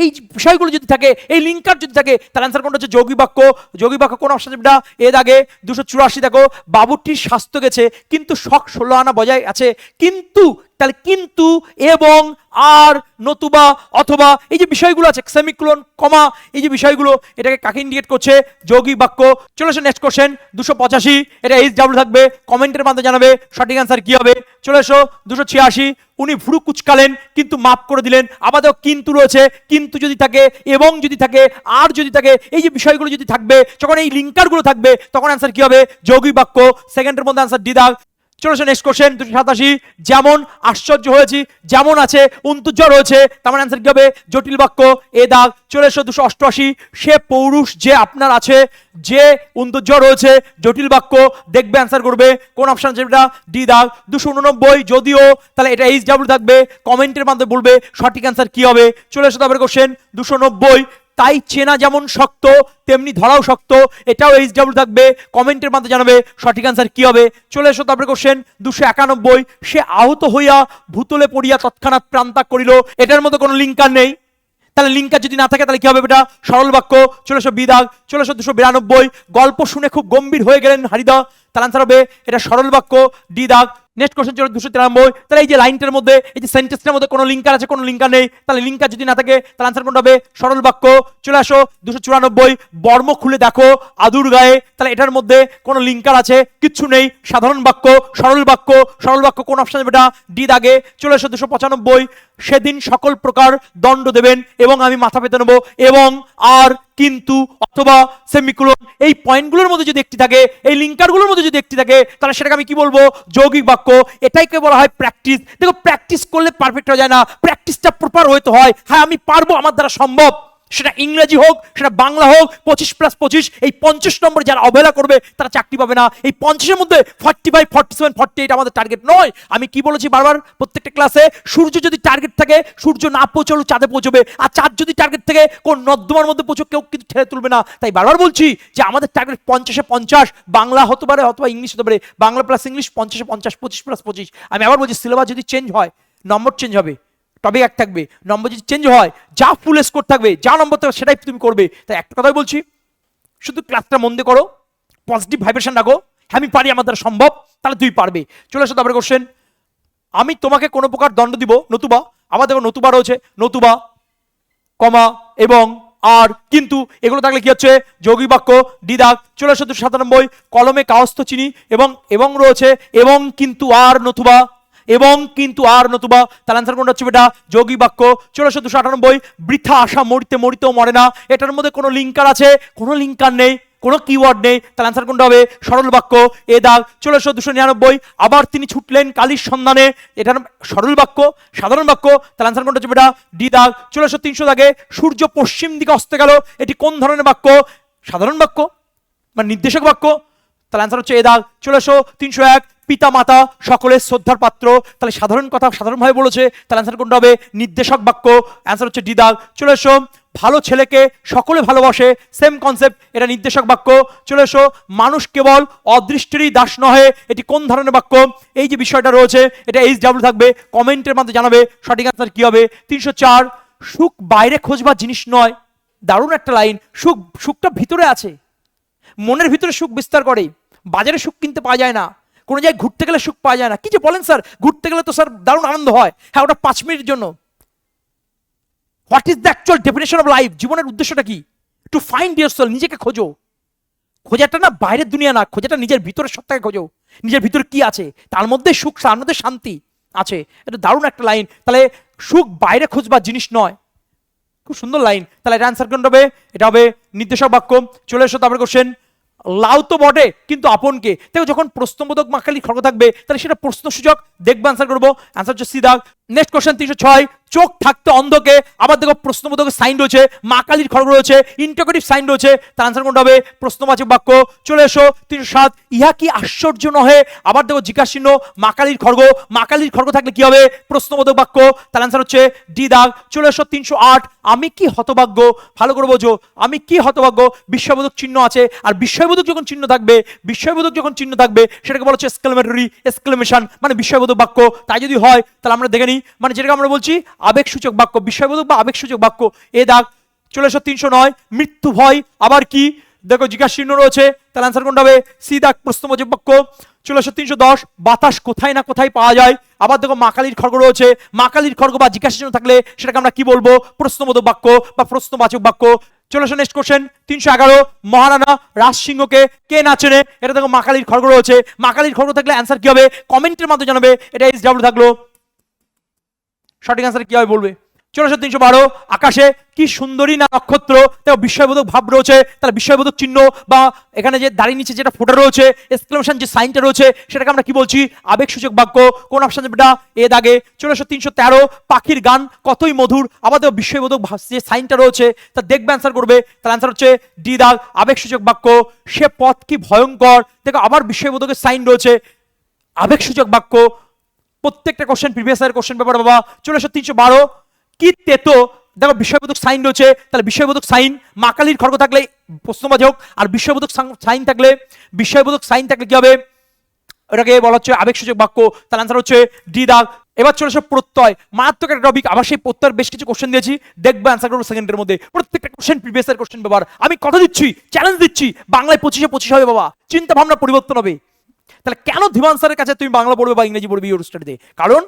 এই বিষয়গুলো যদি থাকে, এই লিঙ্কার যদি থাকে, তাহলে অ্যান্সার কোনটা হচ্ছে? যৌগিক বাক্য। যৌগিক বাক্য কোন অপশন যেটা? এ দাগে। 284, দেখো বাবুটির স্বাস্থ্য গেছে কিন্তু শখ 16 আনা বজায় আছে, কিন্তু, তাহলে কিন্তু, এবং, আর, নতুবা, অথবা, এই যে বিষয়গুলো আছে, সেমিকোলন, কমা, এই যে বিষয়গুলো, এটাকে কাকে ইন্ডিকেট করছে? যৌগিক বাক্য। চলে এসো নেক্সট কোশ্চেন 285, এটা এইচ ডাব্লিউ থাকবে, কমেন্টের মাধ্যমে জানাবে সঠিক অ্যান্সার কি হবে। চলে এসো 286, উনি ভুরু কুচকালেন কিন্তু মাফ করে দিলেন, আবার দেখো কিন্তু রয়েছে, কিন্তু যদি থাকে, এবং যদি থাকে, আর যদি থাকে, এই যে বিষয়গুলো যদি থাকবে, যখন এই লিঙ্কারগুলো থাকবে, তখন অ্যান্সার কি হবে? যৌগিক বাক্য। সেকেন্ডের মধ্যে অ্যান্সার ডি দাগ। চলে এসো নেক্সট কোশ্চেন 287, যেমন আশ্চর্য হয়েছি, যেমন আছে, অন্তর্য রয়েছে, তার মানে অ্যান্সার কি হবে? জটিল বাক্য, এ দাগ। চলে এসো 288, সে পৌরুষ যে আপনার আছে, যে অন্তর্য রয়েছে, জটিল বাক্য, দেখবে অ্যান্সার করবে কোন অপশন যেটা? ডি দাগ। 289, যদিও, তাহলে এটা এইচ ডাব্লিউ থাকবে, কমেন্টের মাধ্যমে বলবে সঠিক অ্যান্সার কি হবে। চলে এসো তারপরে কোশ্চেন 290, তাই চেনা যেমন শক্ত তেমনি ধরাও শক্ত, এটাও এইচ ডাব্লিউ থাকবে, কমেন্টের মাধ্যমে জানাবে সঠিক অ্যান্সার কি হবে। চলে এসো তারপরে কোশ্চেন 291, সে আহত হইয়া ভূতলে পড়িয়া তৎক্ষণাৎ প্রাণত্যাগ করিল, এটার মধ্যে কোনো লিঙ্কার নেই, তাহলে লিঙ্কার যদি না থাকে তাহলে কি হবে? এটা সরল বাক্য। চলে এসো বি দাগ। চলে এসো 292, গল্প শুনে খুব গম্ভীর হয়ে গেলেন হারিদা, তাহলে আনসার হবে এটা সরল বাক্য, ডি দাগ। নেক্সট কোশ্চেন চলো 293, তাহলে এই যে লাইনটার মধ্যে, এই যে সেন্টেন্সটার মধ্যে কোনো লিঙ্কার আছে, কোনো লিঙ্কার নেই, তাহলে লিঙ্কার যদি না থাকে তাহলে আনসার কোনটা হবে? সরল বাক্য। চলে আসো 294, বর্ম খুলে দেখো আদুর গায়ে, তাহলে এটার মধ্যে কোনো লিঙ্কার আছে? কিচ্ছু নেই, সাধারণ বাক্য, সরল বাক্য। সরল বাক্য কোন অপশন এটা? ডি দাগে। চলে এসো 295, সেদিন সকল প্রকার দণ্ড দেবেন এবং আমি মাথা পেতে নেবো, এবং, আর, কিন্তু, অথবা, সেমিকোলন, এই পয়েন্টগুলোর মধ্যে যদি একটি থাকে, এই লিঙ্কারগুলোর মধ্যে যদি একটি থাকে, তাহলে সেটাকে আমি কি বলবো? যৌগিক বাক্য। এটাইকে বলা হয় প্র্যাকটিস। দেখো প্র্যাকটিস করলে পারফেক্ট হয়ে যায় না, প্র্যাকটিসটা প্রপার হইতে হয়। হ্যাঁ আমি পারবো, আমার দ্বারা সম্ভব, সেটা ইংরেজি হোক, সেটা বাংলা হোক, 25+25, এই 50 নম্বরে যারা অবহেলা করবে তারা চাকরি পাবে না। এই 50-এর মধ্যে 45, 47, 48 আমাদের টার্গেট নয়। আমি কি বলেছি বারবার প্রত্যেকটা ক্লাসে, সূর্য যদি টার্গেট থাকে, সূর্য না পৌঁছলো চাঁদে পৌঁছবে, আর চাঁদ যদি টার্গেট থেকে কোন নর্দমার মধ্যে পৌঁছে কেউ কিন্তু ঠেলে তুলবে না। তাই বারবার বলছি যে আমাদের টার্গেট 50-এ 50, বাংলা হতে পারে অথবা ইংলিশ হতে পারে, বাংলা প্লাস ইংলিশ 50-এ 50, 25+25। আমি আবার বলছি সিলেবাস যদি চেঞ্জ হয়, নম্বর চেঞ্জ হবে, টপিক এক থাকবে, নম্বর যদি চেঞ্জ হয়, যা ফুল স্কোর থাকবে, যা নম্বর থাকবে সেটাই তুমি করবে। তাই একটা কথাই বলছি, শুধু ক্লাসটা মন দিয়ে করো, পজিটিভ ভাইব্রেশন রাখো, আমি পারি, আমার দ্বারা সম্ভব, তাহলে তুই পারবে। চলে আসো তারপরে কোশ্চেন, আমি তোমাকে কোনো প্রকার দণ্ড দিব, নতুবা, আবার দেখো নতুবা রয়েছে, নতুবা, কমা, এবং, আর, কিন্তু, এগুলো থাকলে কি হচ্ছে যৌগিক বাক্য, ডি দাগ। চলে আসো 297, কলমে কাগজ চিনি, এবং রয়েছে এবং, কিন্তু, আর, নতুবা, এবং, কিন্তু, আর, নতুবা, তার অ্যান্সার কোনটা হচ্ছে বেটা যৌগিক বাক্য। চলে আসো 298, বৃথা আশা মরিতে মরিতেও মরে না, এটার মধ্যে কোনো লিঙ্কার আছে? কোনো লিঙ্কার নেই, কোনো কিওয়ার্ড নেই, তার অ্যান্সার কোনটা হবে সরল বাক্য, এ দাগ। চলে আসো 299, আবার তিনি ছুটলেন কালির সন্ধানে, এটার সরল বাক্য, সাধারণ বাক্য, তার অ্যান্সার কোনটা হচ্ছে বেটা ডি দাগ। চলে আসো 300 দাগে, সূর্য পশ্চিম দিকে অস্তে গেল, এটি কোন ধরনের বাক্য? সাধারণ বাক্য, মানে নির্দেশক বাক্য, তাহলে অ্যান্সার হচ্ছে এ দাগ। চলে আসো 301, পিতা মাতা সকলের শ্রদ্ধার পাত্র, তাহলে সাধারণ কথা সাধারণভাবে বলেছে, তাহলে অ্যান্সার কোনটা হবে নির্দেশক বাক্য, অ্যান্সার হচ্ছে ডি দাগ। চলে এসো, ভালো ছেলেকে সকলে ভালোবাসে, সেম কনসেপ্ট, এটা নির্দেশক বাক্য। চলে এসো, মানুষ কেবল অদৃষ্টেরই দাস নহে, এটি কোন ধরনের বাক্য? এই যে বিষয়টা রয়েছে এটা HW থাকবে, কমেন্টের মধ্যে জানাবে সঠিক অ্যান্সার কি হবে। 304, সুখ বাইরে খোঁজবার জিনিস নয়, দারুণ একটা লাইন, সুখটা ভিতরে আছে, মনের ভিতরে সুখ বিস্তার করে, বাজারে সুখ কিনতে পাওয়া যায় না, কোনো জায়গায় ঘুরতে গেলে সুখ পাওয়া যায় না। কি যে বলেন স্যার, ঘুরতে গেলে তো স্যার দারুণ আনন্দ হয়, হ্যাঁ ওটা 5 মিনিটের জন্য। What is the actual definition of life? জীবনের উদ্দেশ্যটা কি? টু ফাইন্ড ইয়োরসেলফ, নিজেকে খোঁজো। খোঁজাটা না বাইরের দুনিয়া না, খোঁজাটা নিজের ভিতরের সত্তাকে খোঁজো, নিজের ভিতরে কি আছে, তার মধ্যে সুখ, তার মধ্যে শান্তি আছে। এটা দারুণ একটা লাইন। তাহলে সুখ বাইরে খোঁজবার জিনিস নয়, খুব সুন্দর লাইন। তাহলে এটা অ্যান্সার কোনটা হবে? এটা হবে নির্দেশক বাক্য। চলে এসো তারপরে কোশ্চেন, লাউ তো বটে কিন্তু আপনকে, দেখো যখন প্রশ্নবোধক মাকালি খড়গ থাকবে তাহলে সেটা প্রশ্নসূচক, দেখবো অ্যান্সার করবো, অ্যান্সার হচ্ছে সি দাগ। নেক্সট কোশ্চেন 306, চোখ থাকতে অন্ধকে, আবার দেখো প্রশ্নবোধকের সাইন রয়েছে, মাকালির খড়গ রয়েছে, ইন্টারোগেটিভ সাইন রয়েছে, তার অ্যান্সার কোনটা হবে প্রশ্নবাচক বাক্য। চলে এসো 307, ইহা কি আশ্চর্য নহে, আবার দেখো জিজ্ঞাসা চিহ্ন, মাকালির খড়গ, মাকালির খড়গ থাকলে কি হবে প্রশ্নবোধক বাক্য, তার অ্যান্সার হচ্ছে ডি দাগ। চলে এসো 308, আমি কি হতভাগ্য, ভালো করে বোঝো, আমি কি হতভাগ্য, বিস্ময়বোধক চিহ্ন আছে, আর বিস্ময়বোধক যখন চিহ্ন থাকবে, বিস্ময়বোধক যখন চিহ্ন থাকবে সেটাকে বলা হচ্ছে এক্সক্লেমেটরি, এক্সক্লেমেশন, মানে বিস্ময়বোধক বাক্য। তাই যদি হয় তাহলে আমরা দেখে নিই, মানে যেটাকে আমরা বলছি আবেগসূচক বাক্য, বিস্ময়বোধক বা আবেগসূচক বাক্য, এ দাগ। চলে এসো 309, মৃত্যু ভয়, আবার কি দেখো জিজ্ঞাসা চিহ্ন রয়েছে, তাহলে অ্যান্সার কোনটা হবে সি দাগ, প্রশ্নবোধক বাক্য। চলে এসো 310, বাতাস কোথায় না কোথায় পাওয়া যায়, আবার দেখো মাকালির খড়গ রয়েছে, মাকালির খড়গ বা জিজ্ঞাসা চিহ্ন থাকলে সেটাকে আমরা কি বলবো প্রশ্নবোধক বাক্য বা প্রশ্নবাচক বাক্য। চলে আসো নেক্সট কোশ্চেন 311, মহারানা রাজ সিংহকে কে না চেনে, এটা দেখো মাকালির খড়গ রয়েছে, মাকালির খড়গ থাকলে অ্যান্সার কি হবে কমেন্টের মাধ্যমে জানাবে, এটা HW থাকলো, সঠিক অ্যান্সার কি হবে বলবে। চলে আসো 312, আকাশে কি সুন্দরী না নক্ষত্র, তাও বিস্ময়বোধক ভাব রয়েছে, তাহলে বিস্ময়বোধক চিহ্ন বা এখানে যে দাঁড়িয়ে নিচে যেটা ফোটা রয়েছে এক্সক্লেমেশন যে সাইনটা রয়েছে সেটাকে আমরা কি বলছি আবেগসূচক বাক্য, কোন অপশন বেটা এ দাগে। চলে আসো 313, পাখির গান কতই মধুর, আবার দেখো বিস্ময়বোধক যে সাইনটা রয়েছে তা দেখবে অ্যান্সার করবে, তার অ্যান্সার হচ্ছে ডি দাগ, আবেগসূচক বাক্য। সে পথ কি ভয়ঙ্কর, দেখো আবার বিস্ময়বোধকের সাইন রয়েছে, আবেগসূচক বাক্য। প্রত্যেকটা question previous year question paper বাবা। চলে আসো 312, কি তেতো, দেখো বিস্ময়বোধক সাইন রয়েছে, তাহলে বিস্ময়বোধক সাইন, মাকালির খড়গ থাকলে প্রশ্নবাচক, আর বিস্ময়বোধক সাইন থাকলে, বিস্ময়বোধক সাইন থাকলে কি হবে এটাকে বলা হচ্ছে আবেগসূচক বাক্য, তার অ্যান্সার হচ্ছে ডি দাগ। এবার চলে আসো প্রত্যয়, মারাত্মক একটা টপিক, আবার সেই প্রত্যয়ের বেশ কিছু কোশ্চেন দিয়েছি, দেখবে অ্যান্সার করবো সেকেন্ডের মধ্যে। প্রত্যেকটা question previous year question paper, আমি কথা দিচ্ছি, চ্যালেঞ্জ দিচ্ছি, বাংলায় 25-এ 25 হবে বাবা, চিন্তা ভাবনা পরিবর্তন হবে। তাহলে কেন ধীমান স্যারের কাছে তুমি বাংলা পড়বে বা ইংরেজি পড়বে ইউর স্টাডিতে, কারণ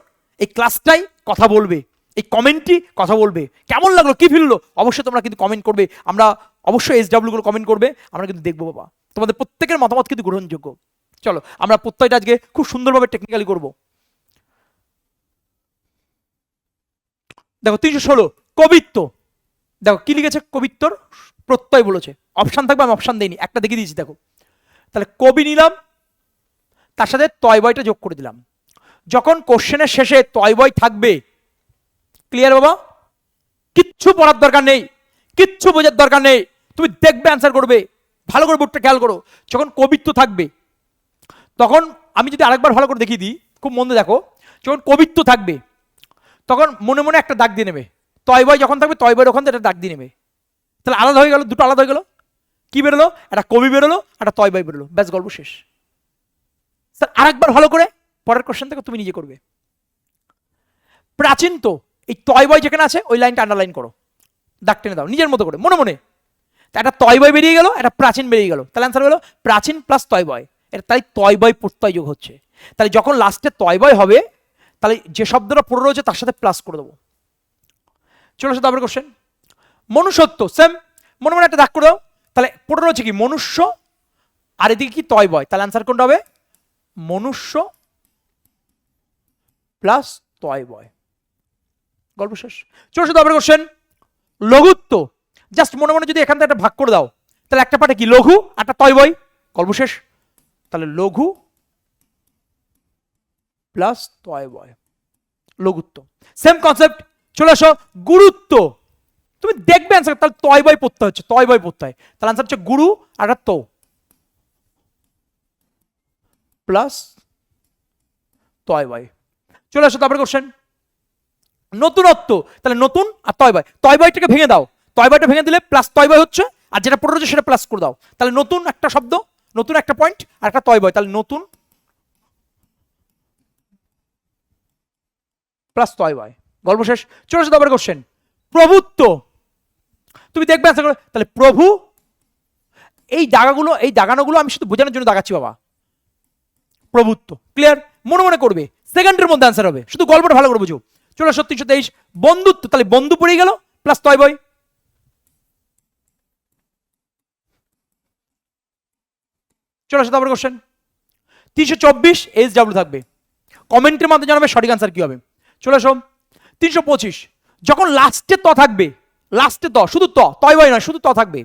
এই ক্লাসটাই কথা বলবে, এই কমেন্টই কথা বলবে, কেমন লাগলো কি ফিরলো অবশ্যই তোমরা কিন্তু কমেন্ট করবে, আমরা অবশ্যই HW গুলো কমেন্ট করবে, আমরা কিন্তু দেখবো বাবা, তোমাদের প্রত্যেকের মতামত কিন্তু গ্রহণযোগ্য। চলো আমরা প্রত্যয়টা আজকে খুব সুন্দরভাবে টেকনিক্যালি করব। দেখো 316, কবিত্ব, দেখো কি লিখেছে কবিত্বর প্রত্যয় বলেছে, অপশান থাকবে, আমি অপশান দিইনি, একটা দেখে দিয়েছি দেখো। তাহলে কবি নিলাম, তার সাথে তয় বয়টা যোগ করে দিলাম, যখন কোশ্চেনের শেষে তয় বয় থাকবে, ক্লিয়ার বাবা, কিচ্ছু পড়ার দরকার নেই, কিচ্ছু বোঝার দরকার নেই, তুমি দেখবে অ্যান্সার করবে। ভালো করে বোর্ডটা খেয়াল করো। যখন কবিত্ব থাকবে তখন, আমি যদি আরেকবার ভালো করে দেখিয়ে দিই, খুব মন দিয়ে দেখো, যখন কবিত্ব থাকবে তখন মনে মনে একটা দাগ দিয়ে নেবে। তয় বয় যখন থাকবে তয় বয়ের ওখান থেকে একটা দাগ দিয়ে নেবে। তাহলে আলাদা হয়ে গেল, দুটো আলাদা হয়ে গেল। কি বেরোলো? একটা কবি বেরোলো, একটা তয় বয় বেরোলো, ব্যাস গল্প শেষ। স্যার আরেকবার ভালো করে পরের কোশ্চেন থেকে তুমি নিজে করবে। প্রাচীন তো, এই তয় বয় যেখানে আছে ওই লাইনটা আন্ডারলাইন করো, দাগ টেনে দাও নিজের মতো করে মনে মনে। একটা তয় বয় বেরিয়ে গেল, একটা প্রাচীন বেরিয়ে গেল, তাহলে অ্যান্সার হলো প্রাচীন প্লাস তয় বয়। এটা তাই তয় বয় প্রত্যয় যোগ হচ্ছে। তাহলে যখন লাস্টে তয় বয় হবে, তাহলে যে শব্দটা পড়ে রয়েছে তার সাথে প্লাস করে দেবো। চলে আসো তারপরে কোশ্চেন। মনুষ্যত্ব, সেম, মনে মনে একটা দাগ করে দাও। তাহলে পড়ে রয়েছে কি? মনুষ্য, আর এদিকে কি? তয় বয়। তাহলে অ্যান্সার কোনটা হবে? মনুষ্য প্লাস তয় বয়, গল্প শেষ। চলে আসো তারপরে কোশ্চেন। লঘুত্ব, জাস্ট মনে মনে যদি এখান থেকে একটা ভাগ করে দাও, তাহলে একটা পাটে কি? লঘু, একটা তয় বয়, গল্প শেষ। তাহলে লঘু প্লাস তয় বয়, লঘুত্ব। Same concept. চলে আসো গুরুত্ব, তুমি দেখবে অ্যান্সার, তাহলে তয় বয় পড়তে হচ্ছে, তয় বয় পড়তে হয়। তাহলে অ্যান্সার হচ্ছে গুরু আর একটা তো প্লাস তয় বয়। চলে আসো তারপরে কোশ্চেন। নতুনত্ব, তাহলে নতুন আর তয় বয়, তয় বয়টাকে ভেঙে দাও, তয় বয়টা ভেঙে দিলে প্লাস তয় বয় হচ্ছে, আর যেটা পড়ে রয়েছে সেটা প্লাস করে দাও। তাহলে নতুন একটা শব্দ, নতুন একটা পয়েন্ট আর একটা তয় বয়, তাহলে নতুন প্লাস তয় বয়, গল্প শেষ। চলে আসো তারপরে কোশ্চেন। প্রভুত্ব, তুমি দেখবে অ্যান্সার করে, তাহলে প্রভু, এই দাগাগুলো, এই দাগানোগুলো আমি শুধু বোঝানোর জন্য দাগাচ্ছি বাবা। প্রভুত্ব ক্লিয়ার, মনে মনে করবে, সেকেন্ডের মধ্যে অ্যান্সার হবে, শুধু গল্পটা ভালো করে বুঝো। চলো 323। বন্ধুত্ব, তাহলে বন্ধু পড়ে গেল প্লাস তয় বয়। চলো আসো তারপরে কোশ্চেন। 324 SW থাকবে, কমেন্টের মাধ্যমে জানাবে সঠিক অ্যান্সার কি হবে। চলে আসো 325। যখন লাস্টে ত থাকবে, লাস্টে ত, শুধু ত, তয় বয় নয়, শুধু ত থাকবে,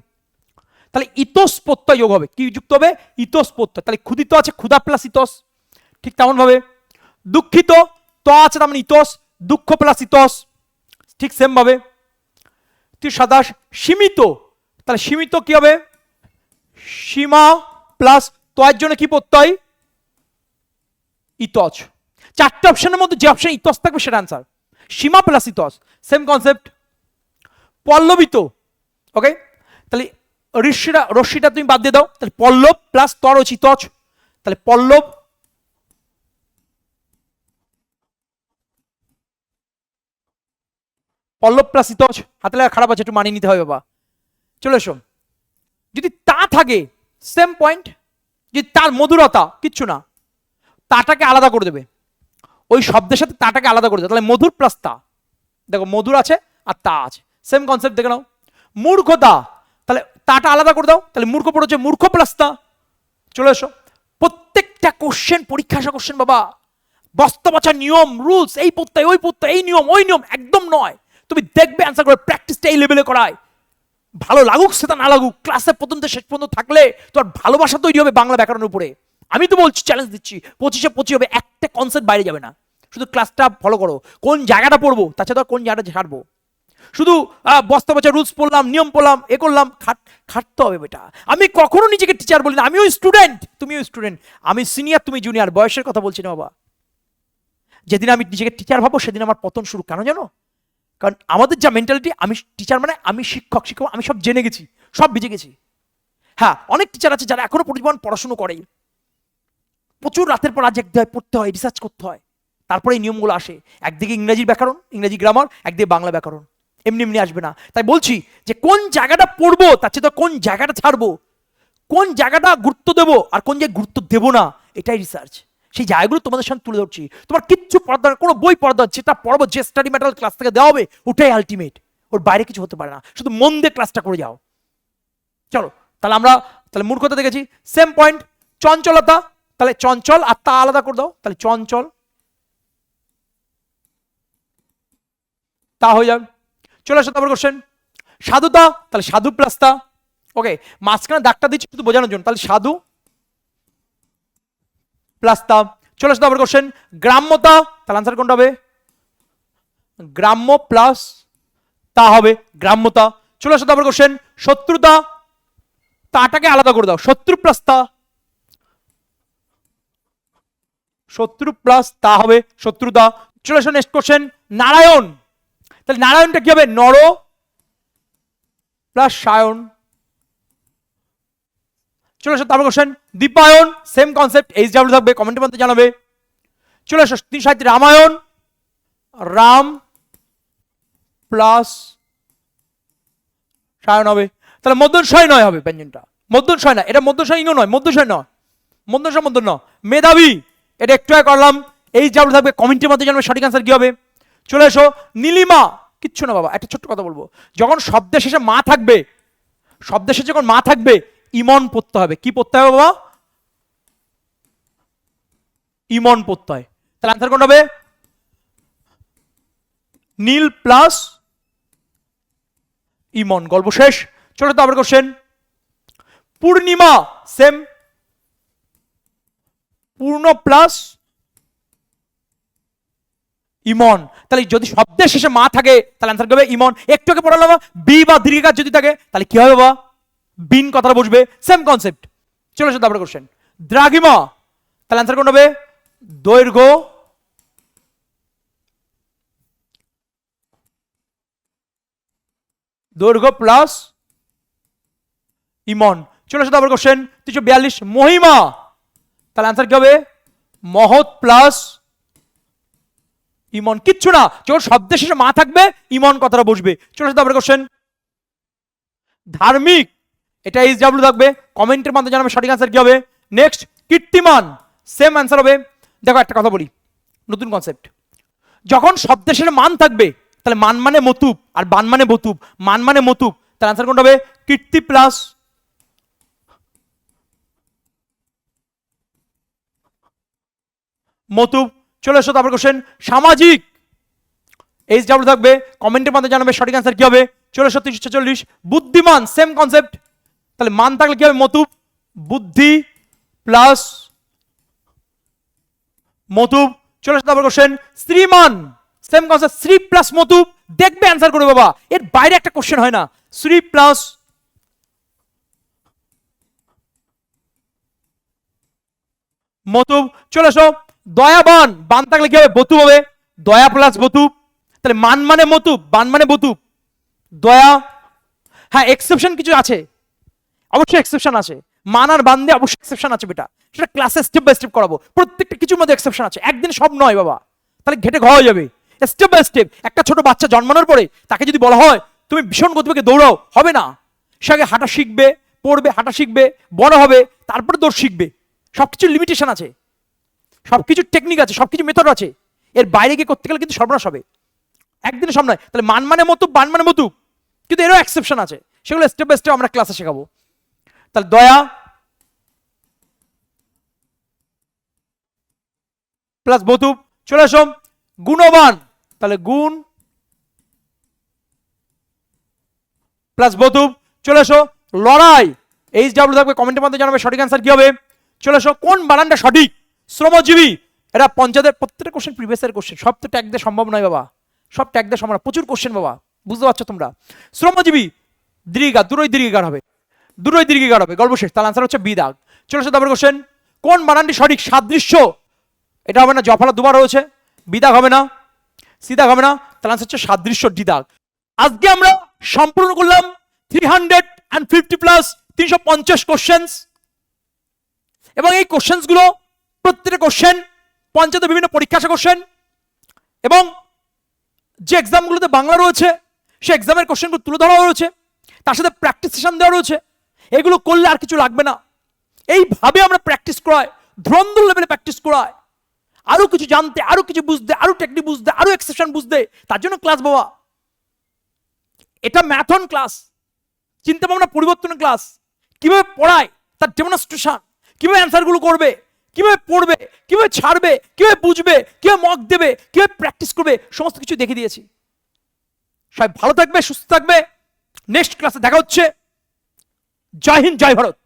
তাহলে ইতোস প্রত্যয় যোগ হবে। কি যুক্ত হবে? ইতোস প্রত্যয়। তাহলে ক্ষুদিত আছে, ক্ষুধা প্লাস ইতোস, ঠিক তেমন ভাবে দুঃখিত, ত আছে তার মানে ইতোস, দুঃখ প্লাস ইতোস, ঠিক সেম ভাবে। 327। সীমিত, তাহলে সীমিত কি হবে? সীমা প্লাস তয়ের জন্য কি প্রত্যয়? ইতজ। চারটে অপশনের মধ্যে যে অপশন ইতজ থাকবে সেটা আনসার, সীমা প্লাস ইতজ, সেম কনসেপ্ট। পল্লবিত, ওকে, তাহলে রশ্মিটা তুমি বাদ দিয়ে দাও, তাহলে পল্লব প্লাস তর চিতজ, তাহলে পল্লব পল্লব প্লাস ইতজ। হাতে লাগা খারাপ আছে, একটু মানিয়ে নিতে হবে বাবা। চলে এসো। যদি তা থাকে সেম পয়েন্ট, যদি তার মধুরতা, কিচ্ছু না, তাটাকে আলাদা করে দেবে, ওই শব্দের সাথে তাটাকে আলাদা করে দেবে, তাহলে মধুর প্লাস তা। দেখো মধুর আছে আর তা আছে, সেম কনসেপ্ট দেখে নাও। মূর্খতা, তাহলে তাটা আলাদা করে দাও, তাহলে মূর্খ পড়েছে মূর্খ প্লাস তা। চলে এসো। প্রত্যেকটা কোশ্চেন পরীক্ষা আসা কোশ্চেন বাবা, বাস্তবাচার নিয়ম, রুলস, এই প্রত্যয় ওই প্রত্যয়, এই নিয়ম ওই নিয়ম, একদম নয়। তুমি দেখবে অ্যান্সার করে, প্র্যাকটিসটা এই লেভেলে করায়। ভালো লাগুক সেটা না লাগুক, ক্লাসে প্রথম থেকে শেষ পর্যন্ত থাকলে তোমার ভালোবাসা তৈরি হবে বাংলা ব্যাকরণের উপরে। আমি তো বলছি, চ্যালেঞ্জ দিচ্ছি, 25-25 হবে, একটা কনসেপ্ট বাইরে যাবে না। শুধু ক্লাসটা ফলো করো, কোন জায়গাটা পড়বো তাছাড়া কোন জায়গাটা ছাড়বো। শুধু বস্তা বচা রুলস পড়লাম, নিয়ম পড়লাম, এ করলাম, খাটতে হবে বেটা। আমি কখনো নিজেকে টিচার বলি না, আমিও স্টুডেন্ট, তুমিও স্টুডেন্ট, আমি সিনিয়র তুমি জুনিয়র, বয়সের কথা বলছি না বাবা। যেদিন আমি নিজেকে টিচার ভাবো সেদিন আমার পতন শুরু, কেন জানো? কারণ আমাদের যা মেন্টালিটি, আমি টিচার মানে আমি শিক্ষক, আমি সব জেনে গেছি, সব বুঝে গেছি। হ্যাঁ, অনেক টিচার আছে যারা এখনো পরিমাণ পড়াশুনো করে, প্রচুর রাতের পর রাত জাগতে হয়, পড়তে হয়, রিসার্চ করতে হয়, তারপরে এই নিয়মগুলো আসে। একদিকে ইংরেজির ব্যাকরণ, ইংরেজি গ্রামার, একদিকে বাংলা ব্যাকরণ, এমনি এমনি আসবে না। তাই বলছি যে কোন জায়গাটা পড়বো তার চেয়ে তো কোন জায়গাটা ছাড়বো, কোন জায়গাটা গুরুত্ব দেবো আর কোন জায়গায় গুরুত্ব দেবো না, এটাই রিসার্চ। সেই জায়গাগুলো তোমাদের সামনে তুলে ধরছি। তোমার কিচ্ছু পড়ার দরকার, কোনো বই পড়ার দরকার, যেটা পড়াবো, যে স্টাডি ম্যাটেরিয়াল ক্লাস থেকে দেওয়া হবে ওটাই আলটিমেট, ওর বাইরে কিছু হতে পারে না, শুধু মন দিয়ে ক্লাসটা করে যাও। চলো তাহলে আমরা, তাহলে মূর্খতা দেখেছি, সেম পয়েন্ট। চঞ্চলতা, তাহলে চঞ্চল আর তা আলাদা করে দাও, তাহলে চঞ্চল তা হয়ে যাবে। চলে আসো তারপর কোশ্চেন। সাধুতা, তাহলে সাধু প্লাস তা, ওকে, মাঝখানে দাগটা দিচ্ছি শুধু বোঝানোর জন্য, তাহলে সাধু প্লাস তা। চলে আসো তারপর কোশ্চেন। গ্রাম্যতা, তাহলে আনসার কোনটা হবে? গ্রাম্য প্লাস তা হবে, গ্রাম্যতা। চলে আসো তারপর কোশ্চেন, শত্রুতা, তাটাকে আলাদা করে দাও, শত্রু প্লাস তা, শত্রু প্লাস তা হবে শত্রুতা। চলে আসো নেক্সট কোশ্চেন, নারায়ণ, তাহলে নারায়ণটা কি হবে, নর প্লাস সায়ন। চলে আসো তারপর question, Dipayan, same concept, HW থাকবে, কমেন্টের মধ্যে জানাবে। চলে আসো 3 রামায়ণ, রাম প্লাস সায়ন হবে, তাহলে মধ্যশয় নয় হবে ব্যঞ্জনটা, মধ্যশয় না, এটা মধ্যশয় ইঙ্গ নয়, মধ্যশয় নয়, মধ্যশয় মধ্য ন। মেধাবী, এটা একটু আগে করলাম, HW থাকবে, কমেন্টের মধ্যে জানাবে সঠিক আনসার কি হবে। চলে এসো নীলিমা, কিচ্ছু না বাবা, একটা ছোট্ট কথা বলবো, যখন শব্দের শেষে মা থাকবে, শব্দের শেষে যখন মা থাকবে ইমন পড়তে হবে, কি পড়তে হবে বাবা, ইমন পড়তে হয়, তাহলে আনসার কোনটা হবে, নীল প্লাস ইমন, গল্প শেষ। চলো তো আবার কোশ্চেন, পূর্ণিমা, সেম, পূর্ণ প্লাস ইমন, তাহলে যদি শব্দের শেষে মা থাকে তাহলে আনসার হবে ইমন। একটু আগে পড়ালাম বি বা দীর্ঘিকার যদি থাকে তাহলে কি হবে বাবা, বিন কথাটা বসবে, সেম কনসেপ্ট। চলো আসো তারপরে কোশ্চেন, দ্রাঘিমা, তাহলে আনসার কোন হবে, দৈর্ঘ্য দৈর্ঘ্য প্লাস ইমন। চলে আসো তারপর কোশ্চেন 342, মহিমা, তাহলে আনসার কি হবে, মহৎ প্লাস ইমন, কিচ্ছু না, যখন শব্দের শেষে মা থাকবে ইমন কথাটা বসবে। চলে আসো তারপরে কোশ্চেন, ধার্মিক, এটা HW থাকবে, কমেন্টের মাধ্যমে জানাবে সঠিক আনসার কি হবে। নেক্সট কীর্তিমান, সেম আনসার হবে। দেখো একটা কথা বলি, নতুন কনসেপ্ট, যখন শব্দের শেষে মান থাকবে তাহলে মান মানে মতুব আর বান মানে বতুব, মান মানে মতুব, তাহলে আনসার কোনটা হবে, কীর্তি প্লাস মতুব। চলে এসো তারপর কোশ্চেন, সামাজিক, HW থাকবে, কমেন্টের মাধ্যমে জানাবে সঠিক আনসার কি হবে। চলে এসো 346, বুদ্ধিমান, সেম কনসেপ্ট, তাহলে মান থাকলে কি হবে, মতুব, বুদ্ধি প্লাস মতুব। চলে এসো তারপর কোশ্চেন, শ্রীমান, সেম কনসেপ্ট, শ্রী প্লাস মতুব, দেখবে অ্যান্সার করে বাবা, এর বাইরে একটা কোশ্চেন হয় না, শ্রী প্লাস মতুব। চলে এসো দয়াবান, বান থাকলে কি হবে, বতুব হবে, দয়া প্লাস বতুব, তাহলে মান মানে মতুব, বান মানে বতুব, দয়া। হ্যাঁ এক্সেপশন কিছু আছে, অবশ্যই এক্সেপশন আছে, মান আর বান দিয়ে অবশ্যই এক্সেপশন আছে বেটা, সেটা ক্লাসে স্টেপ বাই স্টেপ করাবো, প্রত্যেকটা কিছুর মধ্যে এক্সেপশন আছে, একদিন সব নয় বাবা, তাহলে ঘেটে ঘ হয়ে যাবে, স্টেপ বাই স্টেপ। একটা ছোট বাচ্চা জন্মানোর পরে তাকে যদি বলা হয় তুমি ভীষণ গতিবেগে দৌড়াও, হবে না, সে আগে হাঁটা শিখবে, পড়বে, হাঁটা শিখবে, বড় হবে, তারপরে দৌড় শিখবে, সবকিছুর লিমিটেশন আছে, সবকিছুর টেকনিক আছে, সবকিছু মেথড আছে, এর বাইরে গিয়ে করতে গেলে কিন্তু সর্বনাশ হবে, একদিনে সব নয়। তাহলে মান মানে মতুব, বান মানে মতুব, কিন্তু এরও এক্সেপশন আছে, সেগুলো স্টেপ বাই স্টেপ আমরা ক্লাসে শেখাবো। তাহলে দয়া প্লাস বতুব। চলে আসো গুণবান, তাহলে গুণ প্লাস বতুব। চলে আসো লড়াই, HW থাকবে, কমেন্টের মধ্যে জানাবে সঠিক আনসার কি হবে। চলে আসো কোন বানানটা সঠিক, শ্রমজীবী, এটা পঞ্চায়েতের প্রত্যেকটা কোশ্চেন প্রিভিয়াসের কোশ্চেন, সব তো ট্যাগ দিয়ে সম্ভব নয় বাবা, সব ট্যাগ দিয়ে সম্ভব না, প্রচুর কোশ্চেন বাবা, বুঝতে পারছো তোমরা। শ্রমজীবী দীর্ঘিকার, দুটোই দীর্ঘিকার হবে, দুটোই দীর্ঘিকার হবে, গল্প শেষ, তাহলে আনসার হচ্ছে বি দাগ। চলে আসো তারপর কোশ্চেন, কোন বানানটি সঠিক, সাদৃশ্য, এটা হবে না, জফলা দুবার হয়েছে, বি দাগ হবে না, সি দাগ হবে না, তাহলে আনসার হচ্ছে সাদৃশ্য, ডি দাগ। আজকে আমরা সম্পূর্ণ করলাম 350 প্লাস 350 কোশ্চেন্স, এবং এই কোশ্চেন্স গুলো প্রত্যেকটা কোশ্চেন পঞ্চায়েতের বিভিন্ন পরীক্ষা আসা কোশ্চেন, এবং যে এক্সামগুলোতে বাংলা রয়েছে সে এক্সামের কোশ্চেনগুলো তুলে ধরা রয়েছে, তার সাথে প্র্যাকটিস সেশন দেওয়া রয়েছে, এগুলো করলে আর কিছু লাগবে না, এইভাবে আমরা প্র্যাকটিস করাই, ধুরন্ধর লেভেলে প্র্যাকটিস করাই, আরো কিছু জানতে, আরো কিছু বুঝতে, আরো টেকনিক বুঝতে, আরো এক্সেপশন বুঝতে, তার জন্য ক্লাস বাবা, এটা ম্যাথন ক্লাস, চিন্তা ভাবনা পরিবর্তনের ক্লাস, কিভাবে পড়ায় তার ডেমনস্ট্রেশন, কিভাবে অ্যান্সারগুলো করবে, কিভাবে পড়বে, কিভাবে ছাড়বে, কিভাবে বুঝবে, কিভাবে মক দেবে, কিভাবে প্র্যাকটিস করবে, সমস্ত কিছু দেখে দিয়েছি। সবাই ভালো থাকবে, সুস্থ থাকবে, নেক্সট ক্লাসে দেখা হচ্ছে। জয় হিন্দ, জয় ভারত।